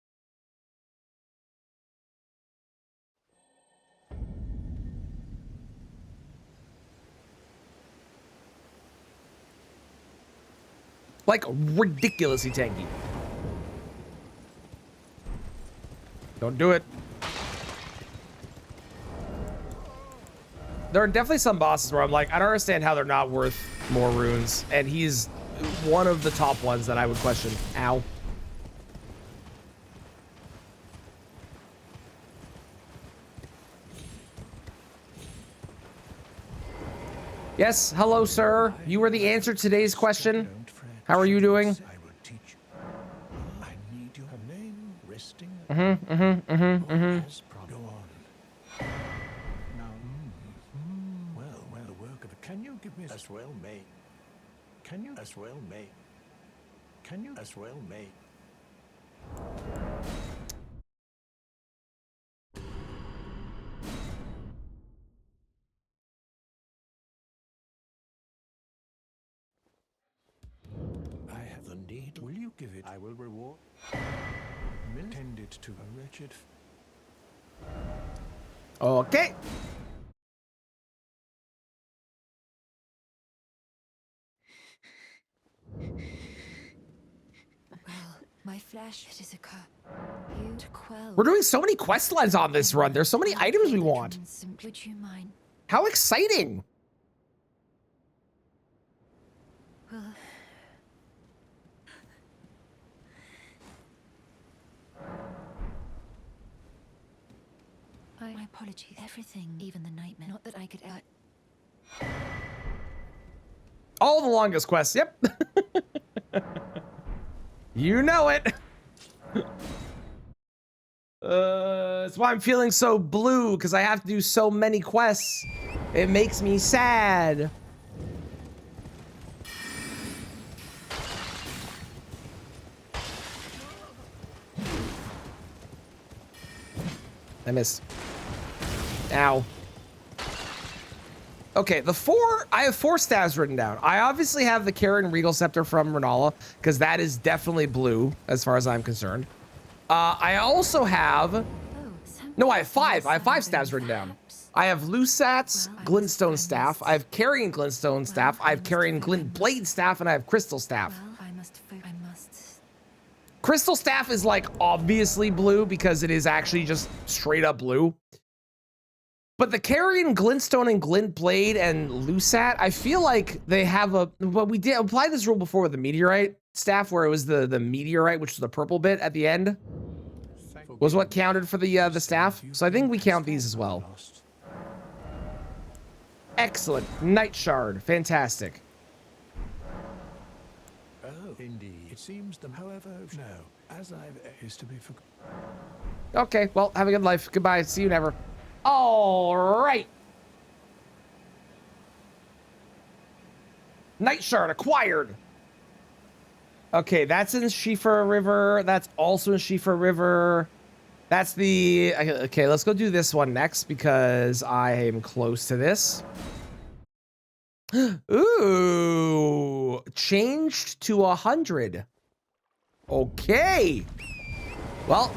Like, ridiculously tanky. Don't do it. There are definitely some bosses where I'm like, I don't understand how they're not worth more runes. And he's one of the top ones that I would question. Ow. Yes, hello, sir. You were the answer to today's question. How are you doing? I will teach you. I need your name resting. Go on. Now, well, the work of it. Can you give me as well made? Can you as well made? Can you as well made? I have the need. Will you give it? I will reward. Tend it to a wretched. Okay. Well, my flesh, it is a curse. You to quell. We're doing so many quest lines on this run. There's so many items we want. Would you mind? How exciting. Well, My apologies. Everything, even the nightmare. Not that I could All the longest quests, yep. You know it. That's why I'm feeling so blue, because I have to do so many quests. It makes me sad. I missed. Ow. Okay, I have 4 staves written down. I obviously have the Karen Regal Scepter from Renala, because that is definitely blue, as far as I'm concerned. I also have... No, I have 5. I have 5 staves written down. I have Lusat's Glintstone Staff. I have Carrion Glintstone Staff. I have Carrion Glint Blade Staff, and I have Crystal Staff. I must. Crystal Staff is like obviously blue because it is actually just straight up blue. But the Carrion Glintstone and Glint Blade and Lusat, I feel like they have a... Well, we did apply this rule before with the Meteorite Staff, where it was the Meteorite, which was the purple bit at the end, was what counted for the staff. So I think we count these as well. Excellent. Night Shard. Fantastic. Oh, indeed. It seems them, however, no, as I've is to be forgotten. Okay, well, have a good life. Goodbye. See you never. All right. Night Shard acquired. Okay, that's in Shifa River. That's also in Shifa River. That's the... Okay, let's go do this one next because I am close to this. Ooh, changed to 100. Okay. Well,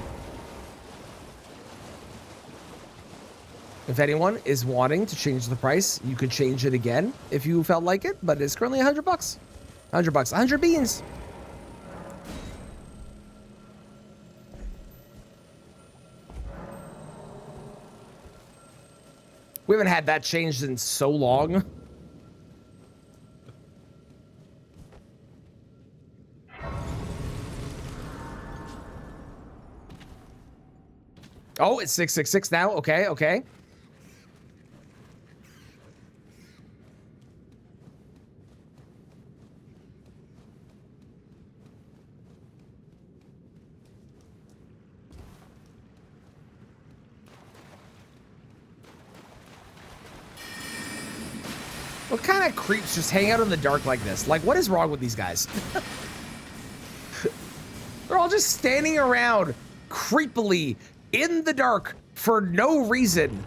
if anyone is wanting to change the price, you could change it again if you felt like it, but it's currently $100. $100, 100 beans. We haven't had that changed in so long. Oh, it's 666 now. Okay, okay. What kind of creeps just hang out in the dark like this? Like, what is wrong with these guys? They're all just standing around creepily in the dark for no reason.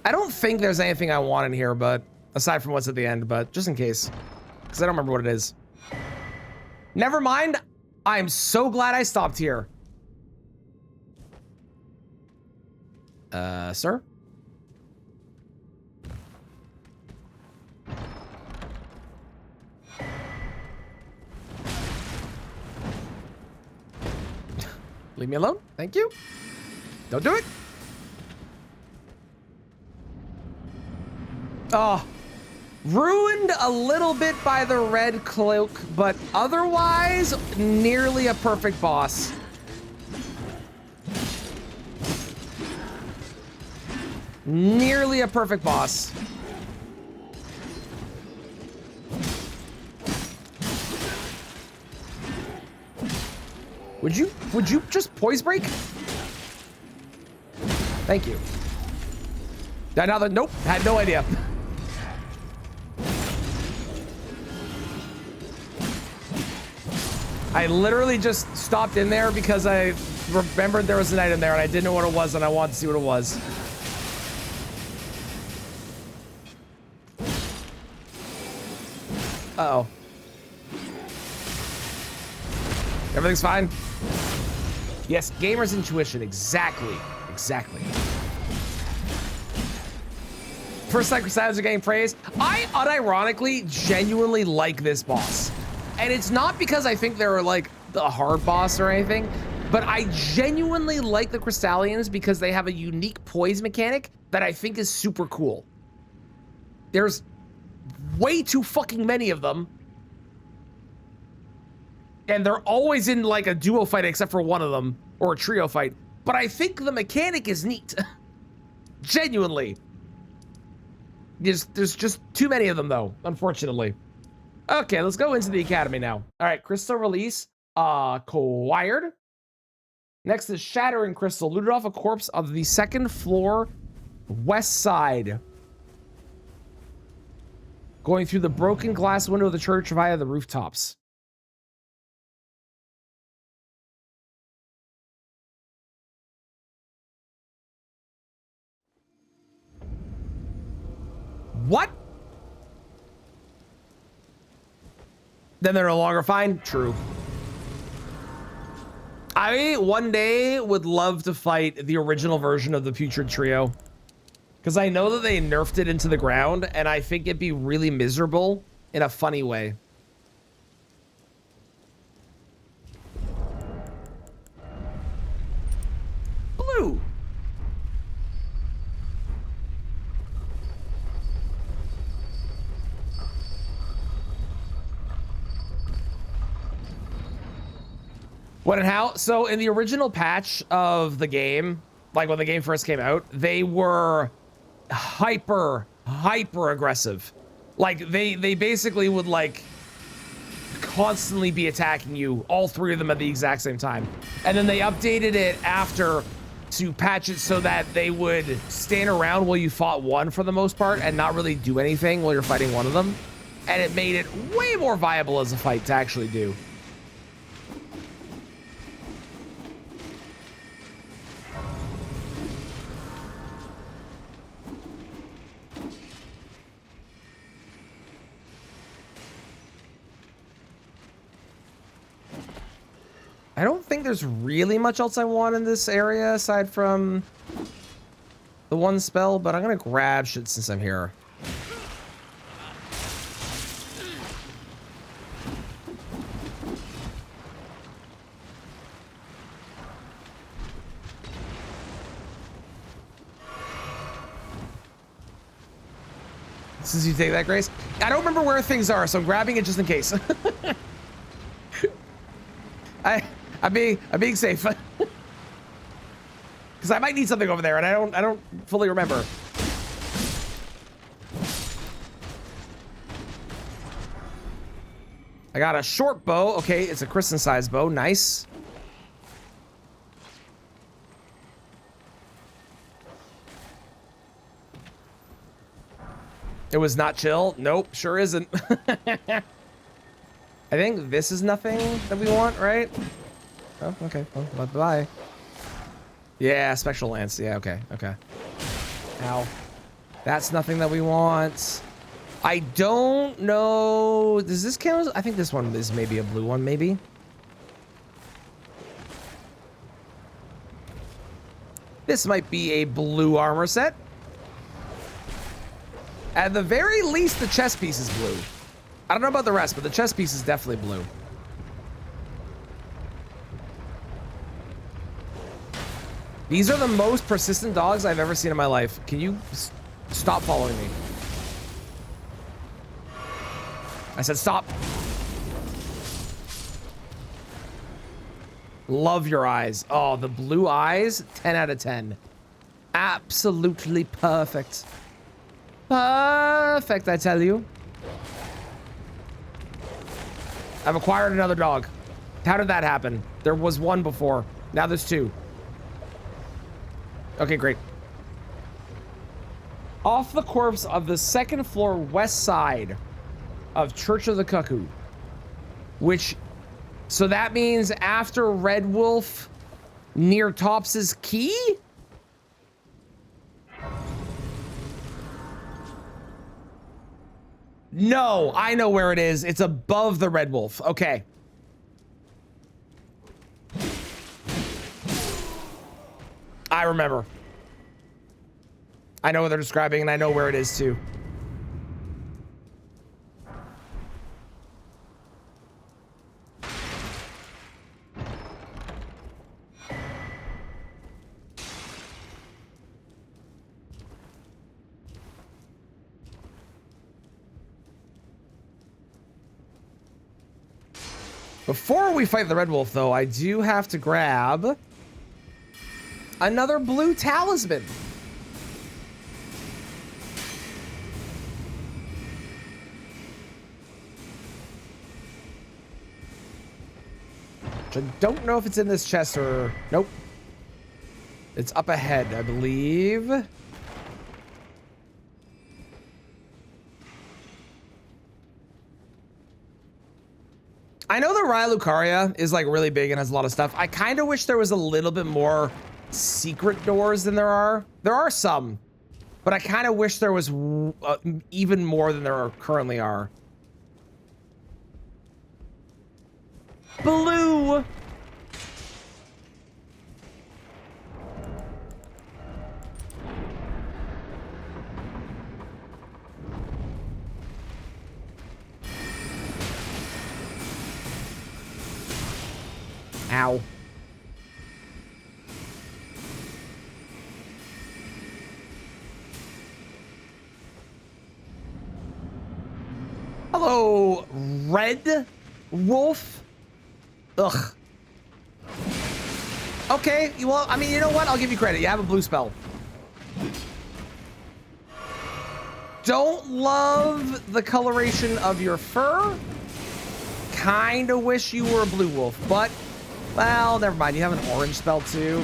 I don't think there's anything I want in here, but aside from what's at the end, but just in case, because I don't remember what it is. Never mind. I am so glad I stopped here. Sir? Leave me alone. Thank you. Don't do it. Oh, ruined a little bit by the red cloak, but otherwise nearly a perfect boss. Nearly a perfect boss. Would you just poise break? Thank you. Another, nope, had no idea. I literally just stopped in there because I remembered there was an item there and I didn't know what it was and I wanted to see what it was. Uh-oh. Everything's fine? Yes, gamer's intuition. Exactly. Exactly. First time Crusaders are getting praise. I unironically genuinely like this boss. And it's not because I think they're like the hard boss or anything, but I genuinely like the Crystallians because they have a unique poise mechanic that I think is super cool. There's way too fucking many of them. And they're always in like a duo fight except for one of them, or a trio fight. But I think the mechanic is neat. Genuinely. There's just too many of them though, unfortunately. Okay, let's go into the academy now. All right, crystal release acquired. Next is shattering crystal. Looted off a corpse of the second floor west side. Going through the broken glass window of the church via the rooftops. What? Then they're no longer fine? True. I one day would love to fight the original version of the Putrid Trio. Because I know that they nerfed it into the ground, and I think it'd be really miserable in a funny way. Blue. What and how? So in the original patch of the game, like when the game first came out, they were hyper aggressive. Like they basically would like constantly be attacking you, all three of them at the exact same time. And then they updated it after to patch it so that they would stand around while you fought one for the most part and not really do anything while you're fighting one of them. And it made it way more viable as a fight to actually do. I don't think there's really much else I want in this area aside from the one spell, but I'm gonna grab shit since I'm here. Since you take that, Grace, I don't remember where things are, so I'm grabbing it just in case. I'm being safe. Because I might need something over there, and I don't fully remember. I got a short bow. Okay, it's a Kristen-sized bow. Nice. It was not chill. Nope, sure isn't. I think this is nothing that we want, right? Oh, okay. Well, bye-bye. Yeah, Spectral Lance. Yeah, okay, okay. Ow. That's nothing that we want. I don't know. Does this count? I think this one is maybe a blue one, maybe. This might be a blue armor set. At the very least, the chest piece is blue. I don't know about the rest, but the chest piece is definitely blue. These are the most persistent dogs I've ever seen in my life. Can you stop following me? I said stop. Love your eyes. Oh, the blue eyes, 10 out of 10. Absolutely perfect. Perfect, I tell you. I've acquired another dog. How did that happen? There was one before. Now there's two. Okay, great. Off the corpse of the second floor west side of Church of the Cuckoo. Which, so that means after Red Wolf near Tops's Key? No, I know where it is. It's above the Red Wolf. Okay. I remember. I know what they're describing, and I know where it is too. Before we fight the Red Wolf, though, I do have to grab another blue talisman. Which I don't know if it's in this chest or... Nope. It's up ahead, I believe. I know that Raya Lucaria is like really big and has a lot of stuff. I kind of wish there was a little bit more secret doors than there are. There are some, but I kind of wish there was even more than there currently are. Blue. Ow. Hello, Red Wolf. Ugh. Okay, well, I mean, you know what? I'll give you credit. You have a blue spell. Don't love the coloration of your fur. Kinda wish you were a blue wolf, but, well, never mind. You have an orange spell too.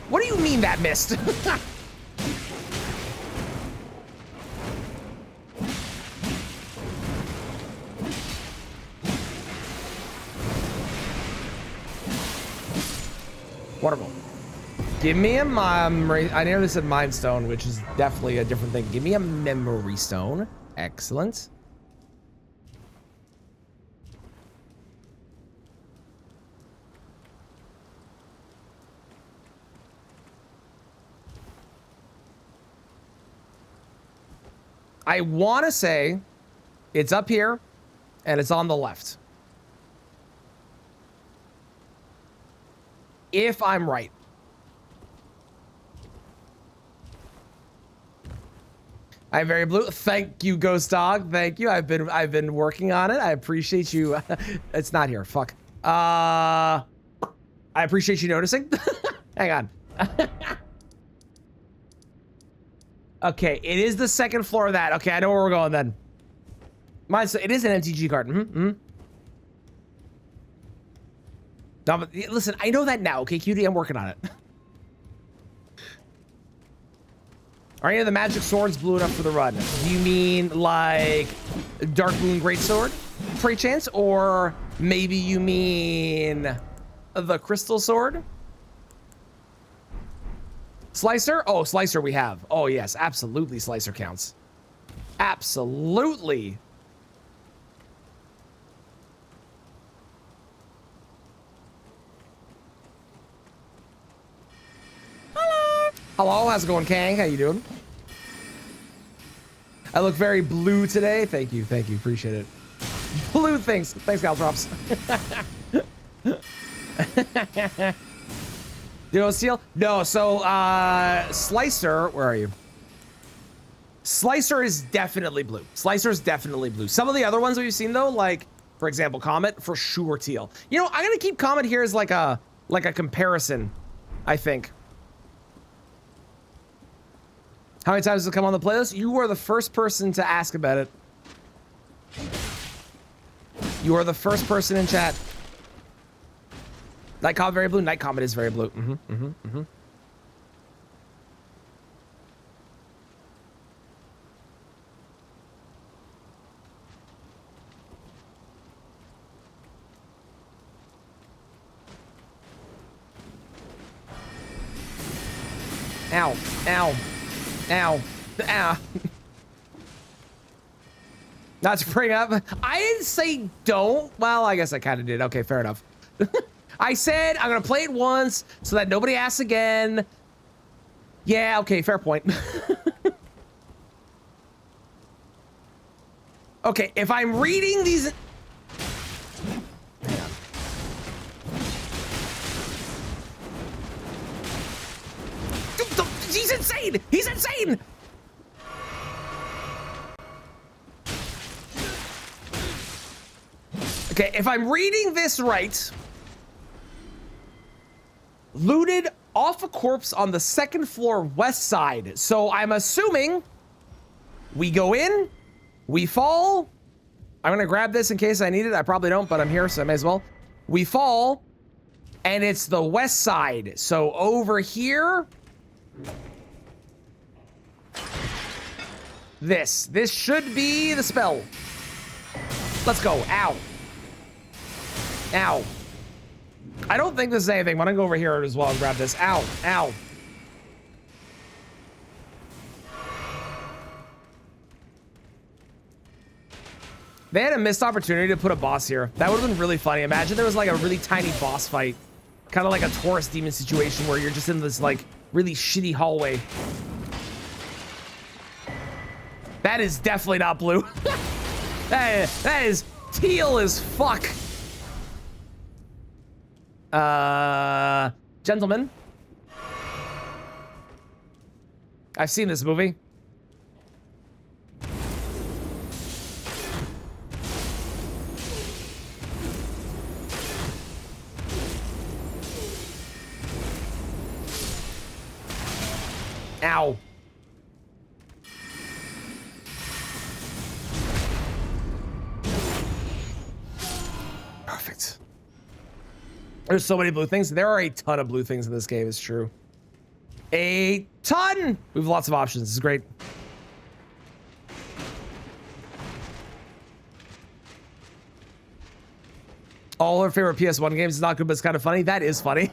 What do you mean that missed? Wonderful. Give me a memory. I nearly said Mind Stone, which is definitely a different thing. Give me a Memory Stone. Excellent. I want to say it's up here and it's on the left. If I'm right. I'm very blue. Thank you, Ghost Dog. Thank you. I've been working on it. I appreciate you. It's not here. Fuck. I appreciate you noticing. Hang on. Okay, it is the second floor of that. Okay, I know where we're going then. It is an MTG card. No, but listen, I know that now. Okay, cutie, I'm working on it. Are any of the magic swords blue enough for the run? Do you mean like Dark Moon Greatsword, for a chance? Or maybe you mean the Crystal Sword? Slicer? Oh, Slicer we have. Oh, yes, absolutely Slicer counts. Absolutely. Hello, how's it going, Kang? How you doing? I look very blue today. Thank you, appreciate it. Blue things. Thanks, Caltrops. You know, Steel? No, so, Slicer, where are you? Slicer is definitely blue. Slicer is definitely blue. Some of the other ones that we've seen, though, like, for example, Comet, for sure teal. You know, I'm gonna keep Comet here as like a comparison, I think. How many times does it come on the playlist? You are the first person to ask about it. You are the first person in chat. Night Comet very blue. Night Comet is very blue. Ow. Ow. Ow. Ow. Not to bring up. I didn't say don't. Well, I guess I kind of did. Okay, fair enough. I said I'm going to play it once so that nobody asks again. Yeah, okay, fair point. Okay, if I'm reading these... He's insane! He's insane! Okay, if I'm reading this right, looted off a corpse on the 2nd floor west side. So I'm assuming we go in, we fall. I'm gonna grab this in case I need it. I probably don't, but I'm here, so I may as well. We fall, and it's the west side. So over here, this should be the spell. Let's go. Ow. Ow. I don't think this is anything, but I'm gonna go over here as well and grab this. Ow. Ow. They had a missed opportunity to put a boss here. That would have been really funny. Imagine there was like a really tiny boss fight. Kind of like a Taurus demon situation where you're just in this like really shitty hallway. That is definitely not blue. that is teal as fuck. Gentlemen. I've seen this movie. Ow. Perfect. There's so many blue things. There are a ton of blue things in this game, it's true. A ton! We have lots of options. This is great. All our favorite PS1 games is not good, but it's kind of funny. That is funny.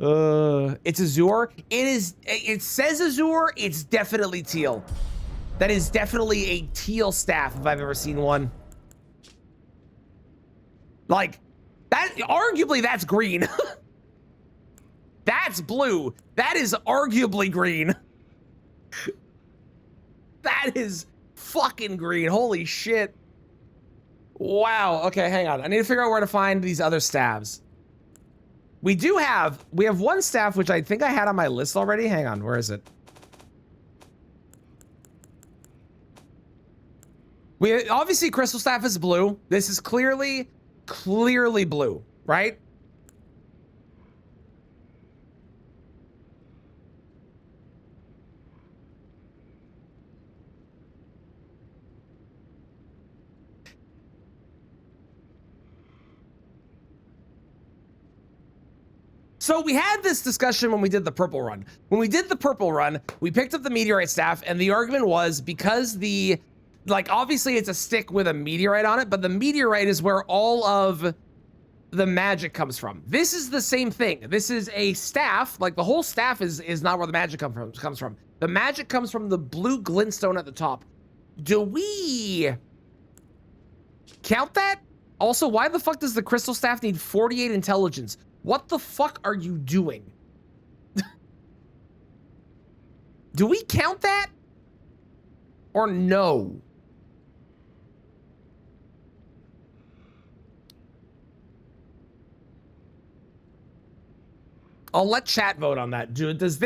It's Azure. It says Azure. It's definitely teal. That is definitely a teal staff if I've ever seen one. Like, that, arguably that's green. That's blue. That is arguably green. That is fucking green. Holy shit. Wow. Okay, hang on. I need to figure out where to find these other staves. We have one staff, which I think I had on my list already. Hang on, where is it? Obviously crystal staff is blue. This is clearly blue, right? So we had this discussion when we did the purple run. When we did the purple run, we picked up the meteorite staff, and the argument was because obviously it's a stick with a meteorite on it, but the meteorite is where all of the magic comes from. This is the same thing. This is a staff, like the whole staff is not where the magic comes from. The magic comes from the blue glintstone at the top. Do we count that? Also, why the fuck does the crystal staff need 48 intelligence? What the fuck are you doing? Do we count that? Or no? I'll let chat vote on that. Does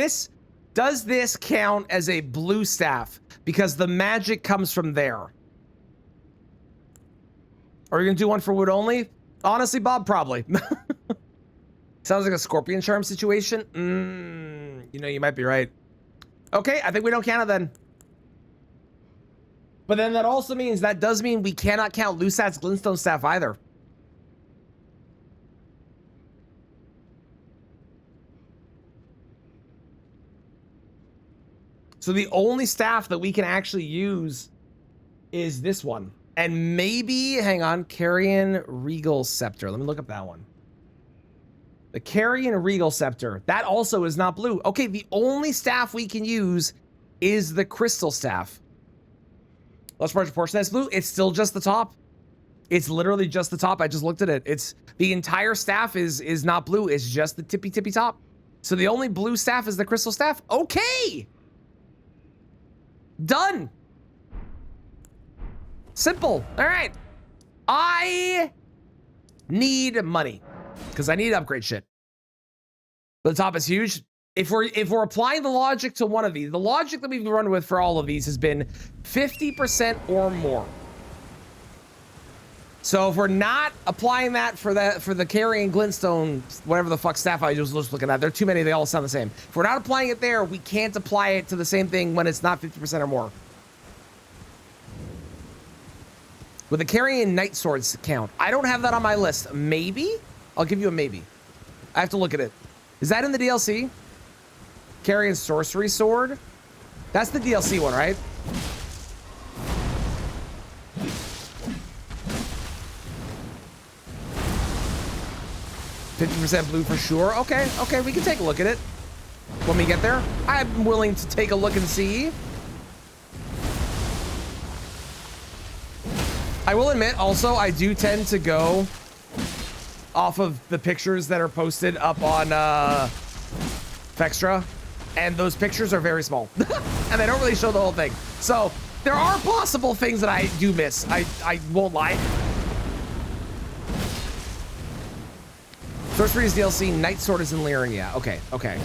this count as a blue staff? Because the magic comes from there. Are you gonna do one for wood only? Honestly, Bob, probably. Sounds like a scorpion charm situation. You know, you might be right. Okay, I think we don't count it then. But then that also means, that does mean we cannot count Lusat's glintstone staff either. So the only staff that we can actually use is this one. And maybe, hang on, Carrion Regal Scepter. Let me look up that one. The Carrion Regal Scepter. That also is not blue. Okay, the only staff we can use is the crystal staff. Let's large portion that's blue. It's still just the top. It's literally just the top. I just looked at it. It's the entire staff is not blue. It's just the tippy top. So the only blue staff is the crystal staff. Okay. Done. Simple. All right. I need money because I need to upgrade shit. The top is huge. If we're applying the logic to one of these, the logic that we've run with for all of these has been 50% or more. So if we're not applying that for the Carrion Glintstone, whatever the fuck staff I was just looking at, there are too many, they all sound the same. If we're not applying it there, we can't apply it to the same thing when it's not 50% or more. With the Carrion Night Swords count, I don't have that on my list. Maybe? I'll give you a maybe. I have to look at it. Is that in the DLC? Carrion Sorcery Sword? That's the DLC one, right? %50 blue for sure. Okay, okay, we can take a look at it when we get there. I'm willing to take a look and see. I will admit, also, I do tend to go off of the pictures that are posted up on Fextra, and those pictures are very small, and they don't really show the whole thing. So there are possible things that I do miss. I won't lie. Sorcery's DLC, Night Sword is in Lyring. Yeah, okay, okay.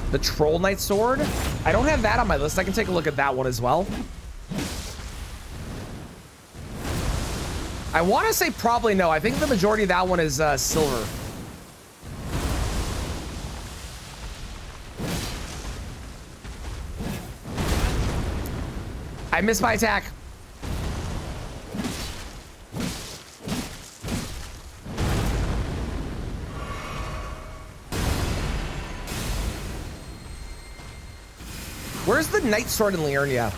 The Troll Knight Sword? I don't have that on my list. I can take a look at that one as well. I want to say probably no. I think the majority of that one is silver. I missed my attack. Where's the Night Sword in Liurnia?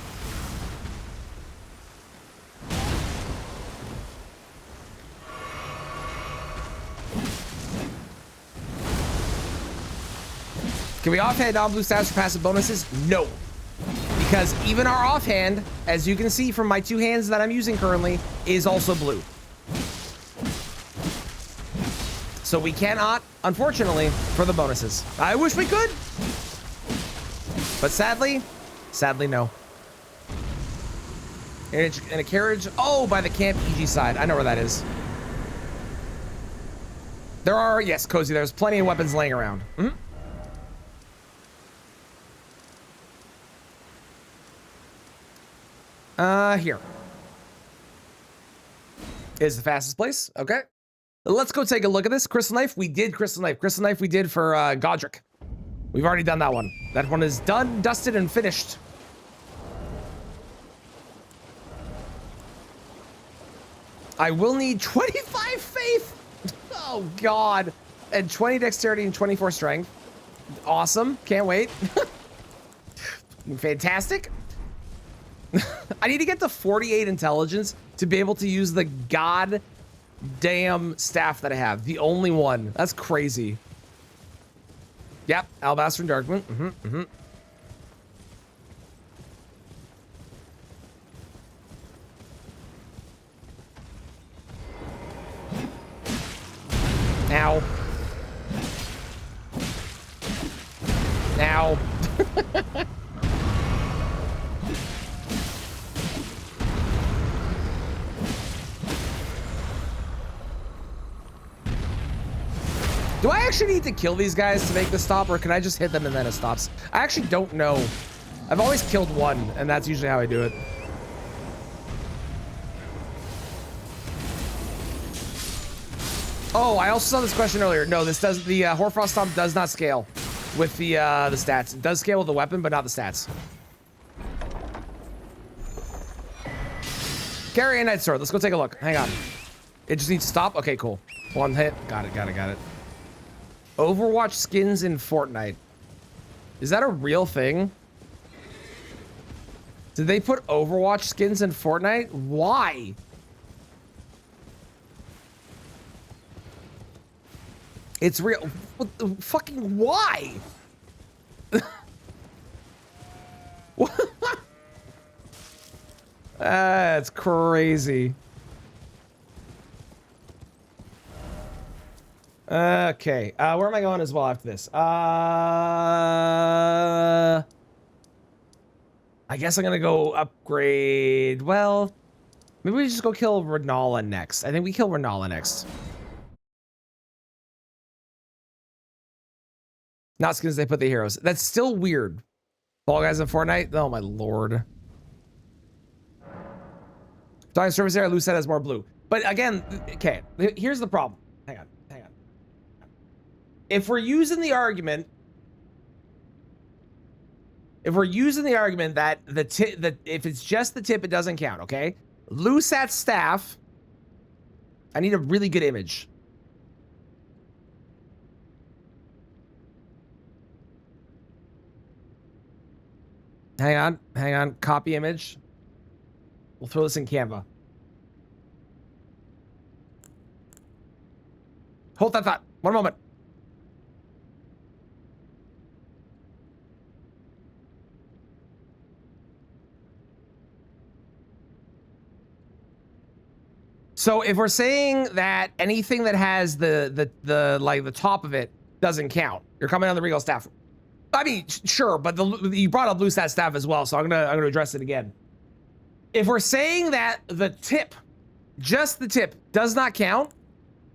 Can we offhand non-blue stats for passive bonuses? No. Because even our offhand, as you can see from my two hands that I'm using currently, is also blue. So we cannot, unfortunately, for the bonuses. I wish we could. But sadly, no. In a carriage, oh, by the Camp EG side. I know where that is. There are, yes, Cozy, there's plenty of weapons laying around. Here is the fastest place. Okay. Let's go take a look at this. Crystal Knife, we did Crystal Knife. Crystal Knife we did for Godric. We've already done that one. That one is done, dusted, and finished. I will need 25 faith. Oh, God. And 20 dexterity and 24 strength. Awesome. Can't wait. Fantastic. I need to get to 48 intelligence to be able to use the goddamn staff that I have. The only one. That's crazy. Yep, Alabaster and Darkmoon. Ow. Ow. Do I actually need to kill these guys to make this stop, or can I just hit them and then it stops? I actually don't know. I've always killed one, and that's usually how I do it. Oh, I also saw this question earlier. No, this does, the Hoarfrost Stomp does not scale with the stats. It does scale with the weapon, but not the stats. Carrion Night Sword. Let's go take a look. Hang on. It just needs to stop. Okay, cool. One hit. Got it. Overwatch skins in Fortnite. Is that a real thing? Did they put Overwatch skins in Fortnite? Why? It's real. What the fucking why? That's crazy. Okay, where am I going as well after this? I guess I'm gonna go upgrade. Well, maybe we just go kill Renala next. I think we kill Renala next. Not skins, they put the heroes. That's still weird. Fall Guys in Fortnite? Oh my lord. Dying Surface Area, Lucette has more blue. But again, okay, here's the problem. Hang on. If we're using the argument that if it's just the tip, it doesn't count, okay? Lucette staff. I need a really good image. Hang on. Copy image. We'll throw this in Canva. Hold that thought. One moment. So if we're saying that anything that has the like the top of it doesn't count, you're coming on the Regal staff. I mean, sure, but you brought up Lucette staff as well, so I'm gonna address it again. If we're saying that the tip, just the tip, does not count,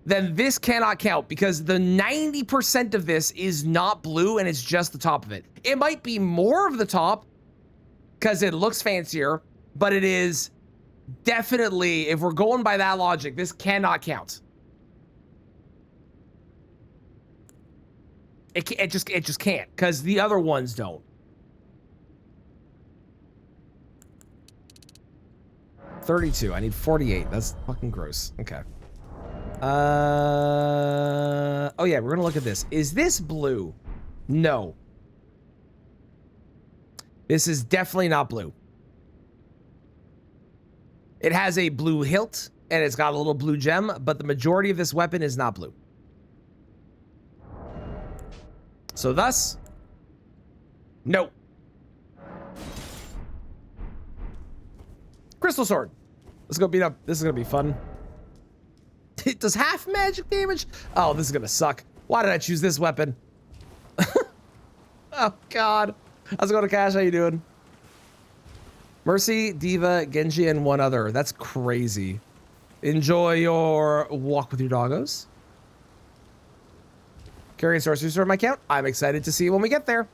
then this cannot count because the 90% of this is not blue and it's just the top of it. It might be more of the top because it looks fancier, but it is definitely, if we're going by that logic, this cannot count. It just can't because the other ones don't. 32. I need 48. That's fucking gross. Okay. Oh yeah, we're gonna look at this. Is this blue? No. This is definitely not blue. It has a blue hilt and it's got a little blue gem, but the majority of this weapon is not blue. So thus, no. Crystal sword. Let's go beat up. This is gonna be fun. It does half magic damage. Oh, this is gonna suck. Why did I choose this weapon? Oh God. How's it going, Cash? How you doing? Mercy, Diva, Genji, and one other. That's crazy. Enjoy your walk with your doggos. Carrying sorcery sword in my account. I'm excited to see when we get there.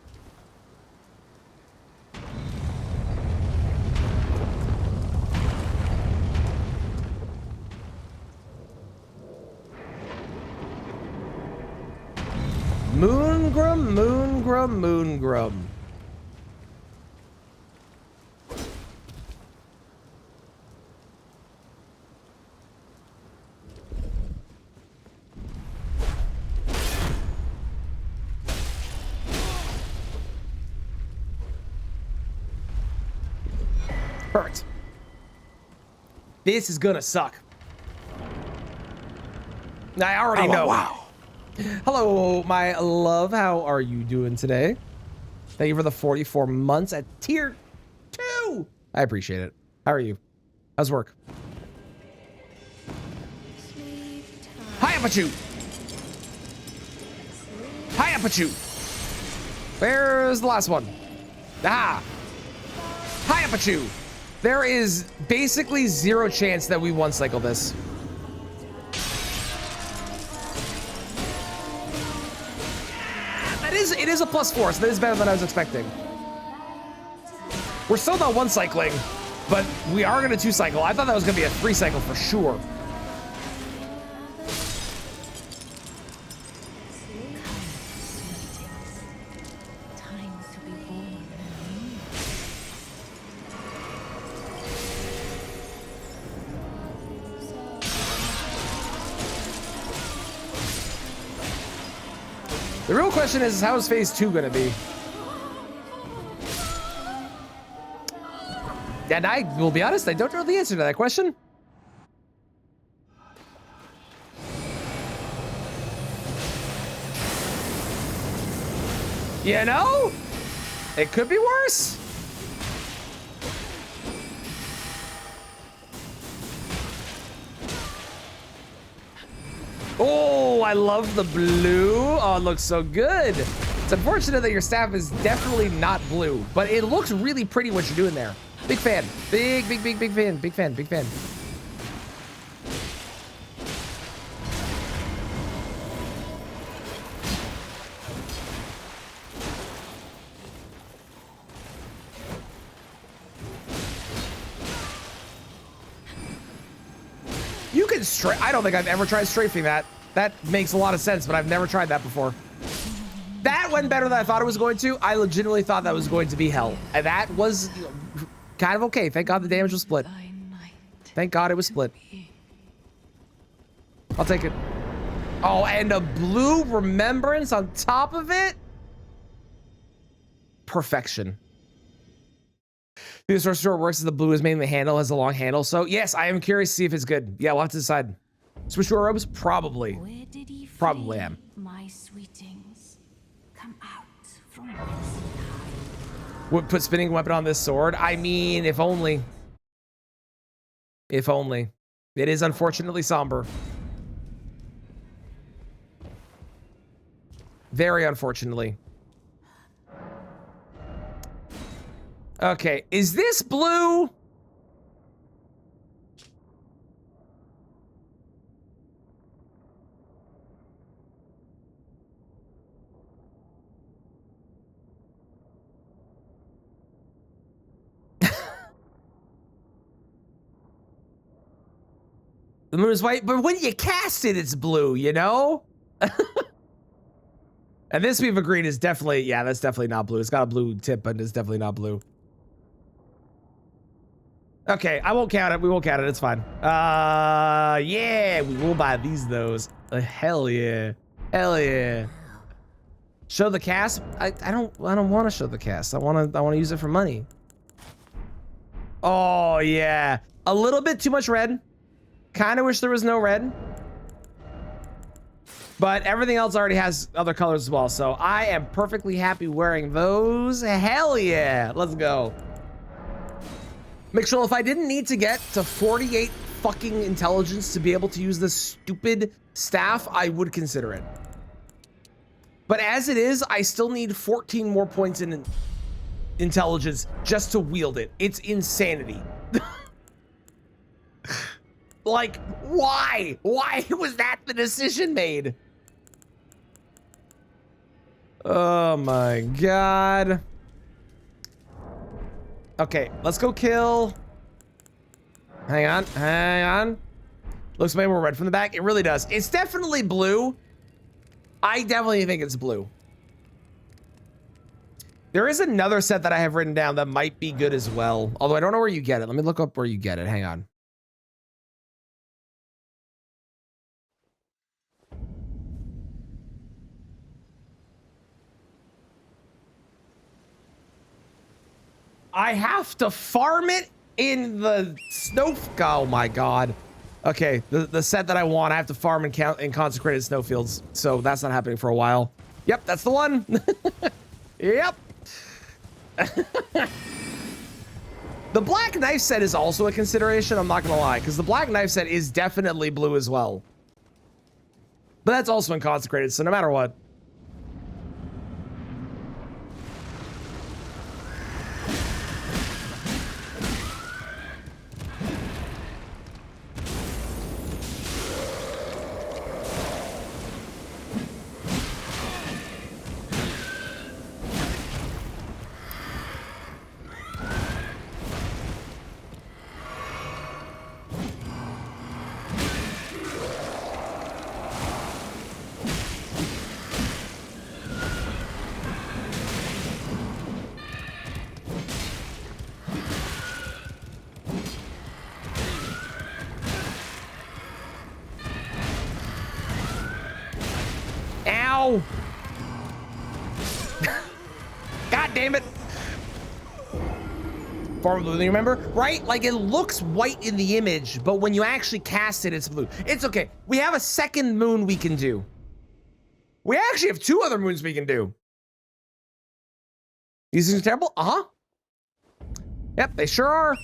Moongrum. Perfect. This is gonna suck. I already know. Wow. Hello, my love. How are you doing today? Thank you for the 44 months at tier 2. I appreciate it. How are you? How's work? Hi, Apachu. Hi, Apachu. Where's the last one? Ah. Hi, Apachu. There is basically 0 chance that we one cycle this. It is a +4, so that is better than I was expecting. We're still not one cycling, but we are gonna 2 cycle. I thought that was gonna be a 3 cycle for sure. The real question is, how is phase 2 gonna be? And I will be honest, I don't know the answer to that question. You know, it could be worse. Oh, I love the blue. Oh, it looks so good. It's unfortunate that your staff is definitely not blue, but it looks really pretty what you're doing there. Big fan. Big fan. Big fan. I don't think I've ever tried strafing that. That makes a lot of sense, but I've never tried that before. That went better than I thought it was going to. I legitimately thought that was going to be hell. And that was kind of okay. Thank God the damage was split. Thank God it was split. I'll take it. Oh, and a blue remembrance on top of it? Perfection. The source store works as the blue is mainly handle, has a long handle. So yes, I am curious to see if it's good. Yeah, we'll have to decide. Switch to our robes? Probably. Where did he Probably flee? am. My sweetings, come out from whence he hide. Would put spinning weapon on this sword? I mean, if only. If only. It is unfortunately somber. Very unfortunately. Okay, is this blue? The moon is white, but when you cast it, it's blue, you know? And this we've agreed is definitely, yeah, that's definitely not blue. It's got a blue tip, but it's definitely not blue. Okay, I won't count it. We won't count it. It's fine. Yeah, we will buy those. Hell yeah. Hell yeah. Show the cast? I don't want to show the cast. I want to use it for money. Oh yeah. A little bit too much red. Kind of wish there was no red. But everything else already has other colors as well. So I am perfectly happy wearing those. Hell yeah. Let's go. Mixel, if I didn't need to get to 48 fucking intelligence to be able to use this stupid staff, I would consider it. But as it is, I still need 14 more points in intelligence just to wield it. It's insanity. Like, why? Why was that the decision made? Oh my God. Okay, let's go kill. Hang on, hang on. Looks way more red from the back. It really does. It's definitely blue. I definitely think it's blue. There is another set that I have written down that might be good as well. Although I don't know where you get it. Let me look up where you get it. Hang on. I have to farm it in the snow. Oh my God. Okay, the set that I want, I have to farm in consecrated snowfields. So that's not happening for a while. Yep, that's the one. Yep. The black knife set is also a consideration, I'm not gonna lie, because the black knife set is definitely blue as well. But that's also in consecrated, so no matter what. Ow! God damn it! Far blue, you remember? Right? Like, it looks white in the image, but when you actually cast it, it's blue. It's okay. We have a second moon we can do. We actually have 2 other moons we can do. These things are terrible? Uh-huh. Yep, they sure are.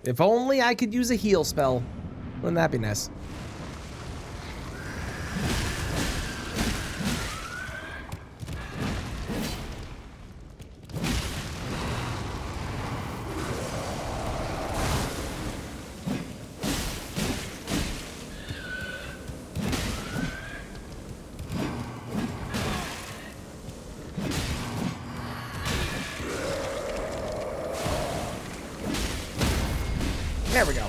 If only I could use a heal spell. Wouldn't that be nice? There we go.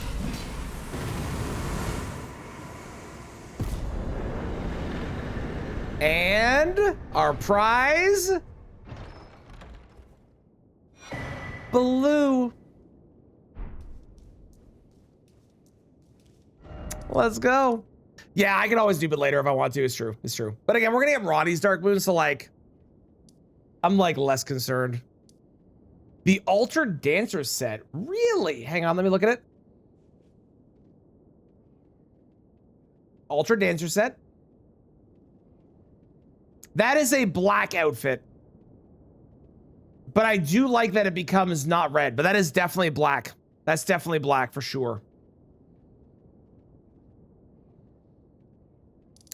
And our prize, blue. Let's go. Yeah, I can always do it later if I want to. It's true. It's true. But again, we're gonna get Ronnie's Dark Moon, so like, I'm like less concerned. The Altered Dancer set, really? Hang on, let me look at it. Altered Dancer set. That is a black outfit. But I do like that it becomes not red, but that is definitely black. That's definitely black for sure.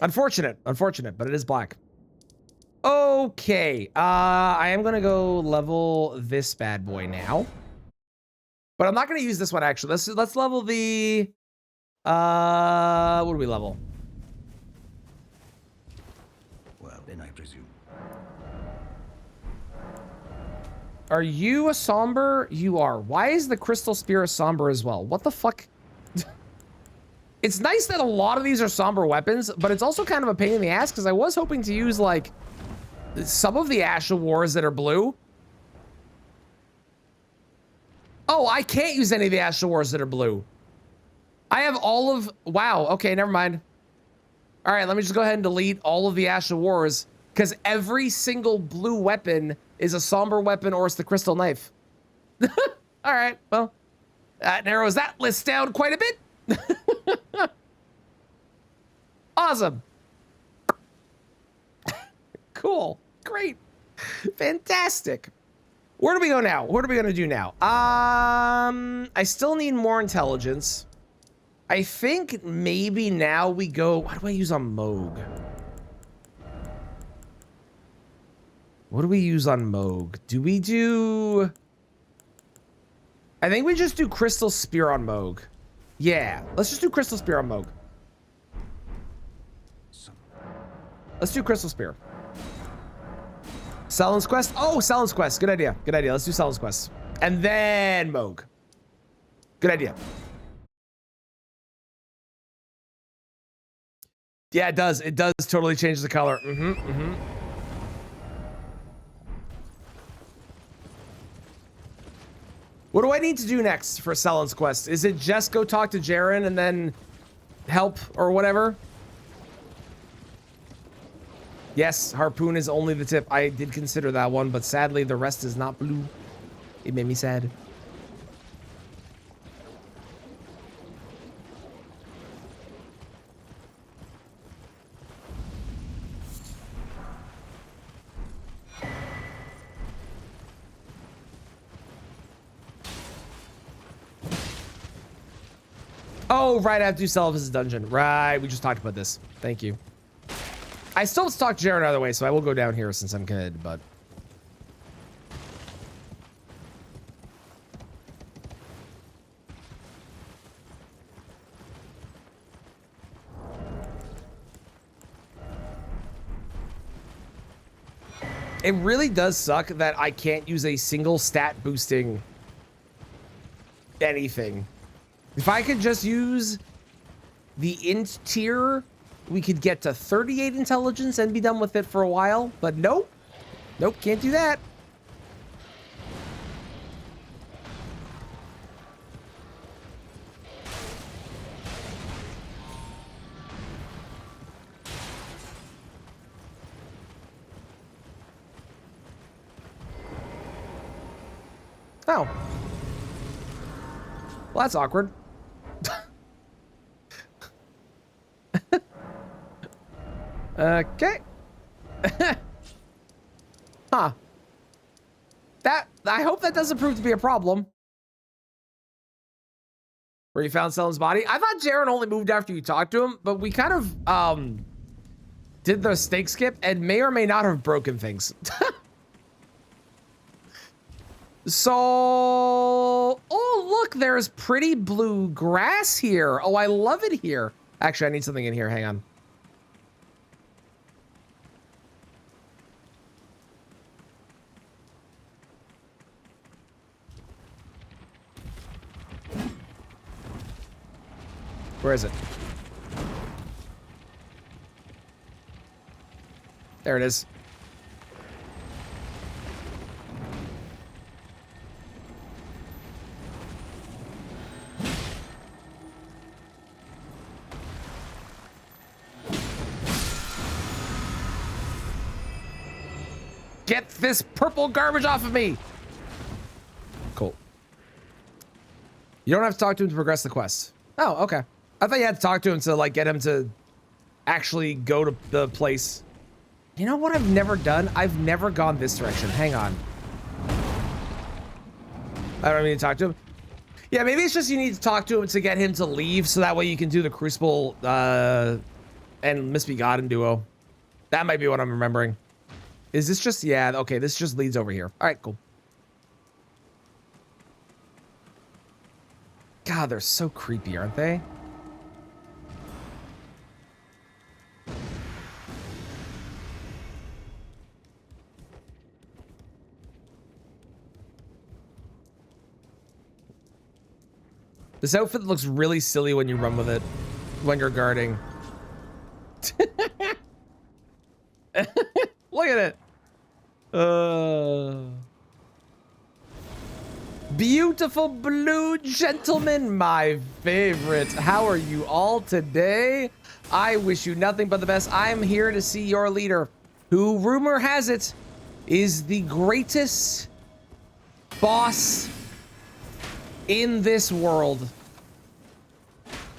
Unfortunate, but it is black. Okay, I am gonna go level this bad boy now. But I'm not gonna use this one actually. Let's level the, what do we level? Well, then I presume. Are you a somber? You are. Why is the Crystal Spear a somber as well? What the fuck? It's nice that a lot of these are somber weapons, but it's also kind of a pain in the ass because I was hoping to use like some of the Ash of Wars that are blue. Oh, I can't use any of the Ash of Wars that are blue. I have all of, wow, okay, never mind. All right, let me just go ahead and delete all of the Ash of Wars because every single blue weapon is a somber weapon or it's the crystal knife. All right, well, that narrows that list down quite a bit. Awesome. Cool. Great. Fantastic. Where do we go now? What are we gonna do now? I still need more intelligence. I think maybe now we go, what do I use on Moog? What do we use on Moog? Do we do, I think we just do Crystal Spear on Moog. Yeah, let's just do Crystal Spear on Moog. Let's do Crystal Spear. Sellen's Quest? Oh, Sellen's Quest. Good idea. Good idea. Let's do Sellen's Quest. And then Moog. Good idea. Yeah, it does. It does totally change the color. What do I need to do next for Sellen's Quest? Is it just go talk to Jaren and then help or whatever? Yes, harpoon is only the tip. I did consider that one, but sadly the rest is not blue. It made me sad. Oh, right, I have to do Selva's dungeon. Right, we just talked about this. Thank you. I still have to talk to Jaren either way, so I will go down here since I'm good, but... It really does suck that I can't use a single stat boosting anything. If I could just use the int tier, we could get to 38 intelligence and be done with it for a while, but nope. Nope, can't do that. Oh. Well, that's awkward. Okay. Huh. That, I hope that doesn't prove to be a problem. Where you found Sellen's body? I thought Jaren only moved after you talked to him, but we kind of, did the stake skip and may or may not have broken things. So, oh, look, there's pretty blue grass here. Oh, I love it here. Actually, I need something in here. Hang on. Where is it? There it is. Get this purple garbage off of me. Cool. You don't have to talk to him to progress the quest. Oh, okay. I thought you had to talk to him to like get him to actually go to the place. You know what I've never done? I've never gone this direction. Hang on. I don't need to talk to him. Yeah, maybe it's just you need to talk to him to get him to leave so that way you can do the Crucible and Misbegotten duo. That might be what I'm remembering. Is this just, yeah, okay, this just leads over here. All right, cool. God, they're so creepy, aren't they? This outfit looks really silly when you run with it, when you're guarding. Look at it. Beautiful blue gentleman, my favorite. How are you all today? I wish you nothing but the best. I'm here to see your leader, who rumor has it is the greatest boss in this world.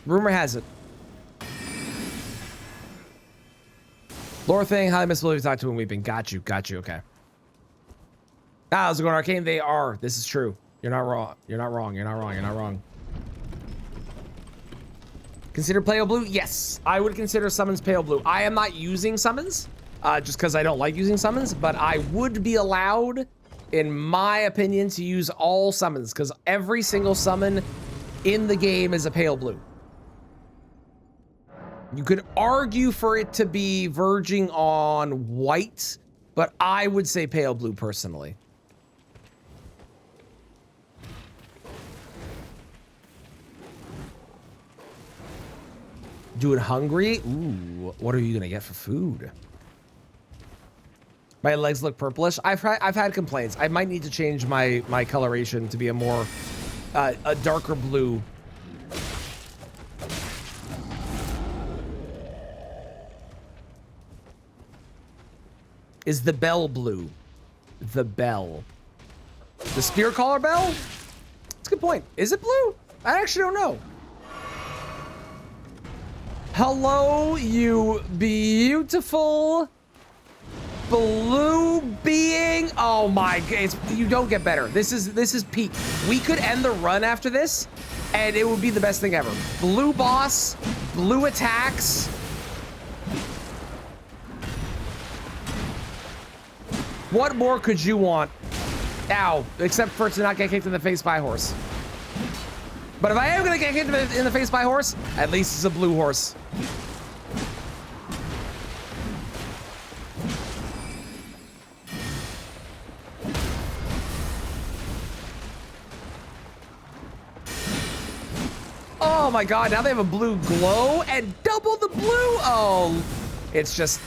Rumor has it. Laura thing, highly miss Olivia, talk to him weeping. Got you, okay. Ah, how's it going, Arcane? They are. This is true. You're not wrong. You're not wrong. You're not wrong. You're not wrong. Consider Pale Blue? Yes, I would consider summons Pale Blue. I am not using summons, just because I don't like using summons, but I would be allowed, in my opinion, to use all summons, because every single summon in the game is a Pale Blue. You could argue for it to be verging on white, but I would say Pale Blue personally. Doing hungry? Ooh, what are you gonna get for food? My legs look purplish. I've had complaints. I might need to change my coloration to be a more a darker blue. Is the bell blue? The bell. The spear collar bell? That's a good point. Is it blue? I actually don't know. Hello, you beautiful blue being. Oh my god, you don't get better. This is peak. We could end the run after this and it would be the best thing ever. Blue boss, blue attacks. What more could you want? Ow, except for to not get kicked in the face by a horse. But if I am gonna get kicked in the face by a horse, at least it's a blue horse. Oh my god, now they have a blue glow and double the blue. Oh, it's just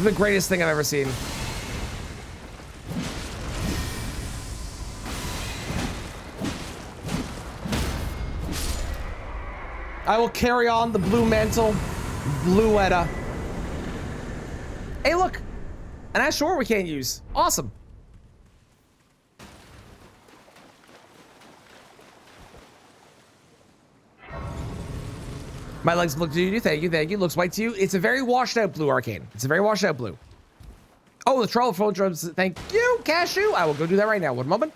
the greatest thing I've ever seen. I will carry on the blue mantle, blue Edda. Hey, look, an Ashore we can't use. Awesome. My legs look to you. Thank you. Thank you. Looks white to you. It's a very washed out blue, Arcane. It's a very washed out blue. Oh, the troll phone drums. Thank you, Cashew. I will go do that right now. One moment.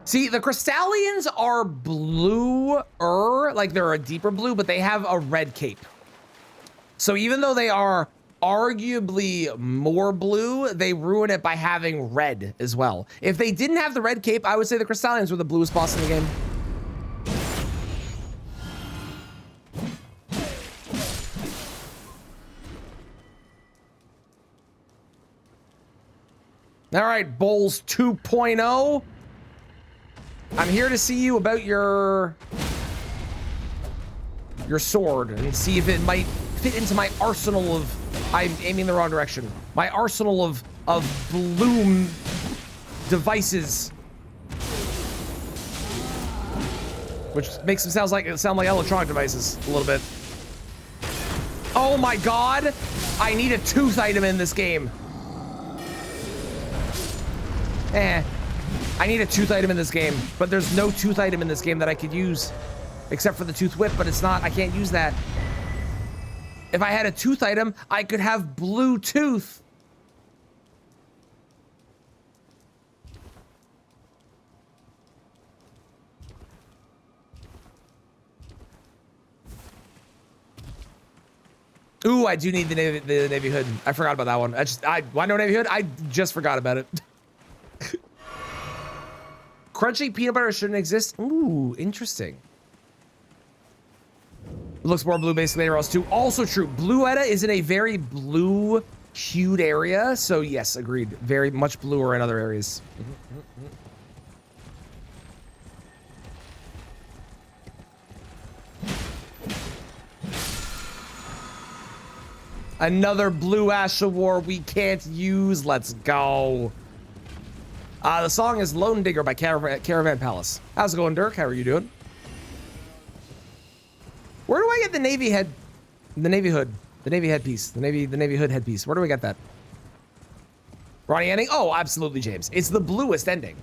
See, the Crystallians are bluer, like they're a deeper blue, but they have a red cape. So even though they are arguably more blue, they ruin it by having red as well. If they didn't have the red cape, I would say the Crystallians were the bluest boss in the game. All right, Bowls 2.0. I'm here to see you about your sword and see if it might fit into my arsenal of... I'm aiming the wrong direction. My arsenal of bloom devices. Which makes them sound like electronic devices a little bit. Oh my god! I need a tooth item in this game. I need a tooth item in this game, but there's no tooth item in this game that I could use. Except for the tooth whip, but it's not, I can't use that. If I had a tooth item, I could have blue tooth. Ooh, I do need the Navy hood. I forgot about that one. Why no Navy hood? I just forgot about it. Crunchy peanut butter shouldn't exist. Ooh, interesting. It looks more blue basically anywhere else too. Also true. Blue Edda is in a very blue hued area. So yes, agreed. Very much bluer in other areas. Another blue Ash of War we can't use. Let's go. The song is Lone Digger by Caravan Palace. How's it going, Dirk? How are you doing? Where do I get the Navy head? The Navy hood. The Navy headpiece. The Navy hood headpiece. Where do we get that? Ronnie ending? Oh, absolutely, James. It's the bluest ending.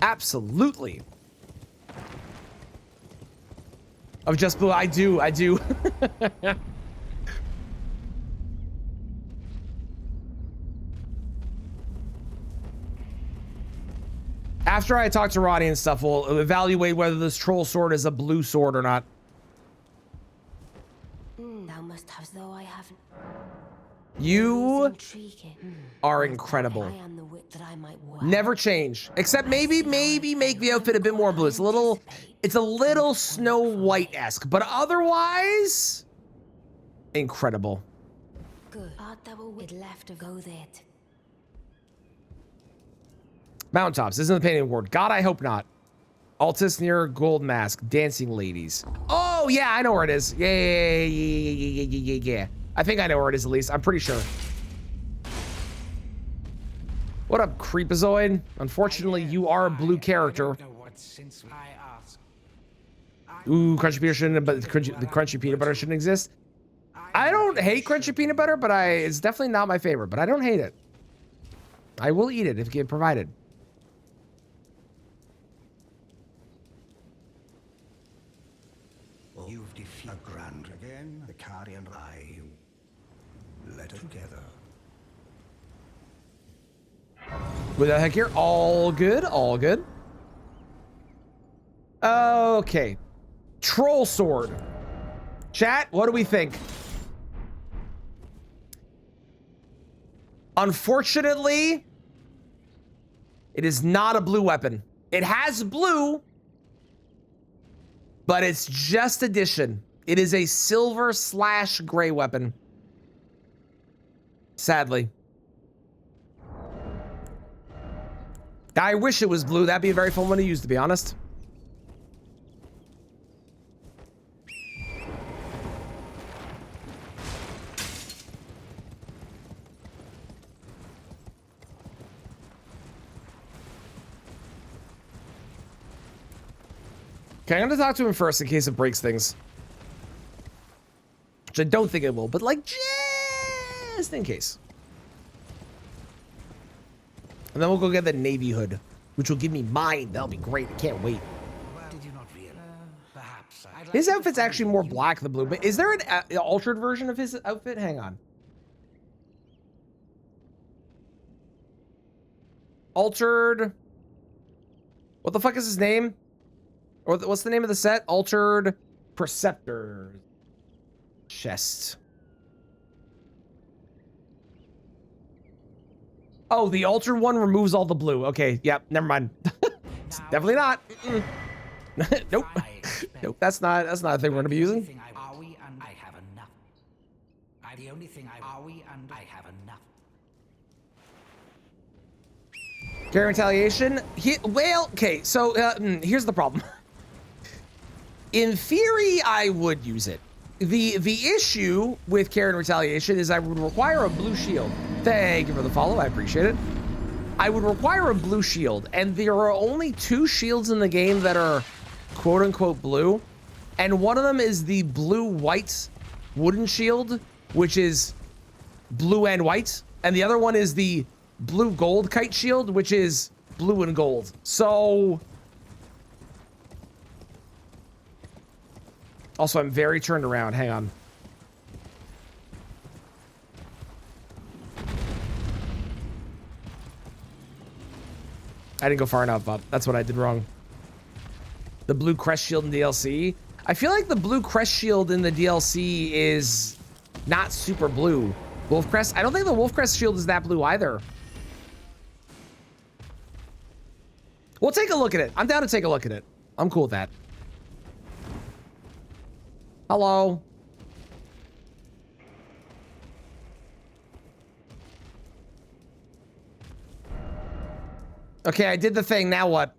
Absolutely. Of just blue. I do. After I talk to Ronnie and stuff, we'll evaluate whether this troll sword is a blue sword or not. Thou must have, though I haven't. You are incredible. I am the wit that I might wear. Never change. Except maybe make the outfit a bit more blue. It's a little Snow White-esque, but otherwise, incredible. Good. Art thou a wit left to go there? Mountaintops. This isn't the painting award. God, I hope not. Altus near Gold Mask. Dancing Ladies. Oh, yeah, I know where it is. Yeah. I think I know where it is, at least. I'm pretty sure. What up, Creepazoid? Unfortunately, you are a blue character. Ooh, crunchy peanut shouldn't, but the crunchy peanut butter shouldn't exist. I don't hate crunchy peanut butter, but it's definitely not my favorite, but I don't hate it. I will eat it if get provided. You've defeated Grand again. The Carian I led together. With the heck here, all good, all good. Okay, troll sword. Chat, what do we think? Unfortunately, it is not a blue weapon. It has blue, but it's just addition. It is a silver/gray weapon. Sadly. I wish it was blue. That'd be a very fun one to use, to be honest. Okay, I'm gonna talk to him first in case it breaks things. Which I don't think it will, but like just in case. And then we'll go get the Navy hood, which will give me mine. That'll be great. I can't wait. Did you not realize? Perhaps His outfit's actually more black than blue, but is there an altered version of his outfit? Hang on. Altered. What the fuck is his name? Or what's the name of the set? Altered Preceptor. Chest. Oh, the altered one removes all the blue. Okay, yep, never mind. Definitely not. Nope. Nope, that's not a thing we're gonna be using. Are we and I have enough? The only thing are we and I have enough. Carry retaliation. Well, okay. So here's the problem. In theory, I would use it. The issue with Karen retaliation is I would require a blue shield. Thank you for the follow. I appreciate it. I would require a blue shield, and there are only 2 shields in the game that are quote unquote blue, and one of them is the blue-white wooden shield, which is blue and white, and the other one is the blue-gold kite shield, which is blue and gold. So also, I'm very turned around. Hang on. I didn't go far enough up. That's what I did wrong. The blue crest shield in DLC. I feel like the blue crest shield in the DLC is not super blue. Wolf crest. I don't think the wolf crest shield is that blue either. We'll take a look at it. I'm down to take a look at it. I'm cool with that. Hello. Okay, I did the thing. Now what?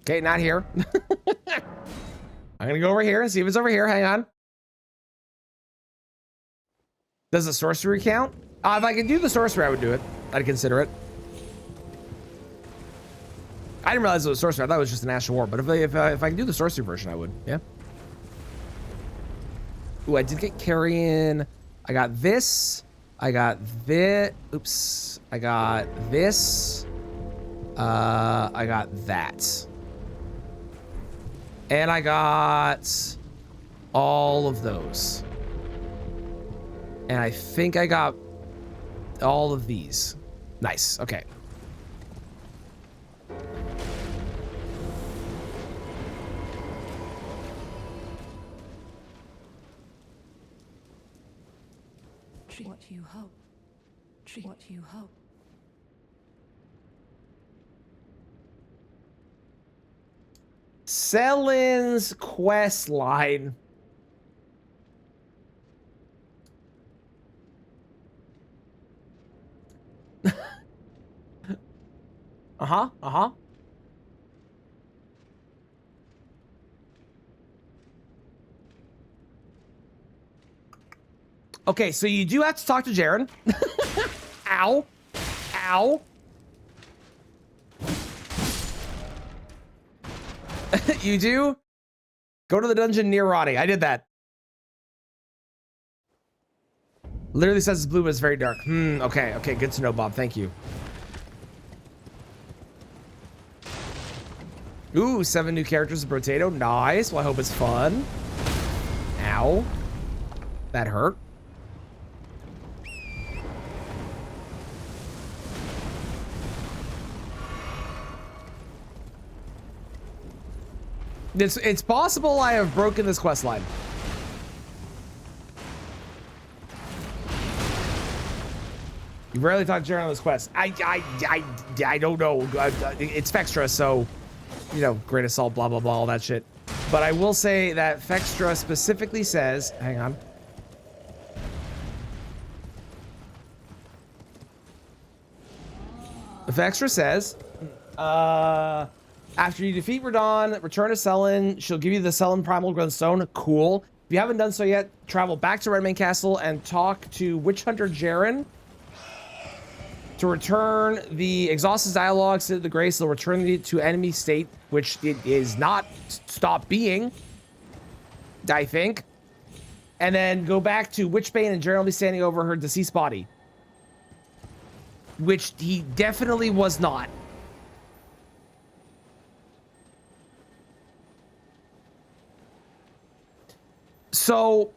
Okay, not here. I'm gonna go over here and see if it's over here. Hang on. Does the sorcery count? If I could do the sorcery, I would do it. I'd consider it. I didn't realize it was sorcery. I thought it was just an Ash of War. But if I can do the sorcery version, I would. Yeah. Ooh, I did get carrion. I got this. I got this. Oops. I got this. I got that. And I got all of those. And I think I got all of these. Nice. Okay. What you hope. What you hope. Selin's quest line. Uh-huh. Okay, so you do have to talk to Jaren. Ow. Ow. You do? Go to the dungeon near Ronnie. I did that. Literally says it's blue, but it's very dark. Okay. Okay, good to know, Bob. Thank you. Ooh, 7 new characters of Potato. Nice. Well, I hope it's fun. Ow. That hurt. It's possible I have broken this quest line. You rarely talk to Jaren on this quest. I don't know. It's Fextra, so, you know, grain of salt, blah, blah, blah, all that shit. But I will say that Fextra specifically says, hang on. Fextra says, after you defeat Radahn, return to Selin. She'll give you the Selin Primal Growth Stone. Cool. If you haven't done so yet, travel back to Redmane Castle and talk to Witch Hunter Jaren to return the exhausted dialogues to the Grace. They'll return it to enemy state, which it is not stopped being, I think. And then go back to Witchbane, and Jaren will be standing over her deceased body, which he definitely was not. So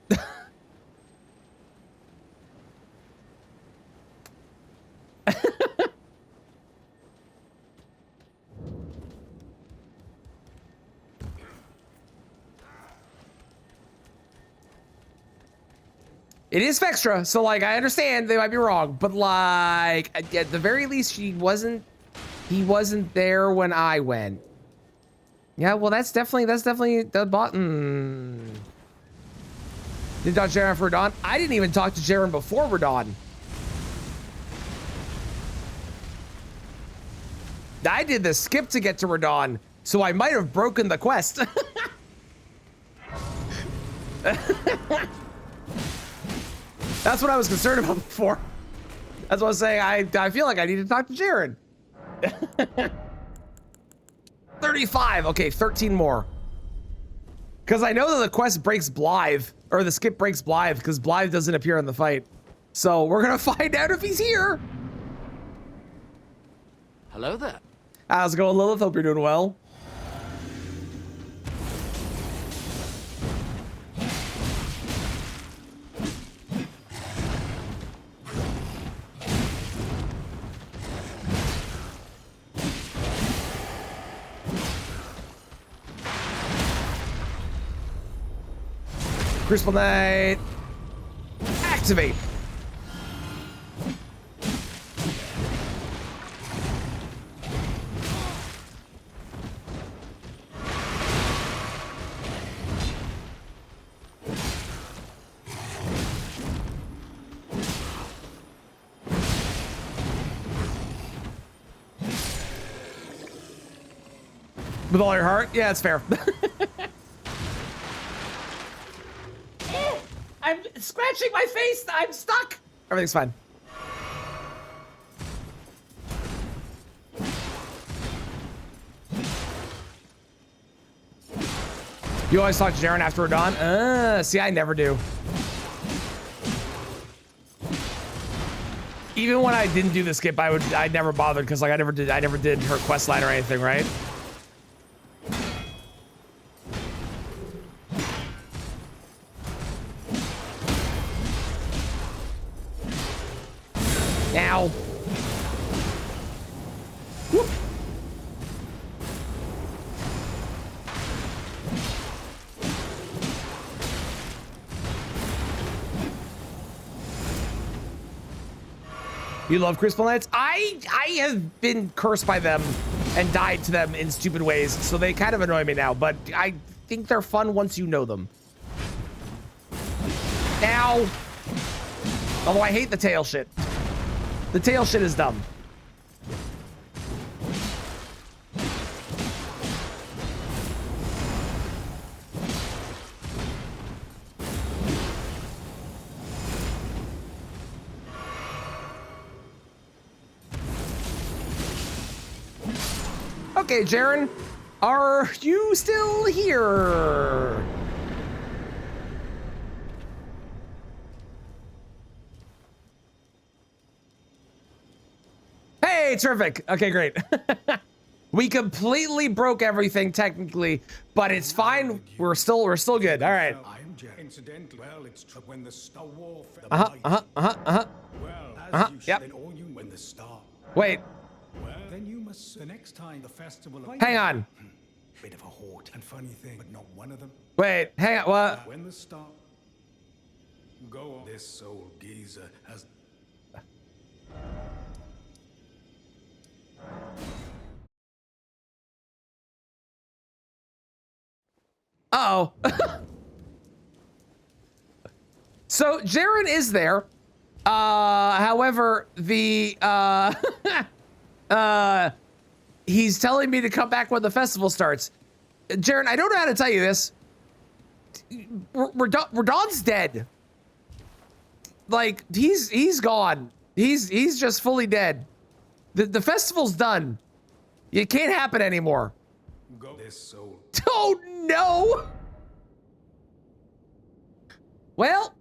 it is Fextra, so like I understand they might be wrong, but like at the very least he wasn't there when I went. Yeah, well, that's definitely the button. Did you talk to Jaren for Radahn? I didn't even talk to Jaren before Radahn. I did the skip to get to Radahn, so I might have broken the quest. That's what I was concerned about before. That's what I was saying. I feel like I need to talk to Jaren. 35. Okay, 13 more. Because I know that the quest breaks Blythe, or the skip breaks Blythe, because Blythe doesn't appear in the fight. So we're gonna find out if he's here. Hello there. How's it going, Lilith? Hope you're doing well. Crucible Knight. Activate. With all your heart? Yeah, it's fair. I'm scratching my face. I'm stuck. Everything's fine. You always talk to Jaren after Radahn? See, I never do. Even when I didn't do the skip, I never bothered because like I never did her quest line or anything, right? Now. Whoop. You love Crucible Knights? I have been cursed by them and died to them in stupid ways, so they kind of annoy me now, but I think they're fun once you know them. Now. Although I hate the tail shit. The tail shit is dumb. Okay, Jaren, are you still here? Hey, terrific. Okay, great. We completely broke everything technically, but it's fine. We're still good. All right. I'm Jack. Incidentally, well, it's true when the Star War fell. Yep. Then all you when the star. Wait, Well, then you must the next time the festival. hang on. Bit of a horde and funny thing, but not one of them. Wait, hang on. What? When the star. Go on. This old geezer has. Uh-oh. So Jaren is there. However, the he's telling me to come back when the festival starts. Jaren, I don't know how to tell you this. Radahn's dead. Like he's gone. He's just fully dead. The festival's done. It can't happen anymore. Go this soul. Oh no. Well.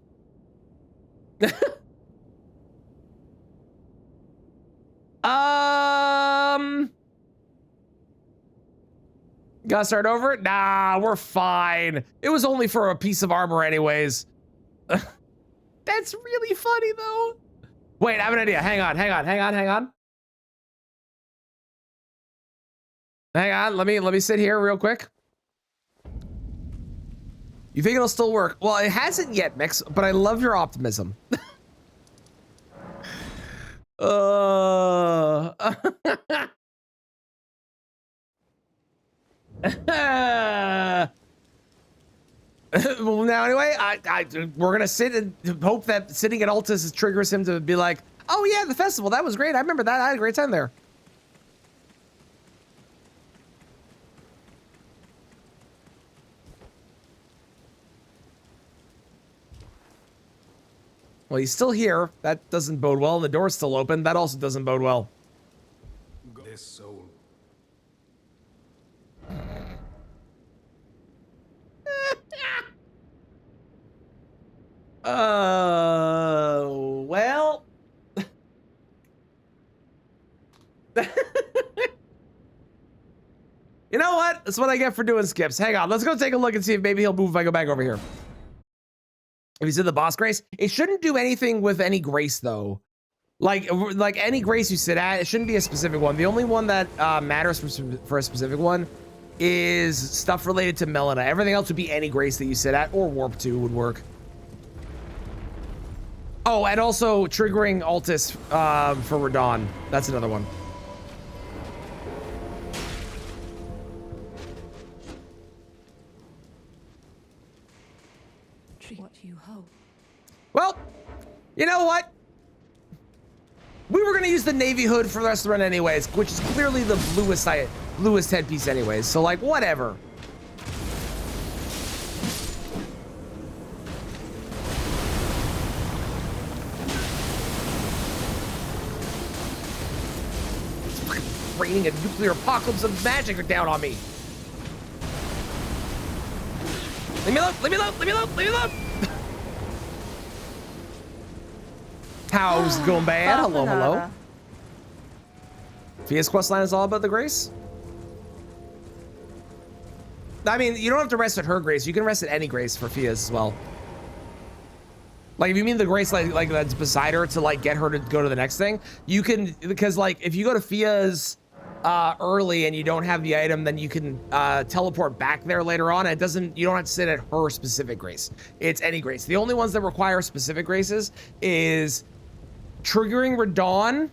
Gotta start over? Nah, we're fine. It was only for a piece of armor anyways. That's really funny though. Wait, I have an idea. Hang on. Hang on, let me sit here real quick. You think it'll still work? Well, it hasn't yet, Mix, but I love your optimism. Well, now anyway, we're gonna sit and hope that sitting at Altus triggers him to be like, oh yeah, the festival, that was great. I remember that. I had a great time there. Well, he's still here. That doesn't bode well. And the door's still open. That also doesn't bode well. This soul. Well. You know what? That's what I get for doing skips. Hang on. Let's go take a look and see if maybe he'll move if I go back over here. If he's in the boss grace, it shouldn't do anything with any grace though. Like any grace you sit at, it shouldn't be a specific one. The only one that matters for a specific one is stuff related to Melina. Everything else would be any grace that you sit at, or Warp 2 would work. Oh, and also triggering Altus for Radon. That's another one. What you hope. Well, you know what? We were gonna use the navy hood for the rest of the run anyways, which is clearly the bluest headpiece anyways. So like, whatever. It's fucking raining a nuclear apocalypse of magic down on me. Leave me alone, leave me alone, leave me alone, leave me alone. How's it going, bad? Hello, hello. Fia's questline is all about the grace? I mean, you don't have to rest at her grace. You can rest at any grace for Fia's as well. Like, if you mean the grace like that's beside her to like get her to go to the next thing, you can, because like if you go to Fia's early and you don't have the item, then you can teleport back there later on. You don't have to sit at her specific grace. It's any grace. The only ones that require specific graces is triggering Radon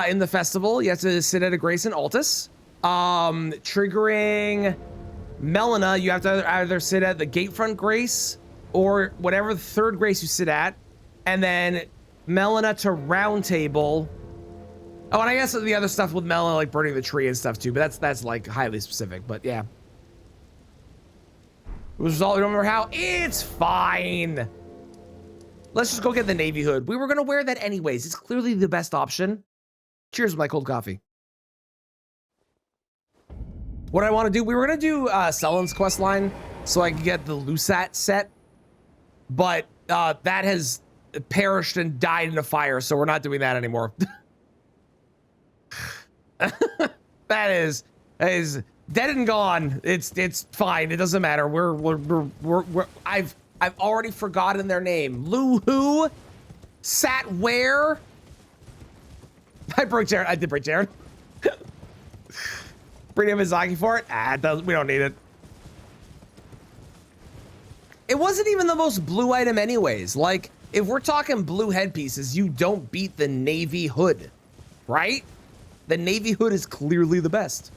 in the festival. You have to sit at a grace in Altus. Triggering Melina, you have to either sit at the Gatefront grace or whatever the third grace you sit at. And then Melina to Round Table. Oh, and I guess the other stuff with Melina, like burning the tree and stuff too, but that's like highly specific, but yeah. Which is all, you don't remember how? It's fine. Let's just go get the navy hood. We were gonna wear that anyways. It's clearly the best option. Cheers with my cold coffee. What I want to do, we were gonna do Sellen's quest line so I can get the Lusat set, but that has perished and died in a fire, so we're not doing that anymore. that is dead and gone. It's fine. It doesn't matter. I've already forgotten their name. Lu who? Sat where? I broke Jared. I did break Jared. Bring him Mizaki for it? We don't need it. It wasn't even the most blue item anyways. Like, if we're talking blue headpieces, you don't beat the navy hood, right? The navy hood is clearly the best.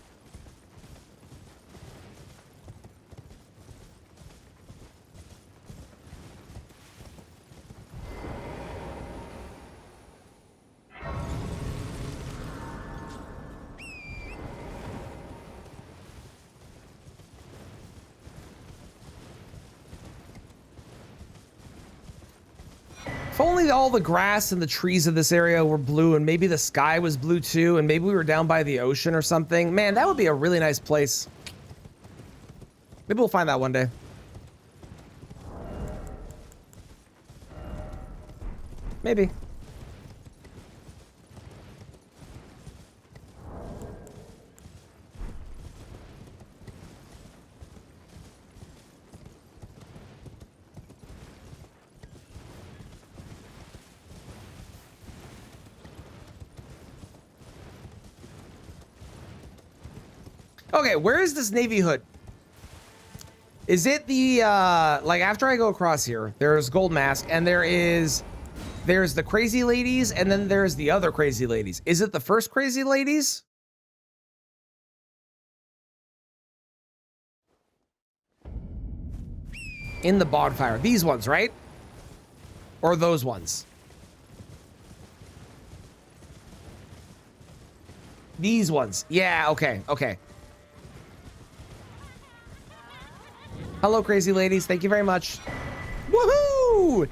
If only all the grass and the trees of this area were blue, and maybe the sky was blue too, and maybe we were down by the ocean or something. Man, that would be a really nice place. Maybe we'll find that one day. Maybe. Okay, where is this navy hood? Is it the, like after I go across here, there's Gold Mask and there's the crazy ladies and then there's the other crazy ladies. Is it the first crazy ladies? in the bonfire? These ones, right? Or those ones? These ones. Yeah, okay, okay. Hello, crazy ladies. Thank you very much. Woohoo!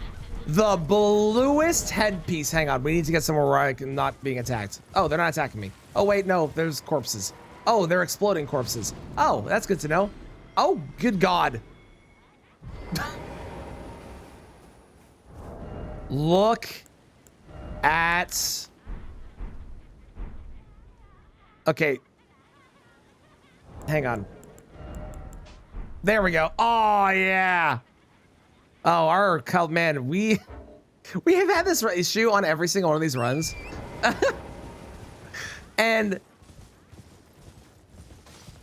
The bluest headpiece. Hang on, we need to get somewhere where I'm not being attacked. Oh, they're not attacking me. Oh, wait, no, there's corpses. Oh, they're exploding corpses. Oh, that's good to know. Oh, good God. Look at... Okay. Hang on. There we go. Oh, yeah. Oh, our man, we have had this issue on every single one of these runs. And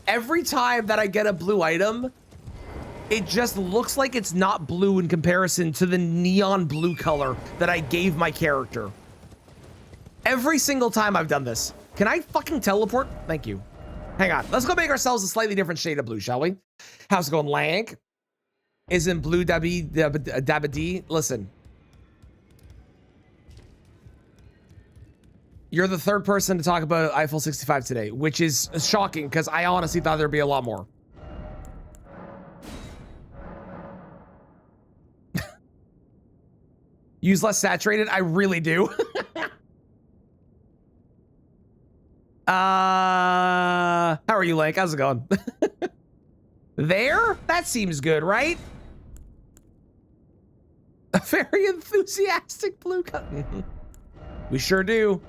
every time that I get a blue item, it just looks like it's not blue in comparison to the neon blue color that I gave my character. Every single time I've done this. Can I fucking teleport? Thank you. Hang on. Let's go make ourselves a slightly different shade of blue, shall we? How's it going, Lank? Isn't blue Dabba-D? Listen. You're the third person to talk about Eiffel 65 today, which is shocking because I honestly thought there'd be a lot more. Use less saturated? I really do. How are you, Link? How's it going? There? That seems good, right? A very enthusiastic blue cut. We sure do.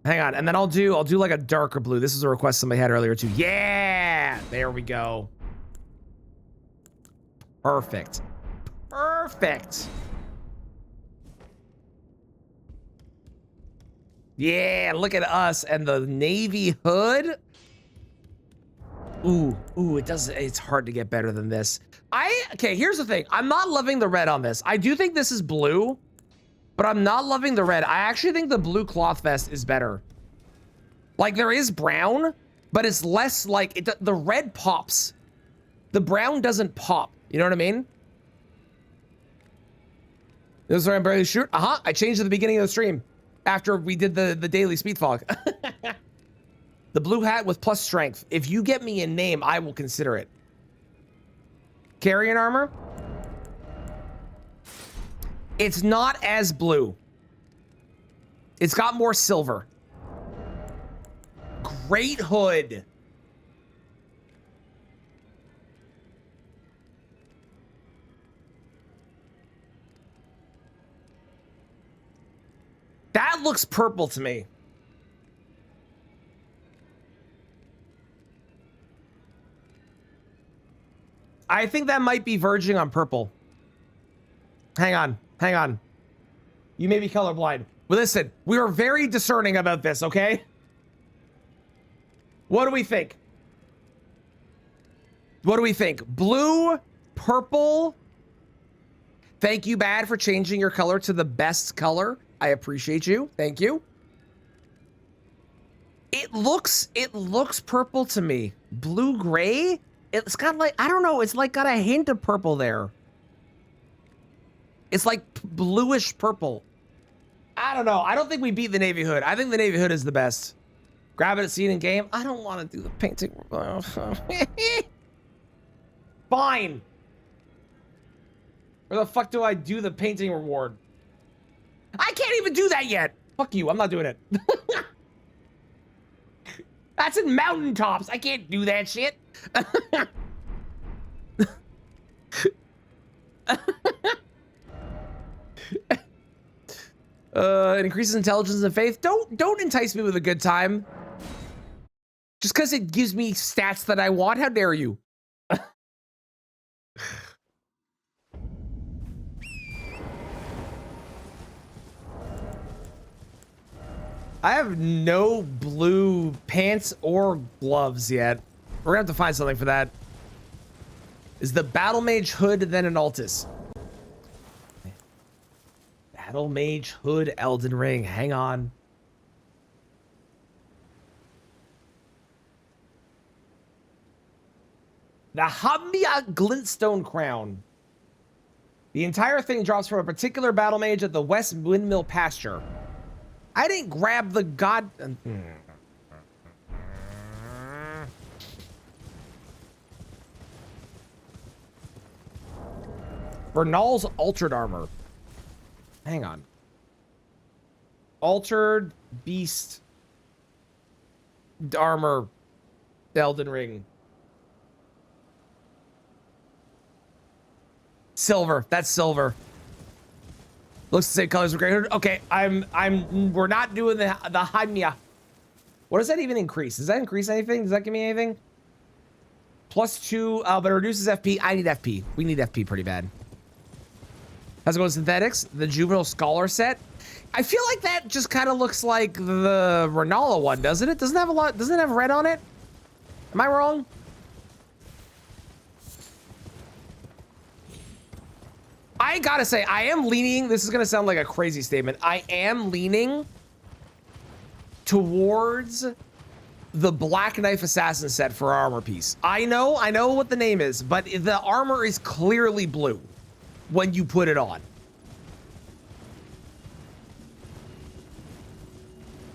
Hang on, and then I'll do like a darker blue. This is a request somebody had earlier too. Yeah, there we go. Perfect. Perfect. Yeah, look at us and the navy hood. Ooh, it's hard to get better than this. Okay, here's the thing. I'm not loving the red on this. I do think this is blue, but I'm not loving the red. I actually think the blue cloth vest is better. Like, there is brown, but it's less like, the red pops. The brown doesn't pop. You know what I mean? This is where I'm barely shoot. I changed at the beginning of the stream after we did the daily speed fog. The blue hat with plus strength. If you get me a name, I will consider it. Carrion armor. It's not as blue. It's got more silver. Great hood. That looks purple to me. I think that might be verging on purple. Hang on. You may be colorblind. Well, listen, we are very discerning about this, okay? What do we think? What do we think? Blue, purple. Thank you, Bad, for changing your color to the best color. I appreciate you. Thank you. It looks purple to me. Blue gray? It's got like, I don't know, it's like got a hint of purple there. It's like bluish purple. I don't know. I don't think we beat the Navy Hood. I think the Navy Hood is the best. Grab it at scene in game. I don't want to do the painting. Fine. Where the fuck do I do the painting reward? I can't even do that yet. Fuck you. I'm not doing it. That's in mountaintops. I can't do that shit. It increases intelligence and faith. Don't entice me with a good time. Just because it gives me stats that I want. How dare you? I have no blue pants or gloves yet. We're gonna have to find something for that. Is the Battle Mage hood then an Altus? Battle Mage hood Elden Ring. Hang on. The Hamia Glintstone Crown. The entire thing drops from a particular battle mage at the West Windmill Pasture. I didn't grab the god... Bernal's Altered Armor. Hang on. Altered Beast Armor. Elden Ring. Silver. That's silver. Looks the same colors of Grey Hood. Okay, we're not doing the Hamia. What does that even increase? Does that increase anything? Does that give me anything? +2, but it reduces FP. I need FP. We need FP pretty bad. How's it going, Synthetics? The Juvenile Scholar set. I feel like that just kind of looks like the Renala one, doesn't it? Doesn't it have a lot? Doesn't it have red on it? Am I wrong? I gotta say, I am leaning. This is gonna sound like a crazy statement. I am leaning towards the Black Knife Assassin set for armor piece. I know what the name is, but the armor is clearly blue when you put it on.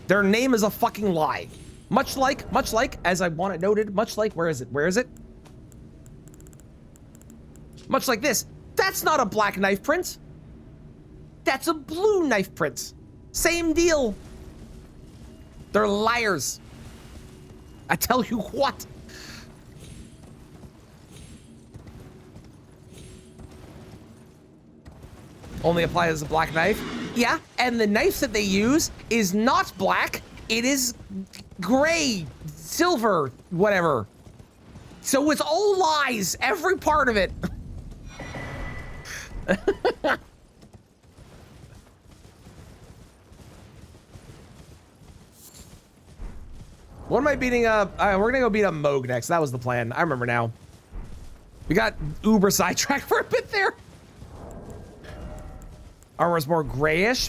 Their name is a fucking lie. Much like, as I want it noted, much like, where is it? Much like this. That's not a black knife print. That's a blue knife print. Same deal. They're liars. I tell you what. Only apply as a black knife. Yeah, and the knife that they use is not black. It is gray, silver, whatever. So it's all lies, every part of it. What am I beating up? We're gonna go beat up Moog next. That was the plan. I remember now. We got uber sidetracked for a bit there. Armor's more grayish.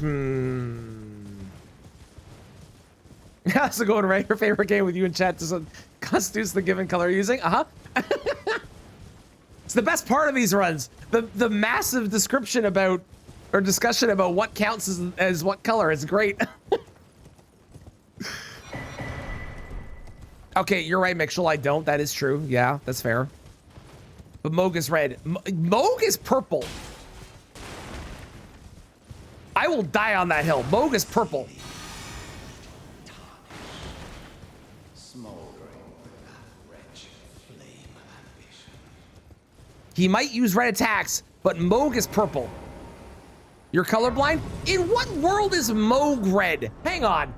How's it going, Ray? Your favorite game with you in chat constitutes the given color you're using? It's the best part of these runs. The massive description about, or discussion about what counts as what color is great. Okay, you're right, Mixel. I don't. That is true. Yeah, that's fair. But Moog is red. Moog is purple. I will die on that hill. Moog is purple. He might use red attacks, but Moog is purple. You're colorblind? In what world is Moog red? Hang on.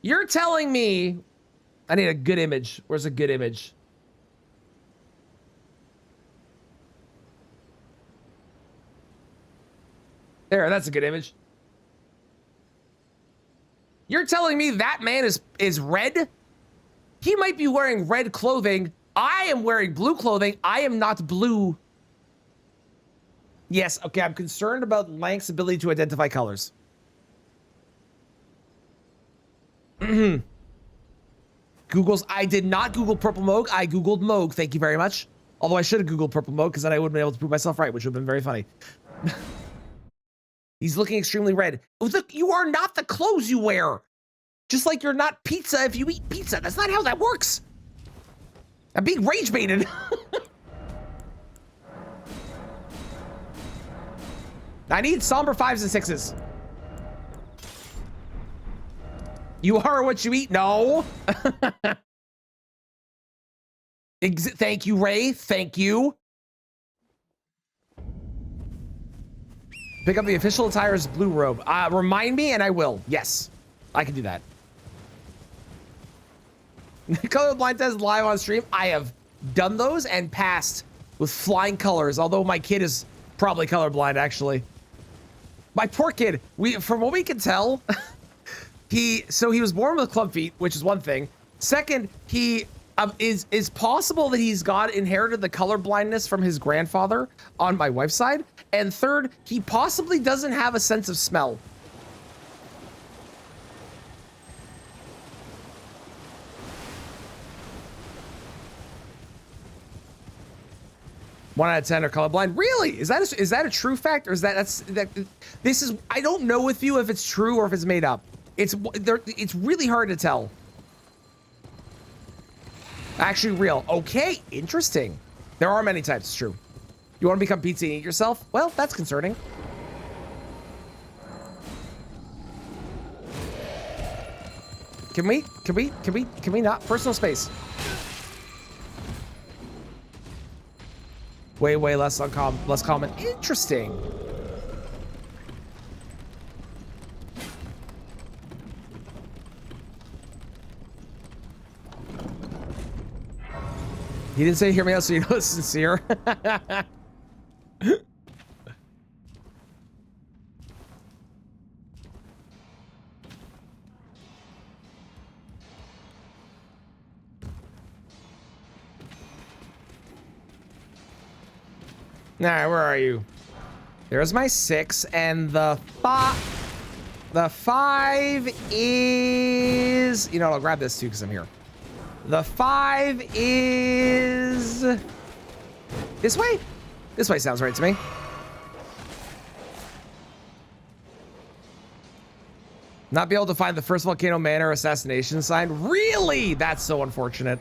You're telling me I need a good image. Where's a good image? There, that's a good image. You're telling me that man is red? He might be wearing red clothing. I am wearing blue clothing. I am not blue. Yes, okay, I'm concerned about Lank's ability to identify colors. Google's, I did not Google purple Moog. I Googled Moog, thank you very much. Although I should have Googled purple Moog because then I would have been able to prove myself right, which would have been very funny. He's looking extremely red. Look, you are not the clothes you wear. Just like you're not pizza if you eat pizza. That's not how that works. I'm being rage baited. I need somber 5s and 6s. You are what you eat? No. Thank you, Ray. Thank you. Pick up the official attire's blue robe. Remind me and I will. Yes, I can do that. Colorblind test live on stream. I have done those and passed with flying colors, although my kid is probably colorblind, actually. My poor kid, from what we can tell, he was born with club feet, which is one thing. Second, he is possible that he's inherited the color blindness from his grandfather on my wife's side. And third, he possibly doesn't have a sense of smell. 1 out of 10 are colorblind. Really? Is that a true fact, or is this is? I don't know with you if it's true or if it's made up. It's really hard to tell. Actually, real. Okay, interesting. There are many types. It's true. You want to become pizza and eat yourself? Well, that's concerning. Can we not? Personal space. Way less common. Interesting. He didn't say hear me out, so you know it's sincere. Nah, where are you? There's my 6, and the 5 is... You know, I'll grab this too because I'm here. The 5 is... This way? This way sounds right to me. Not be able to find the first Volcano Manor assassination sign? Really? That's so unfortunate.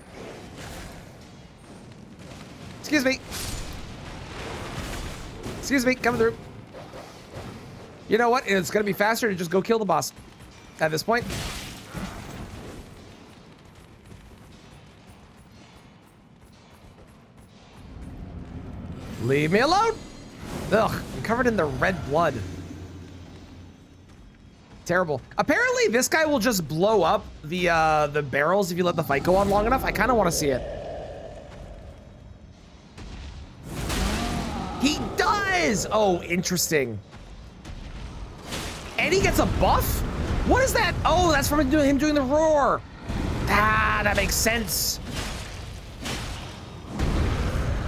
Excuse me. Excuse me, coming through. You know what? It's gonna be faster to just go kill the boss at this point. Leave me alone. Ugh, I'm covered in the red blood. Terrible. Apparently, this guy will just blow up the barrels if you let the fight go on long enough. I kind of want to see it. He does! Oh, interesting. And he gets a buff? What is that? Oh, that's from him doing the roar. Ah, that makes sense.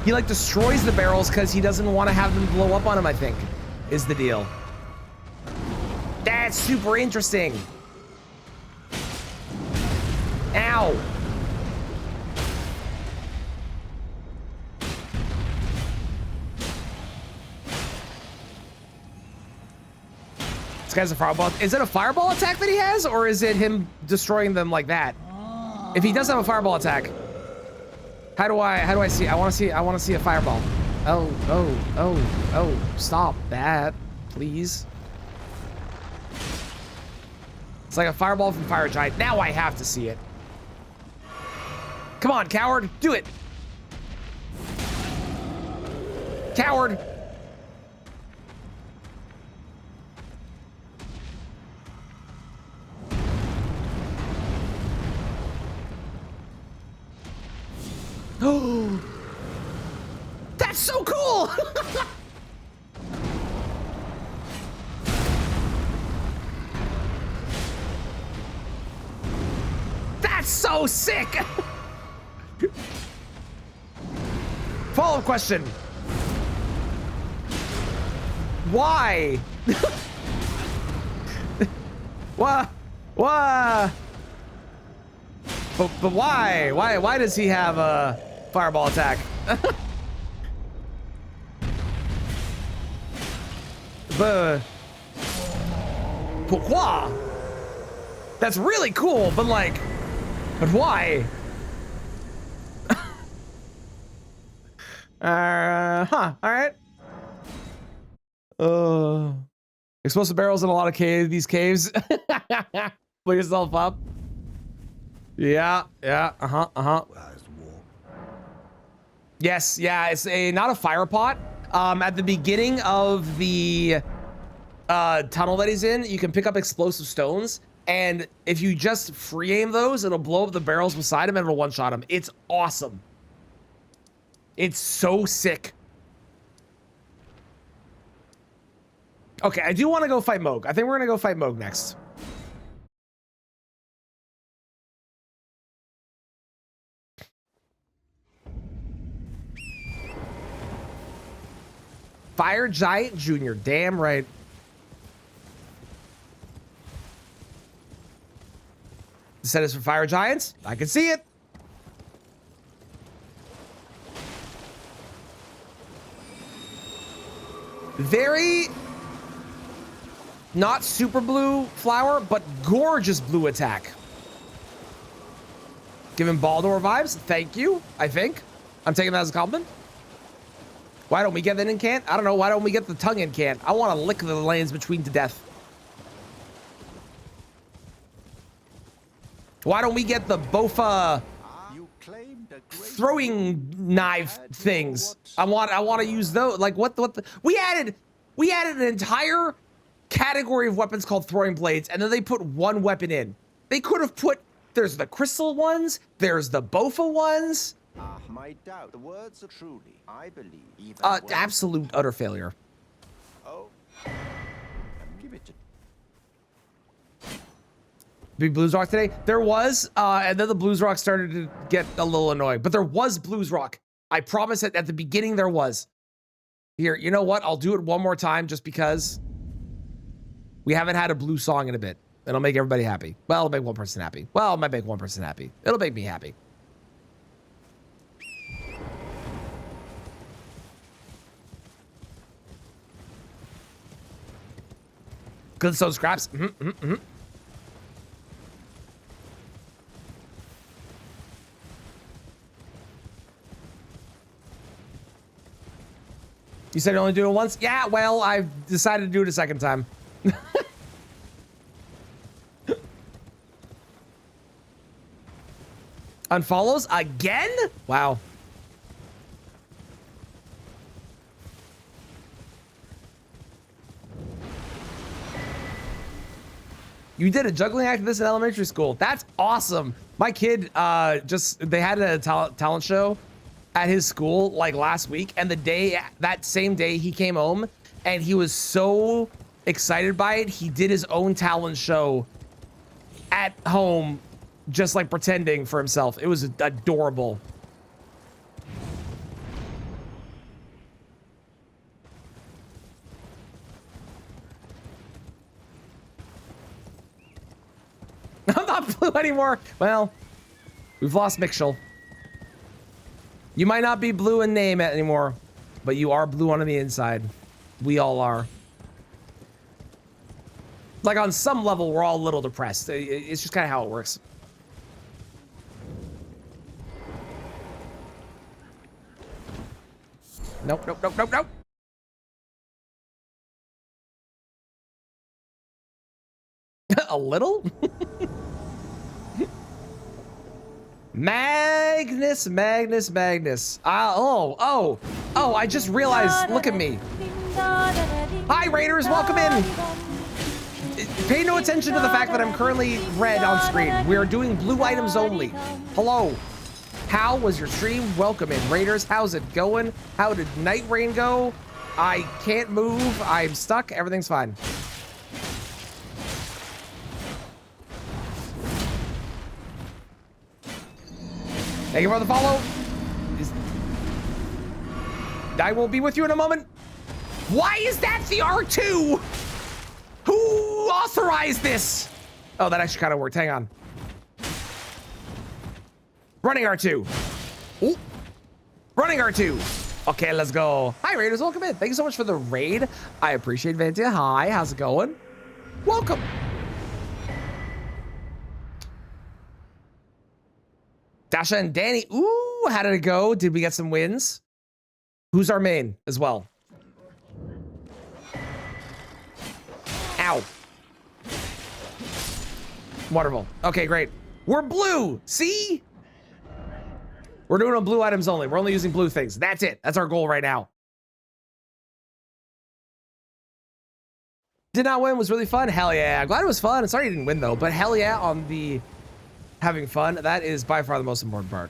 He like destroys the barrels because he doesn't want to have them blow up on him, I think, is the deal. That's super interesting. Ow. This guy's a fireball. Is it a fireball attack that he has, or is it him destroying them like that? If he does have a fireball attack, how do I see? I want to see a fireball. Oh, stop that, please. It's like a fireball from Fire Giant. Now I have to see it. Come on, coward, do it. Coward. Oh, that's so cool. That's so sick. Follow-up question. Why? What? But why? Why does he have a fireball attack? But pourquoi? That's really cool, but like, but why? All right. Explosive barrels in a lot of these caves. Put yourself up. Yeah. Yes, yeah, it's not a fire pot. At the beginning of the tunnel that he's in, you can pick up explosive stones, and if you just free aim those, it'll blow up the barrels beside him and it'll one-shot him. It's awesome. It's so sick. Okay, I do want to go fight Mohg. I think we're gonna go fight Mohg next. Fire Giant Jr. Damn right. The set is for Fire Giants. I can see it. Very not super blue flower, but gorgeous blue attack. Giving Baldur vibes. Thank you, I think. I'm taking that as a compliment. Why don't we get the incant? I don't know. Why don't we get the tongue incant? I want to lick the lands between to death. Why don't we get the Bofa throwing knife things? I want to use those. Like what we added an entire category of weapons called throwing blades, and then they put one weapon in. They could have put, there's the crystal ones, there's the Bofa ones. My doubt. The words are truly, I believe. Even Absolute utter failure. Oh, give it to. Big Blues Rock today? There was, and then the Blues Rock started to get a little annoying, but there was Blues Rock. I promise it, at the beginning there was. Here, you know what? I'll do it one more time just because we haven't had a blue song in a bit. It'll make everybody happy. Well, it'll make one person happy. Well, it might make one person happy. It'll make me happy. Good stone scraps. You said you only do it once? Yeah, well, I've decided to do it a second time. Unfollows again? Wow. You did a juggling act of this in elementary school. That's awesome. My kid, they had a talent show at his school like last week, and that same day he came home and he was so excited by it, he did his own talent show at home, just like pretending for himself. It was adorable. I'm not blue anymore. Well, we've lost Mixel. You might not be blue in name anymore, but you are blue on the inside. We all are. Like on some level, we're all a little depressed. It's just kind of how it works. Nope, nope, nope, nope, nope. A little? Magnus. Oh, I just realized, look at me. Hi, Raiders, welcome in. Pay no attention to the fact that I'm currently red on screen. We are doing blue items only. Hello. How was your stream? Welcome in, Raiders. How's it going? How did Night Rain go? I can't move. I'm stuck. Everything's fine. Thank you for the follow. I will be with you in a moment. Why is that the R2? Who authorized this? Oh, that actually kind of worked. Hang on. Running R2. Ooh. Running R2. Okay, let's go. Hi, Raiders. Welcome in. Thank you so much for the raid. I appreciate it, Vantia. Hi, how's it going? Welcome. Dasha and Danny. Ooh, how did it go? Did we get some wins? Who's our main as well? Ow. Wonderful. Okay, great. We're blue. See? We're doing on blue items only. We're only using blue things. That's it. That's our goal right now. Did not win. Was really fun. Hell yeah. I'm glad it was fun. Sorry you didn't win though, but hell yeah on the having fun. That is by far the most important part.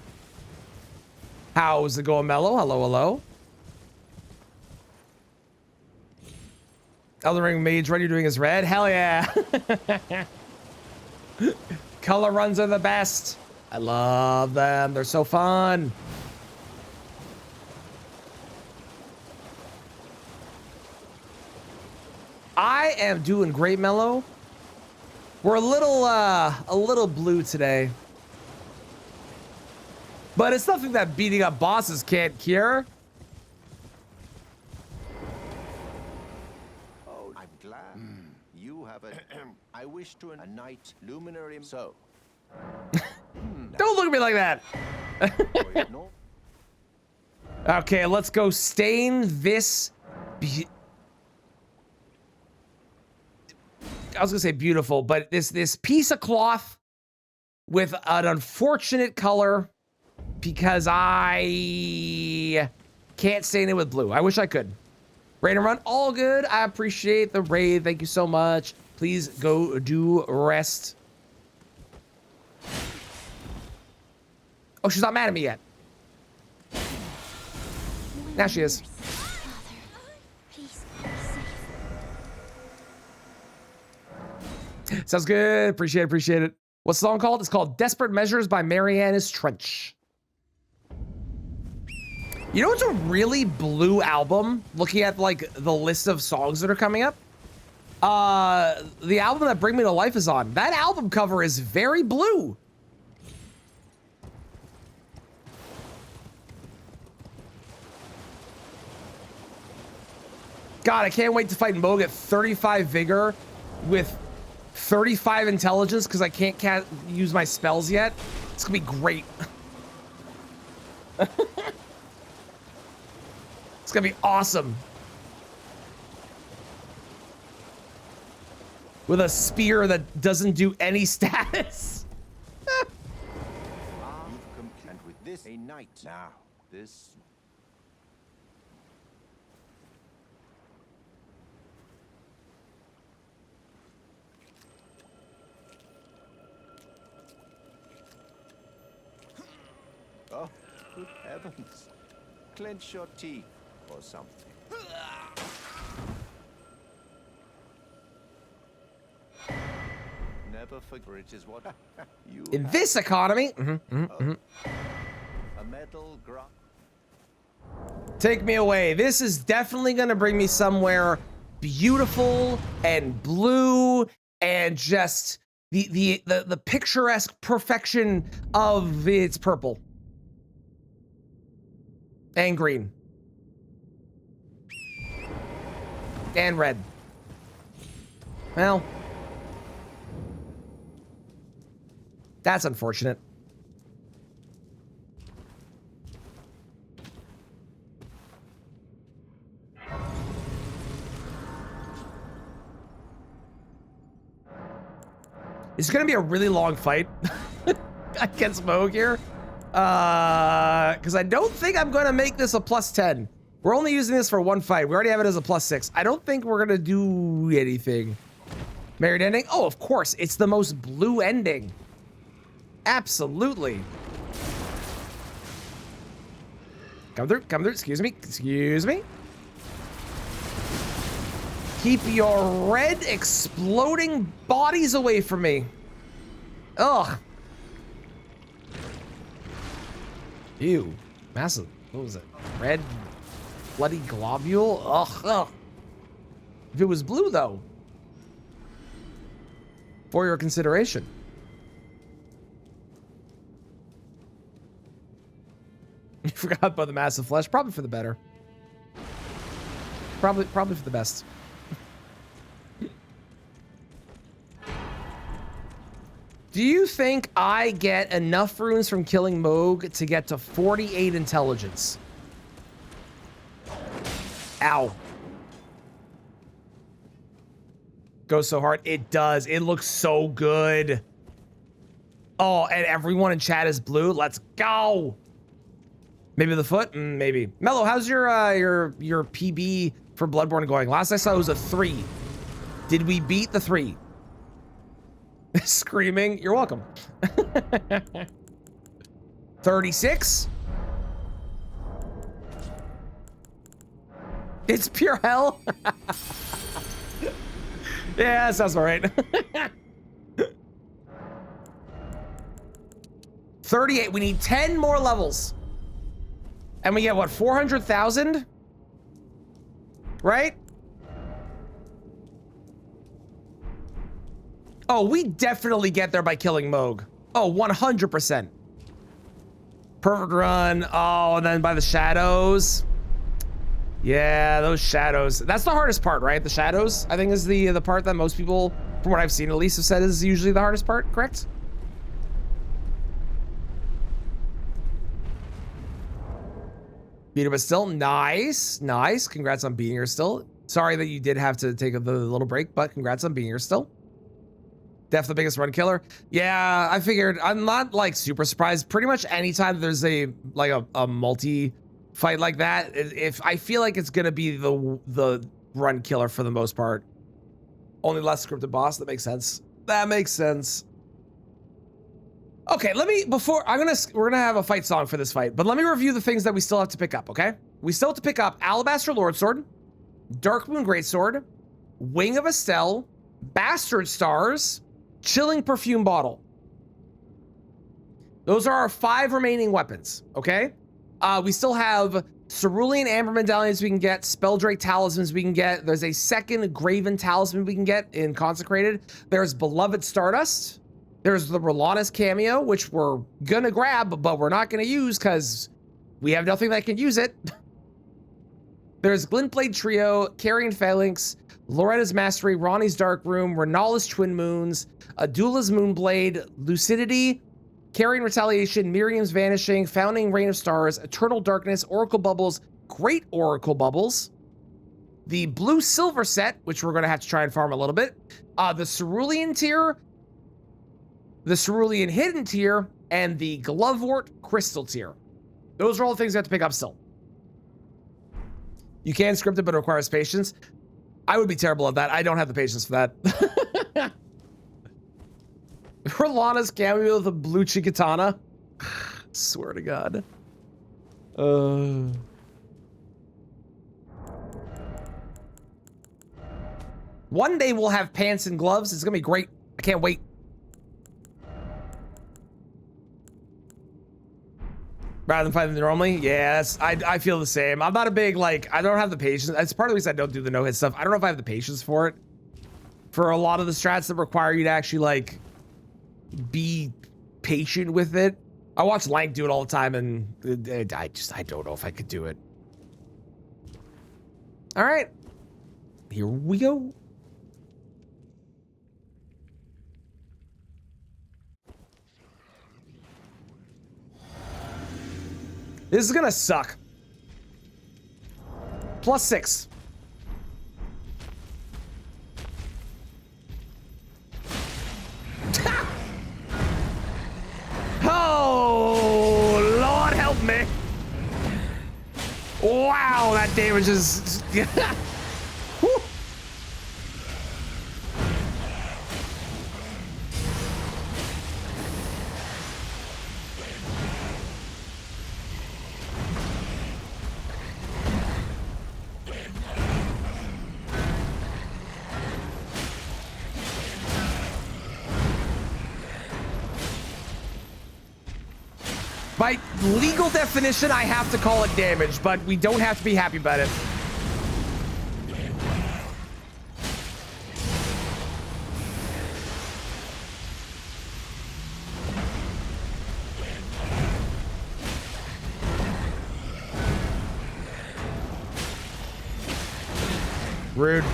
How's it going, Mello? Hello, hello. Elden Ring Mage Run, you're doing is red. Hell yeah. Color runs are the best. I love them. They're so fun. I am doing great, Mello. We're a little blue today. But it's nothing that beating up bosses can't cure. glad. You have a... I wish to... A knight luminary... So... Don't look at me like that. no. Okay, let's go stain this. I was gonna say beautiful, but this piece of cloth with an unfortunate color because I can't stain it with blue. I wish I could. Raid and run, all good. I appreciate the raid. Thank you so much. Please go do rest. Oh, she's not mad at me yet. Now she is. Sounds good. Appreciate it. What's the song called? It's called Desperate Measures by Marianas Trench. You know what's a really blue album? Looking at like the list of songs that are coming up. The album that Bring Me to Life is on. That album cover is very blue. God, I can't wait to fight Moog at 35 vigor with 35 intelligence because I can't use my spells yet. It's gonna be great. It's gonna be awesome. With a spear that doesn't do any status. And with this, a knight. Now, this... Oh, good heavens. Clench your teeth or something. Never forget it is what you In have. this economy. A metal Take me away. This is definitely gonna bring me somewhere beautiful and blue and just the picturesque perfection of its purple. And green. And red. Well. That's unfortunate. It's gonna be a really long fight against Moog here. Because I don't think I'm gonna make this a +10. We're only using this for one fight. We already have it as a +6. I don't think we're gonna do anything. Married ending? Oh, of course. It's the most blue ending. Absolutely. Come through, excuse me. Keep your red exploding bodies away from me. Ugh. Ew. Massive. What was it? Red bloody globule? Ugh. If it was blue, though. For your consideration. You forgot about the massive flesh. Probably for the better. Probably for the best. Do you think I get enough runes from killing Moog to get to 48 intelligence? Ow. Goes so hard. It does. It looks so good. Oh, and everyone in chat is blue. Let's go. Maybe the foot? Maybe. Mello, how's your PB for Bloodborne going? Last I saw it was a 3. Did we beat the 3? Screaming. You're welcome. 36. It's pure hell. Yeah, that sounds all right. 38. We need 10 more levels. And we get, what, 400,000? Right? Oh, we definitely get there by killing Moog. Oh, 100%. Perfect run. Oh, and then by the shadows. Yeah, those shadows. That's the hardest part, right? The shadows, I think, is the part that most people, from what I've seen at least, have said is usually the hardest part, correct? Beat her, but still. Nice. Nice. Congrats on beating her still. Sorry that you did have to take the little break, but congrats on beating her still. Def the biggest run killer. Yeah, I figured. I'm not like super surprised. Pretty much anytime there's a multi fight like that, if I feel like it's gonna be the run killer for the most part. Only less scripted boss. That makes sense. That makes sense. Okay, we're gonna have a fight song for this fight, but let me review the things that we still have to pick up, okay? We still have to pick up Alabaster Lordsword, Darkmoon Greatsword, Wing of Estelle, Bastard Stars, Chilling Perfume Bottle. Those are our 5 remaining weapons, okay? We still have Cerulean Amber Medallions we can get, Spelldrake Talismans we can get. There's a second Graven Talisman we can get in Consecrated. There's Beloved Stardust. There's the Rolanus cameo, which we're gonna grab, but we're not gonna use because we have nothing that can use it. There's Glintblade Trio, Carrion Phalanx, Loretta's Mastery, Ronnie's Dark Room, Renala's Twin Moons, Adula's Moonblade, Lucidity, Carrion Retaliation, Miriam's Vanishing, Founding Rain of Stars, Eternal Darkness, Oracle Bubbles, Great Oracle Bubbles, the Blue Silver set, which we're gonna have to try and farm a little bit, the Cerulean tier, the Cerulean Hidden tier, and the Glovewort Crystal tier. Those are all the things we have to pick up still. You can script it, but it requires patience. I would be terrible at that. I don't have the patience for that. Rolana's cameo with a blue Chikatana. Swear to God. One day we'll have pants and gloves. It's gonna be great. I can't wait. Rather than fighting normally? Yes, I feel the same. I'm not a big, like, I don't have the patience. That's part of the reason I don't do the no-hit stuff. I don't know if I have the patience for it. For a lot of the strats that require you to actually, like, be patient with it. I watch Lank do it all the time, and I don't know if I could do it. All right. Here we go. This is gonna suck. +6. Oh, Lord help me. Wow, that damage is... Whew. By legal definition, I have to call it damage, but we don't have to be happy about it. Rude.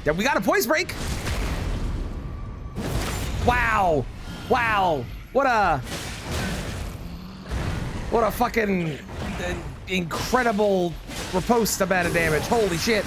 Yeah, we got a poise break. Wow. Wow. What a fucking incredible riposte amount of damage. Holy shit.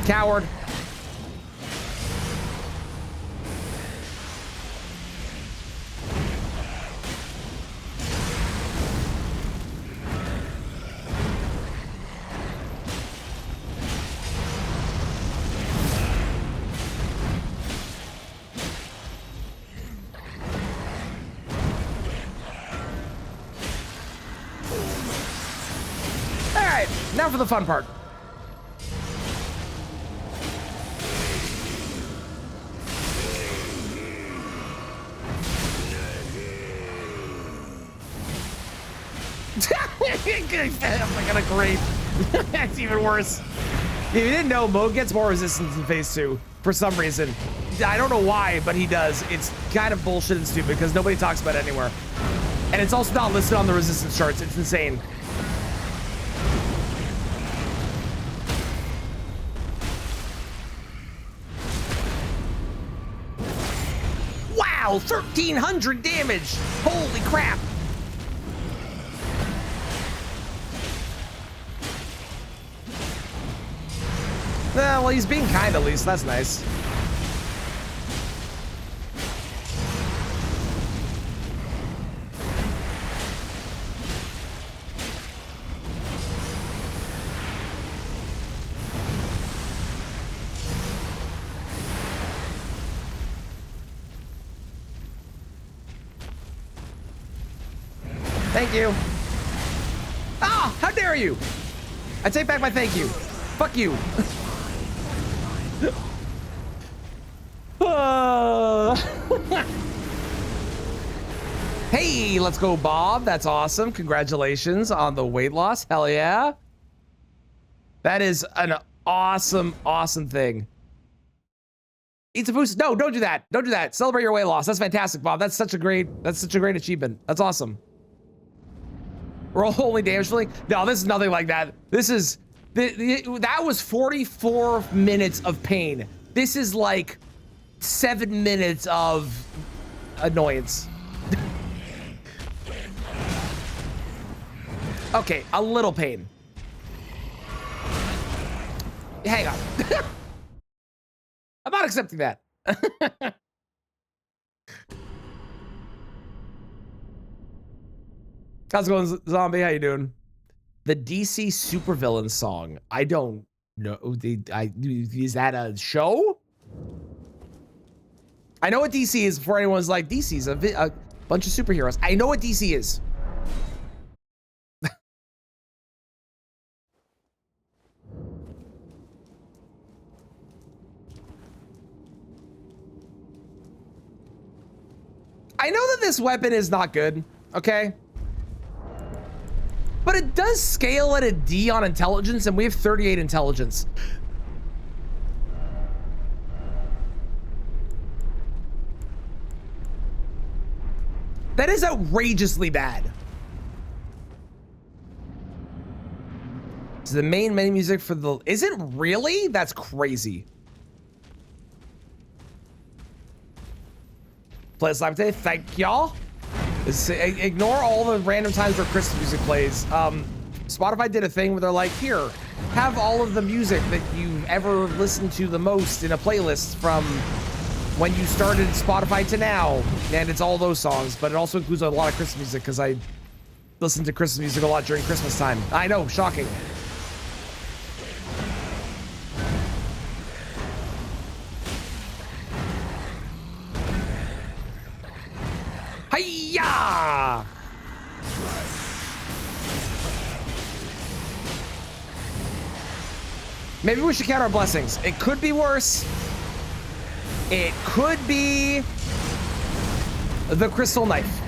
Coward. now for the fun part. I'm gonna great. That's even worse. If you didn't know, Moog gets more resistance in phase 2 for some reason. I don't know why, but he does. It's kind of bullshit and stupid because nobody talks about it anywhere. And it's also not listed on the resistance charts. It's insane. Wow, 1,300 damage. Holy crap. Well, he's being kind at least. That's nice. Thank you. Ah, how dare you? I take back my thank you. Fuck you. Hey, let's go, Bob. That's awesome. Congratulations on the weight loss. Hell yeah. That is an awesome, awesome thing. Eat a boost. No, don't do that. Don't do that. Celebrate your weight loss. That's fantastic, Bob. That's such a great achievement. That's awesome. Roll only damage filling. No, this is nothing like that. This is that was 44 minutes of pain. This is like 7 minutes of annoyance. Okay, a little pain. Hang on. I'm not accepting that. How's it going, Zombie? How you doing? The DC supervillain song. I don't know. Is that a show? I know what DC is before anyone's like, DC's a bunch of superheroes. I know what DC is. I know that this weapon is not good, okay? But it does scale at a D on intelligence, and we have 38 intelligence. That is outrageously bad. It's the main menu music for the... Is it really? That's crazy. Play Slime today. Thank y'all. Ignore all the random times where Christmas music plays. Spotify did a thing where they're like, here, have all of the music that you've ever listened to the most in a playlist from when you started Spotify to now. And it's all those songs, but it also includes a lot of Christmas music because I listen to Christmas music a lot during Christmas time. I know, shocking. Hiya! Maybe we should count our blessings. It could be worse. It could be the crystal knife.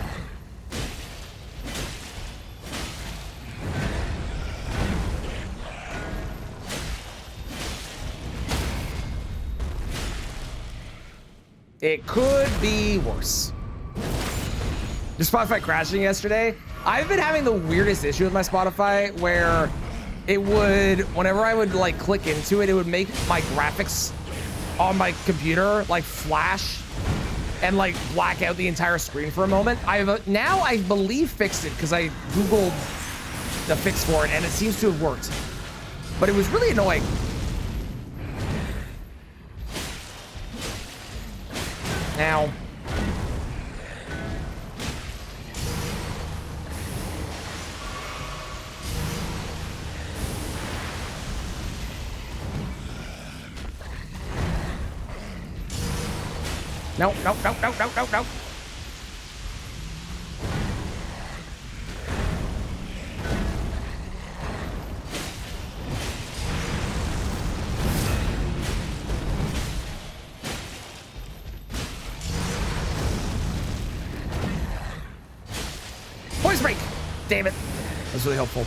It could be worse. Your Spotify crashing yesterday? I've been having the weirdest issue with my Spotify where it would, whenever I would like click into it, it would make my graphics on my computer like flash and like black out the entire screen for a moment. I've now, I believe, fixed it because I Googled the fix for it and it seems to have worked. But it was really annoying. Now, no. Poison break! Damn it. That's really helpful.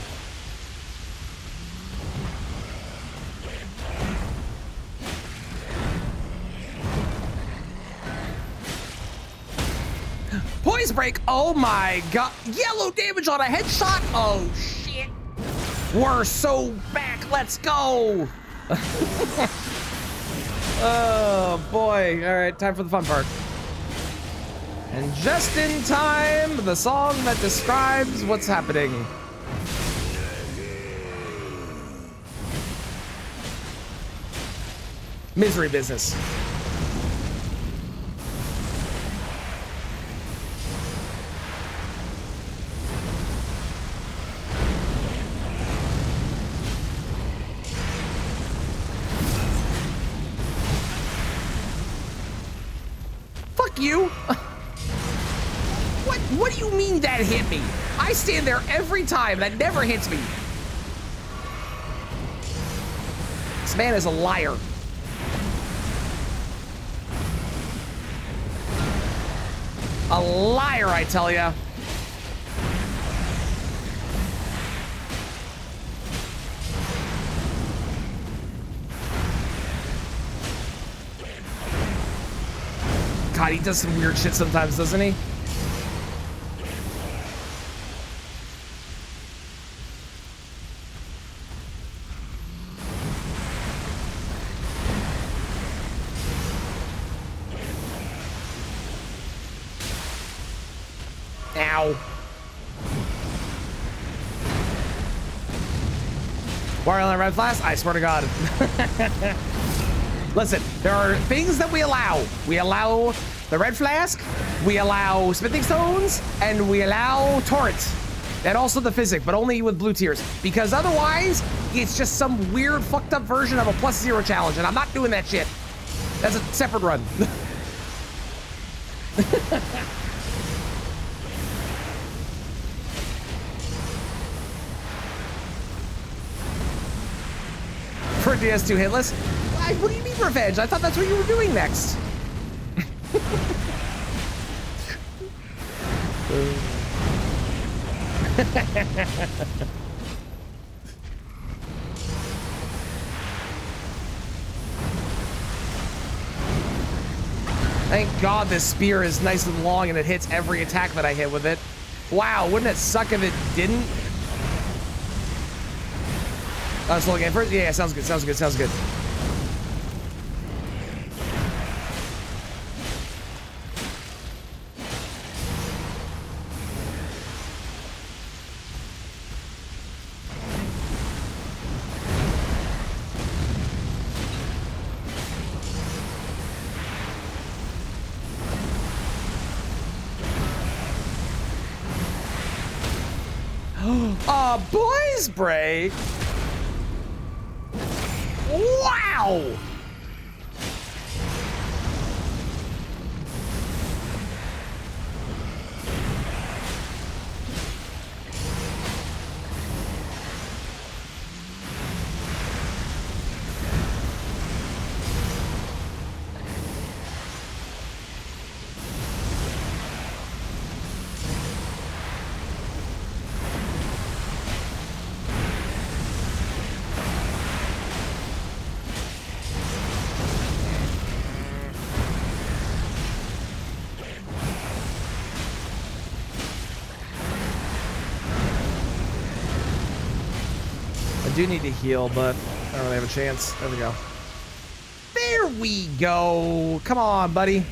Poison break! Oh my god. Yellow damage on a headshot? Oh shit. We're so back. Let's go. Oh boy. All right, time for the fun part. And just in time, the song that describes what's happening. Misery business. Fuck you. What do you mean that hit me? I stand there every time. That never hits me. This man is a liar. A liar, I tell ya. God, he does some weird shit sometimes, doesn't he? Ow. Wario on Red Flask? I swear to God. Listen, there are things that we allow. We allow the Red Flask, we allow Smithing Stones, and we allow Torrents. And also the Physic, but only with blue tiers. Because otherwise, it's just some weird fucked up version of a +0 challenge, and I'm not doing that shit. That's a separate run. For DS2 hitless? What do you mean revenge? I thought that's what you were doing next. Thank God this spear is nice and long and it hits every attack that I hit with it. Wow, wouldn't it suck if it didn't? Slow game first? Yeah, sounds good, sounds good, sounds good. Boys break. Wow. I do need to heal, but I don't really have a chance. There we go. There we go. Come on, buddy.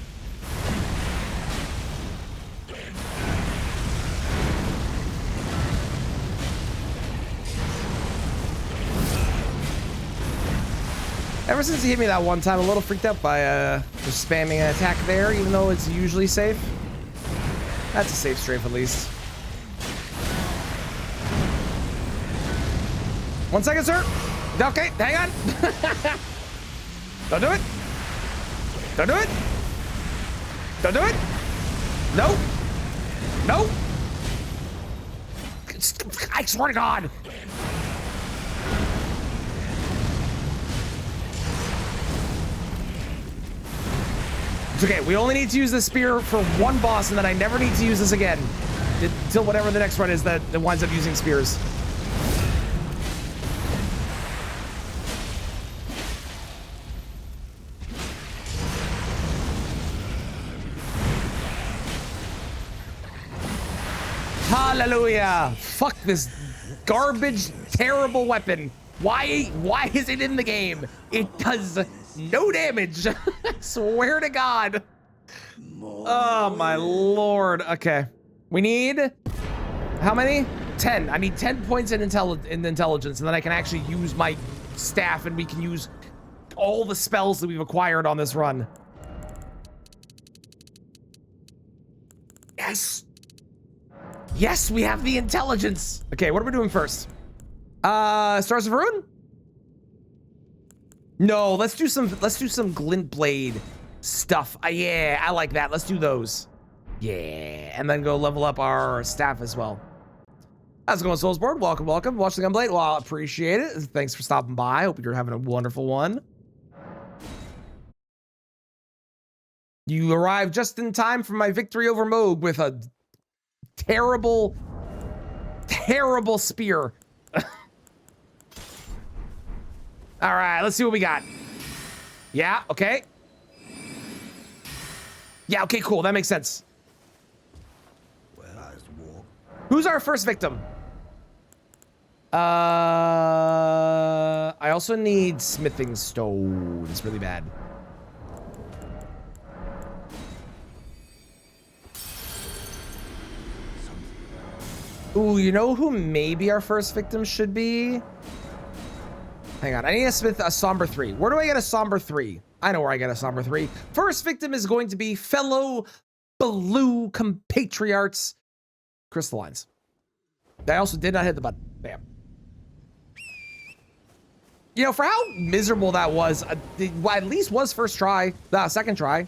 Ever since he hit me that one time, I'm a little freaked out by just spamming an attack there, even though it's usually safe. That's a safe strafe at least. 1 second, sir. Okay, hang on. Don't do it. Don't do it. Don't do it. No. No. I swear to God. It's okay. We only need to use this spear for one boss, and then I never need to use this again. until whatever the next run is that winds up using spears. Hallelujah! Fuck this garbage, terrible weapon. Why is it in the game? It does no damage. I swear to God. Oh my Lord. Okay. We need how many? 10. I need 10 points in intelligence, and then I can actually use my staff and we can use all the spells that we've acquired on this run. Yes. Yes, we have the intelligence. Okay, what are we doing first? Stars of Ruin? No, let's do some Glint Blade stuff. Yeah, I like that. Let's do those. Yeah, and then go level up our staff as well. How's it going, Soulsborne? Welcome, welcome. Watch the Gunblade. Well, I appreciate it. Thanks for stopping by. Hope you're having a wonderful one. You arrived just in time for my victory over Moog with a terrible, terrible spear. All right, let's see what we got. Yeah, okay. Yeah, okay, cool. That makes sense. Who's our first victim? I also need smithing stones really bad. Ooh, you know who maybe our first victim should be? Hang on, I need a Somber 3. Where do I get a Somber 3? I know where I get a Somber 3. First victim is going to be fellow blue compatriots, Crystallines. I also did not hit the button. Bam. You know, for how miserable that was, well, at least was first try, second try.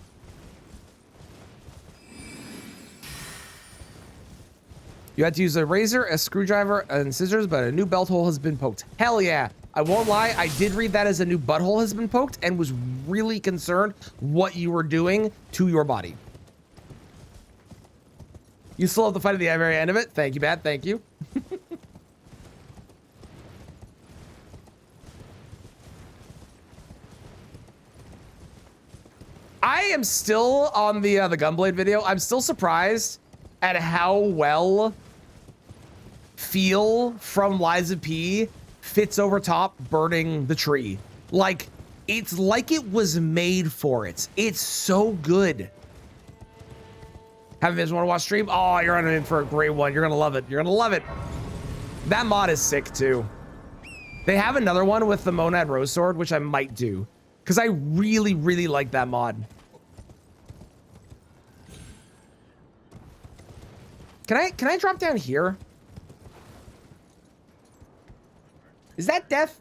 You had to use a razor, a screwdriver, and scissors, but a new belt hole has been poked. Hell yeah. I won't lie, I did read that as a new butthole has been poked and was really concerned what you were doing to your body. You still have the fight at the very end of it. Thank you, Bat. Thank you. I am still on the Gunblade video. I'm still surprised at how well Feel from Lies of P fits over top burning the tree. Like, it's like it was made for it. It's so good. Haven't just want to watch stream? Oh, you're on in for a great one. You're gonna love it. You're gonna love it. That mod is sick too. They have another one with the Monad Rose Sword, which I might do, because I really, really like that mod. Can I drop down here? Is that death?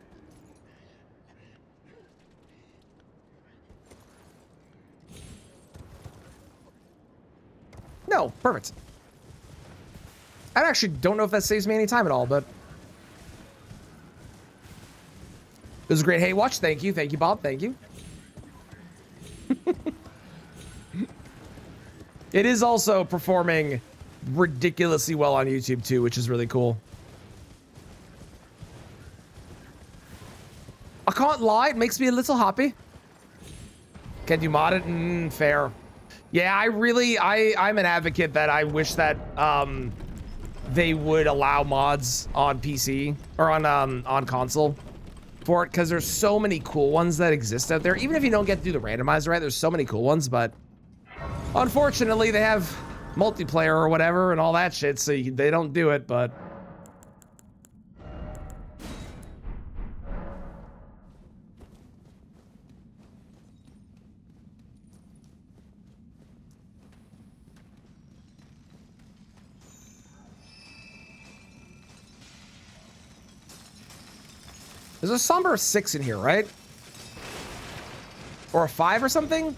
No, perfect. I actually don't know if that saves me any time at all, but it was a great Hey Watch. Thank you, Bob. Thank you. It is also performing ridiculously well on YouTube too, which is really cool. I can't lie, it makes me a little happy. Can you mod it? Fair. Yeah, I'm an advocate that I wish that they would allow mods on PC or on console for it, because there's so many cool ones that exist out there. Even if you don't get to do the randomizer right, there's so many cool ones, but unfortunately they have multiplayer or whatever and all that shit, so they don't do it. But there's a Somber 6 in here, right? Or a 5 or something?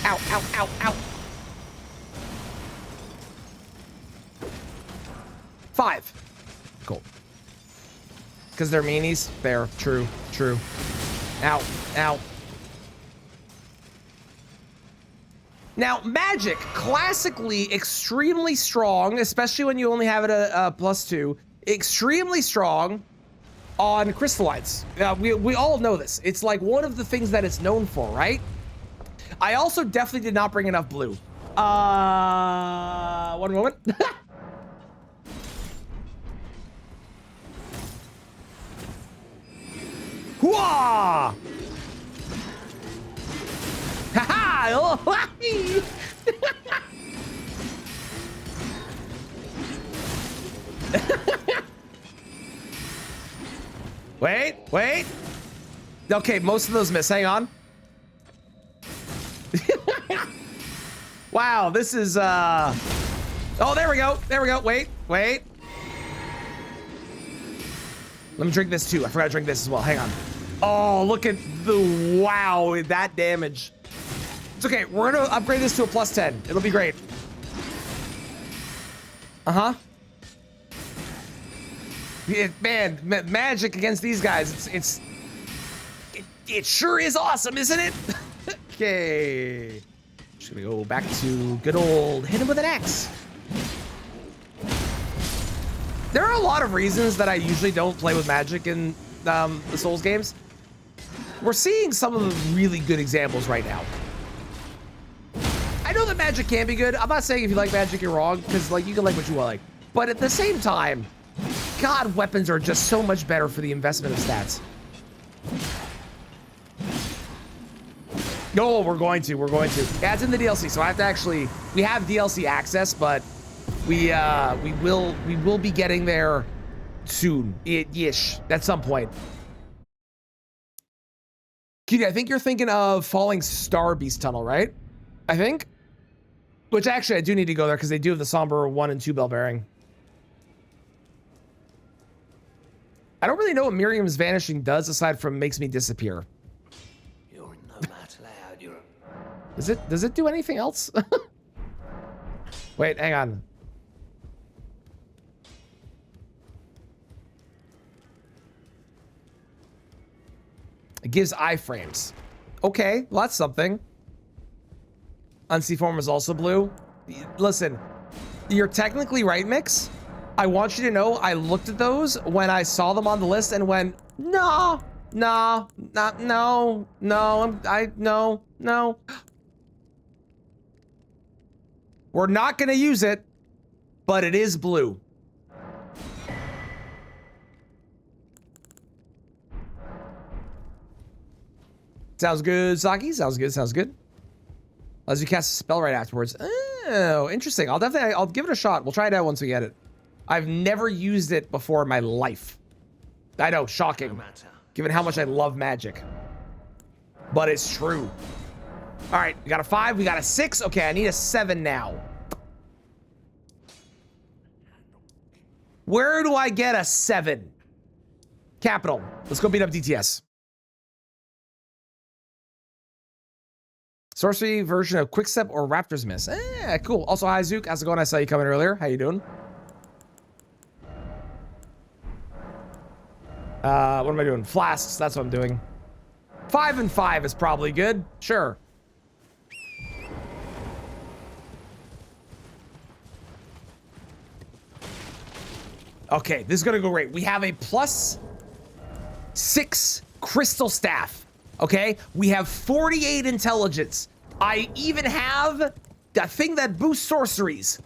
Ow, ow, ow, ow. 5. Cool. Because they're meanies? Fair. True. True. Ow. Ow. Now, magic, classically extremely strong, especially when you only have it a +2. Extremely strong on crystallites. We all know this. It's like one of the things that it's known for, right? I also definitely did not bring enough blue. One moment. Hooah! Ha-ha! Wait. Okay, most of those miss. Hang on. Wow, this is oh, there we go. Wait. Let me drink this too. I forgot to drink this as well. Hang on. Oh, look at the wow, that damage. It's okay. We're gonna upgrade this to a +10. It'll be great. Man, magic against these guys. It sure is awesome, isn't it? Okay. Just gonna go back to good old hit him with an axe. There are a lot of reasons that I usually don't play with magic in the Souls games. We're seeing some of the really good examples right now. I know that magic can be good. I'm not saying if you like magic, you're wrong, because like you can like what you like. But at the same time, God, weapons are just so much better for the investment of stats. No, we're going to. Yeah, it's in the DLC, so I have to actually. We have DLC access, but we will be getting there soon, ish, at some point. Cutie, I think you're thinking of Falling Star Beast Tunnel, right? I think. Which actually, I do need to go there because they do have the Somber 1 and 2 bell bearing. I don't really know what Miriam's vanishing does aside from makes me disappear. You're no match loud. Does it do anything else? Wait, hang on. It gives iframes. Okay, well that's something. Unsea Form is also blue. Listen, you're technically right, Mix. I want you to know I looked at those when I saw them on the list and went, no. We're not gonna use it, but it is blue. Sounds good, Saki. Sounds good. As you cast a spell right afterwards. Oh, interesting. I'll give it a shot. We'll try it out once we get it. I've never used it before in my life. I know, shocking, given how much I love magic. But it's true. All right, we got a 5, we got a 6. Okay, I need a 7 now. Where do I get a 7? Capital. Let's go beat up DTS. Sorcery version of Quickstep or Raptor's Miss. Cool. Also, hi, Zook. How's it going? I saw you coming earlier. How you doing? What am I doing? Flasks. That's what I'm doing. 5 and 5 is probably good. Sure. Okay, this is gonna go great. We have a +6 crystal staff. Okay, we have 48 intelligence. I even have the thing that boosts sorceries.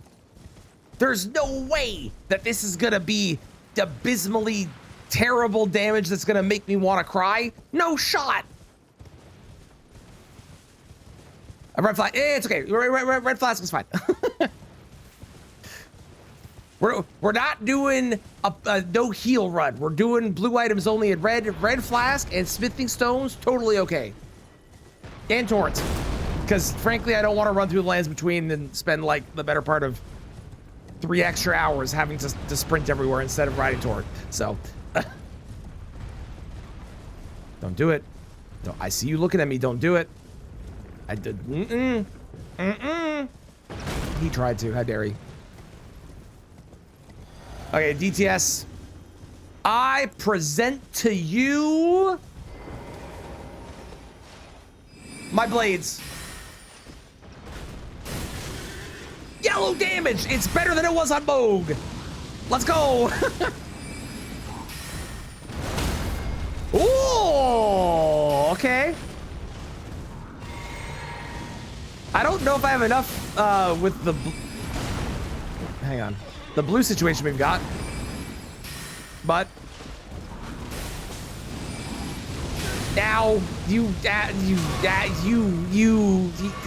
There's no way that this is gonna be abysmally terrible damage that's gonna make me want to cry. No shot. A red flask. It's okay. Red flask is fine. We're not doing a no heal run. We're doing blue items only in red flask and smithing stones. Totally okay. And torrents. Because frankly, I don't want to run through the lands between and spend like the better part of 3 extra hours having to sprint everywhere instead of riding torrent. So don't do it. No, I see you looking at me. Don't do it. I did. He tried to. How dare he? Okay, DTS. I present to you my blades. yellow damage. It's better than it was on Moog. Let's go. Ooh, okay. I don't know if I have enough with the... Hang on. The blue situation we've got. But... Now, you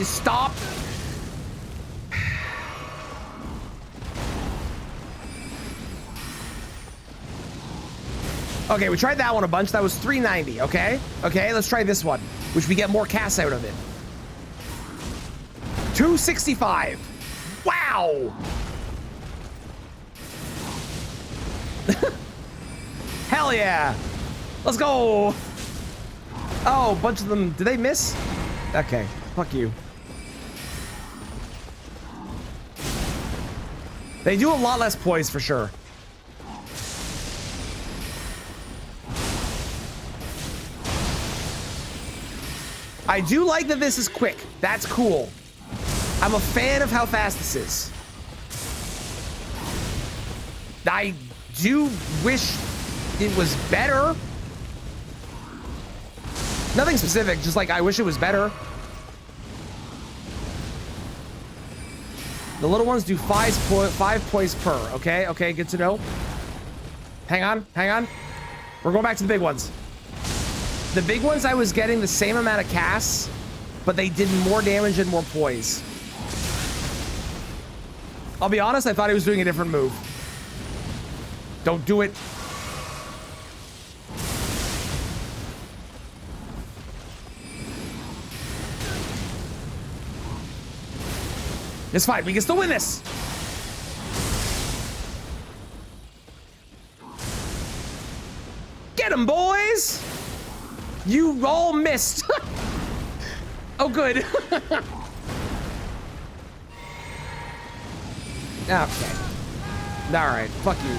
stop. Okay, we tried that one a bunch. That was 390, okay? Okay, let's try this one, which we get more cast out of it. 265. Wow. Hell yeah. Let's go. Oh, a bunch of them. Did they miss? Okay, fuck you. They do a lot less poise for sure. I do like that this is quick. That's cool. I'm a fan of how fast this is. I do wish it was better. Nothing specific, just like I wish it was better. The little ones do 5 poise per. Okay, okay, good to know. Hang on, hang on. We're going back to the big ones. The big ones, I was getting the same amount of casts, but they did more damage and more poise. I'll be honest, I thought he was doing a different move. Don't do it. It's fine, we can still win this. Get him, boys! You all missed. Oh, good. Okay. All right, fuck you.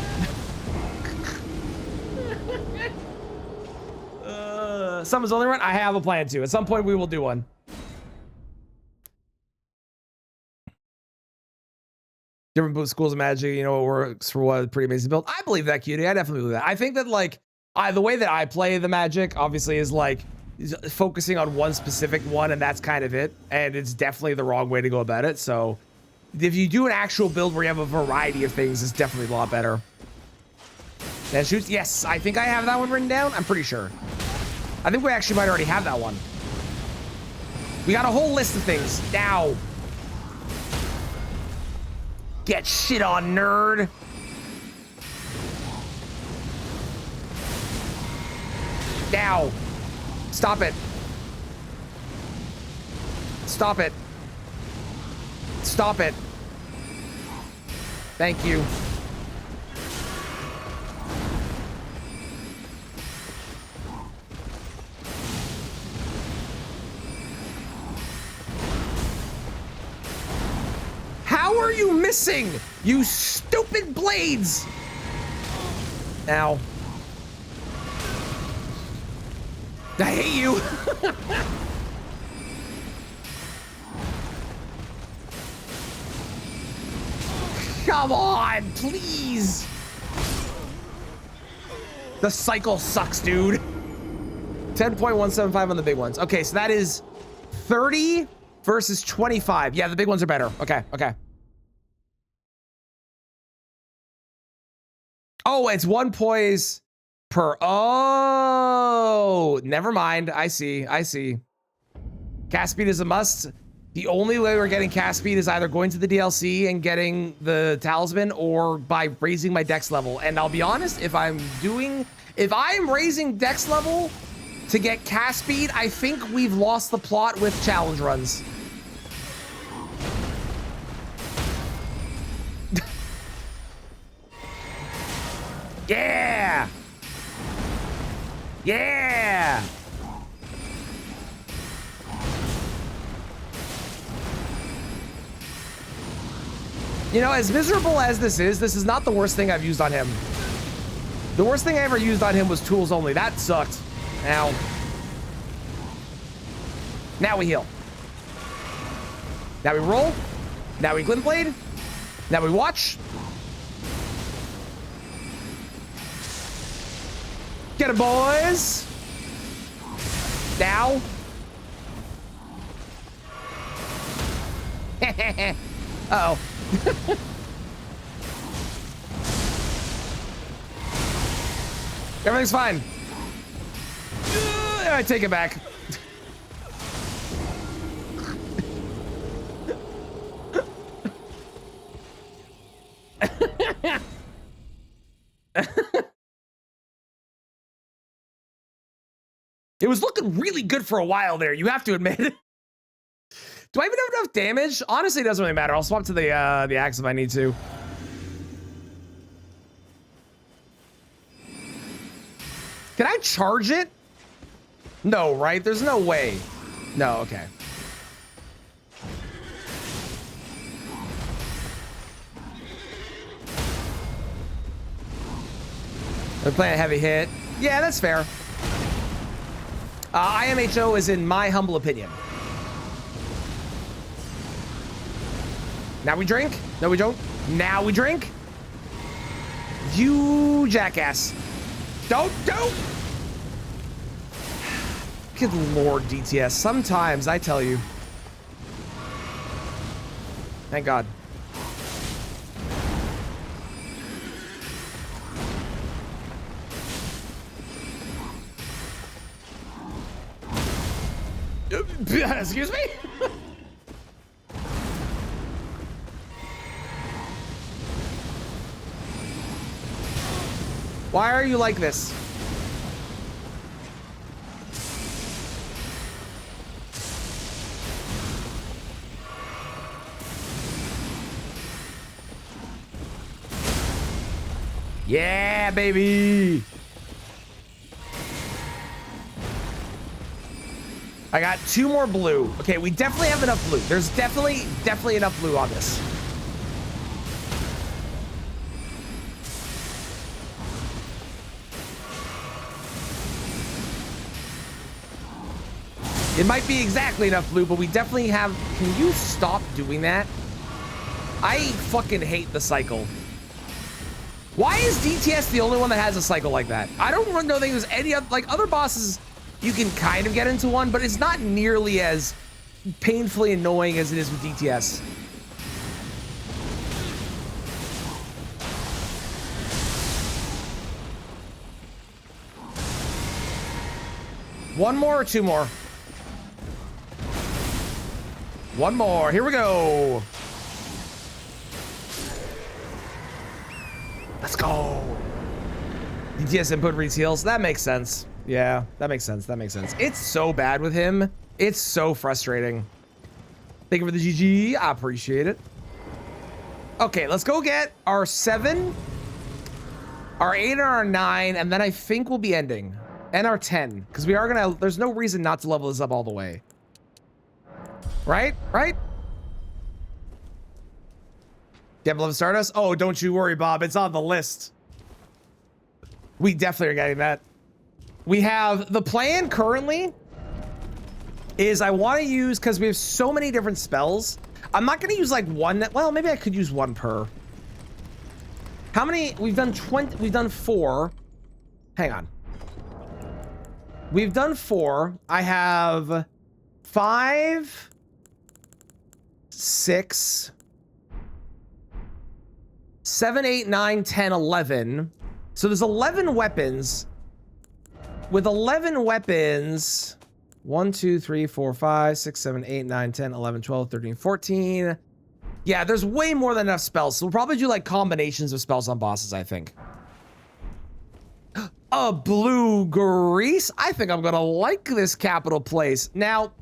Someone's only run. I have a plan to. At some point, we will do one. Different schools of magic, you know, what works for what, pretty amazing build. I believe that, Cutie. I definitely believe that. I think that, like, the way that I play the magic, obviously, is, like, focusing on one specific one, and that's kind of it. And it's definitely the wrong way to go about it. So, if you do an actual build where you have a variety of things, it's definitely a lot better. And shoots, yes, I think I have that one written down. I'm pretty sure. I think we actually might already have that one. We got a whole list of things. Now. Get shit on, nerd. Now. Stop it. Stop it. Stop it. Thank you. How are you missing? You stupid blades. Ow. I hate you. Come on, please. The cycle sucks, dude. 10.175 on the big ones. Okay, so that is 30 versus 25. Yeah, the big ones are better. Okay, okay. Oh, it's 1 poise per. Oh, never mind. I see. I see. Cast speed is a must. The only way we're getting cast speed is either going to the DLC and getting the talisman or by raising my dex level. And I'll be honest, if I'm raising dex level to get cast speed, I think we've lost the plot with challenge runs. Yeah! Yeah! You know, as miserable as this is not the worst thing I've used on him. The worst thing I ever used on him was tools only. That sucked. Now we heal. Now we roll. Now we glint blade. Now we watch. Get it, boys. Now. Uh-oh. Everything's fine. I take it back. It was looking really good for a while there, you have to admit. Do I even have enough damage? Honestly, it doesn't really matter. I'll swap to the axe if I need to. Can I charge it? No, right? There's no way. No, okay. They're playing a heavy hit. Yeah, that's fair. IMHO is in my humble opinion. Now we drink? No, we don't. Now we drink? You jackass. Don't. Good Lord, DTS. Sometimes, I tell you. Thank God. Excuse me? Why are you like this? Yeah, baby. I got 2 more blue. Okay, we definitely have enough blue. There's definitely enough blue on this. It might be exactly enough blue, but we definitely have... Can you stop doing that? I fucking hate the cycle. Why is DTS the only one that has a cycle like that? I don't know that there's any other... Like, other bosses... You can kind of get into one, but it's not nearly as painfully annoying as it is with DTS. One more or 2 more? One more. Here we go. Let's go. DTS input reads heals. That makes sense. Yeah, that makes sense. That makes sense. It's so bad with him. It's so frustrating. Thank you for the GG. I appreciate it. Okay, let's go get our 7, our 8, and our 9, and then I think we'll be ending. And our 10, because we are gonna, there's no reason not to level this up all the way. Right? Right? Devil of Stardust? Oh, don't you worry, Bob. It's on the list. We definitely are getting that. We have the plan currently is I want to use, because we have so many different spells. I'm not going to use like one. Well, maybe I could use 1 per. How many? We've done 20. We've done 4. Hang on. We've done 4. I have 5, 6, 7, 8, 9, 10, 11. So there's 11 weapons. With 11 weapons, 1, 2, 3, 4, 5, 6, 7, 8, 9, 10, 11, 12, 13, 14. Yeah, there's way more than enough spells. So we'll probably do like combinations of spells on bosses, I think. A blue grease. I think I'm gonna like this capital place. Now,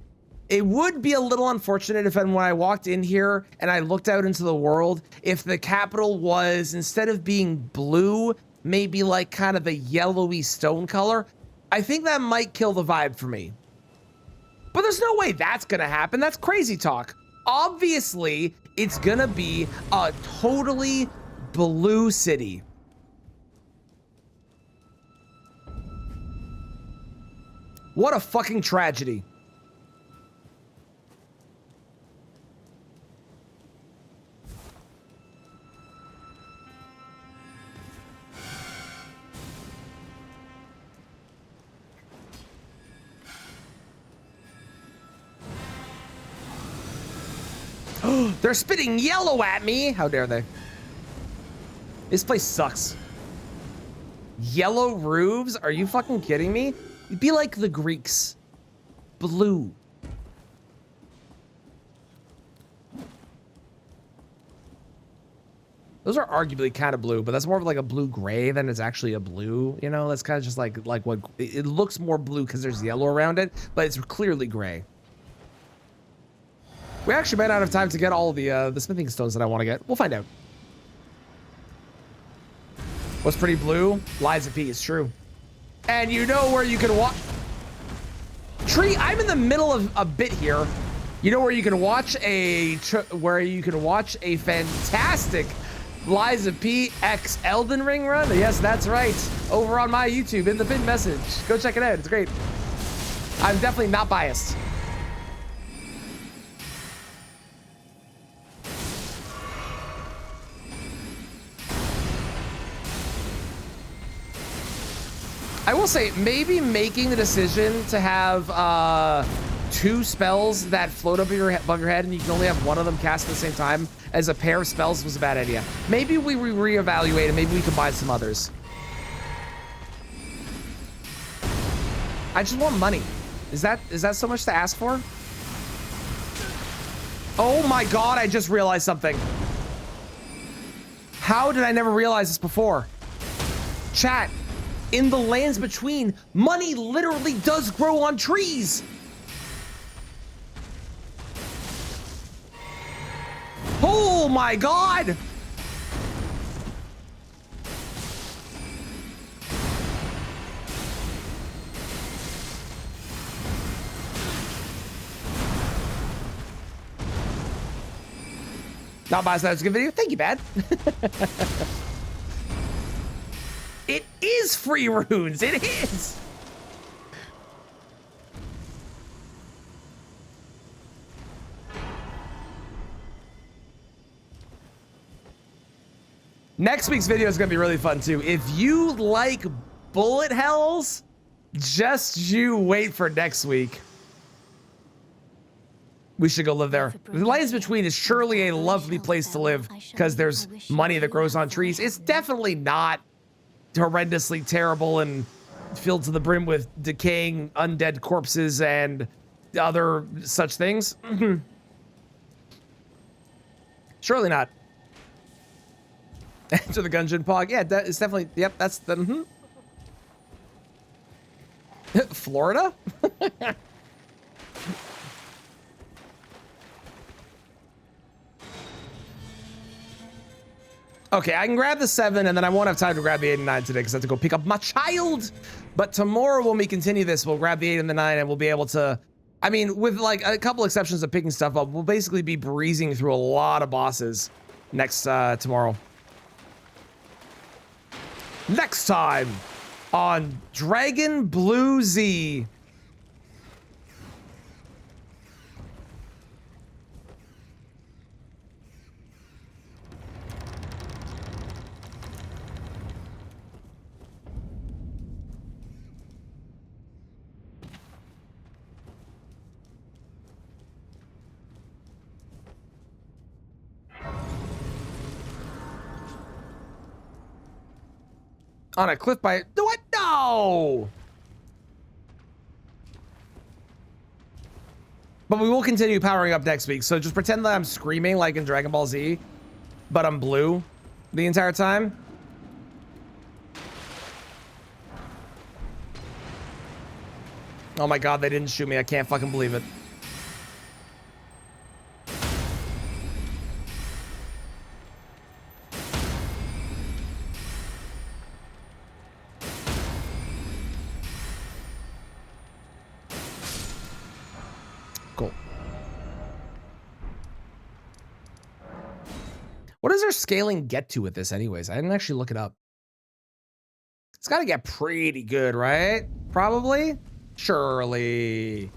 it would be a little unfortunate if when I walked in here and I looked out into the world, if the capital was, instead of being blue, maybe like kind of a yellowy stone color. I think that might kill the vibe for me. But there's no way that's gonna happen. That's crazy talk. Obviously, it's gonna be a totally blue city. What a fucking tragedy. They're spitting yellow at me. How dare they? This place sucks. Yellow roofs? Are you fucking kidding me? It'd be like the Greeks. Blue. Those are arguably kind of blue, but that's more of like a blue gray than it's actually a blue. You know, that's kind of just like what it looks more blue because there's yellow around it, but it's clearly gray. We actually might not have time to get all the smithing stones that I want to get. We'll find out. What's pretty blue? Lies of P. It's true. And you know where you can watch. Tree, I'm in the middle of a bit here. You know where you can watch a fantastic Lies of P X Elden Ring run? Yes, that's right. Over on my YouTube in the pinned message. Go check it out. It's great. I'm definitely not biased. I will say, maybe making the decision to have 2 spells that float above your head and you can only have one of them cast at the same time as a pair of spells was a bad idea. Maybe we reevaluate and maybe we combine some others. I just want money. Is that so much to ask for? Oh my god, I just realized something. How did I never realize this before? Chat. In the lands between, money literally does grow on trees. Oh my god. Not biased, that was a good video. Thank you, Bad. It is free runes. It is. Next week's video is going to be really fun too. If you like bullet hells, just you wait for next week. We should go live there. The Lands Between is surely a lovely place to live because there's money that grows on trees. It's definitely not horrendously terrible and filled to the brim with decaying undead corpses and other such things. Surely not. Enter the Gungeon Pog. Yeah, that is definitely, yep, that's the, Florida? Okay, I can grab the 7 and then I won't have time to grab the 8 and 9 today because I have to go pick up my child. But tomorrow when we continue this, we'll grab the 8 and the 9 and we'll be able to, I mean, with like a couple exceptions of picking stuff up, we'll basically be breezing through a lot of bosses next tomorrow. Next time on Dragon Blue Z. On a cliff by what? No. But we will continue powering up next week. So just pretend that I'm screaming like in Dragon Ball Z, but I'm blue the entire time. Oh my god, they didn't shoot me. I can't fucking believe it. Cool. What does our scaling get to with this anyways? I didn't actually look it up. It's got to get pretty good, right? Probably? Surely.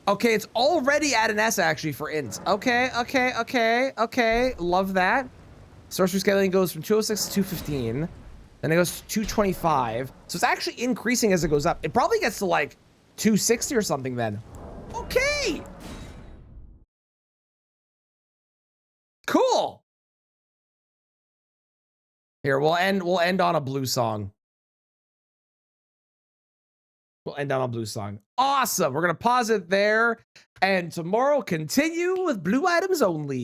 Okay, it's already at an S actually for int. Okay. Love that. Sorcery scaling goes from 206 to 215. Then it goes to 225. So it's actually increasing as it goes up. It probably gets to like 260 or something then. Okay. Cool. Here, we'll end on a blue song. We'll end on a blue song. Awesome. We're going to pause it there. And tomorrow continue with blue items only.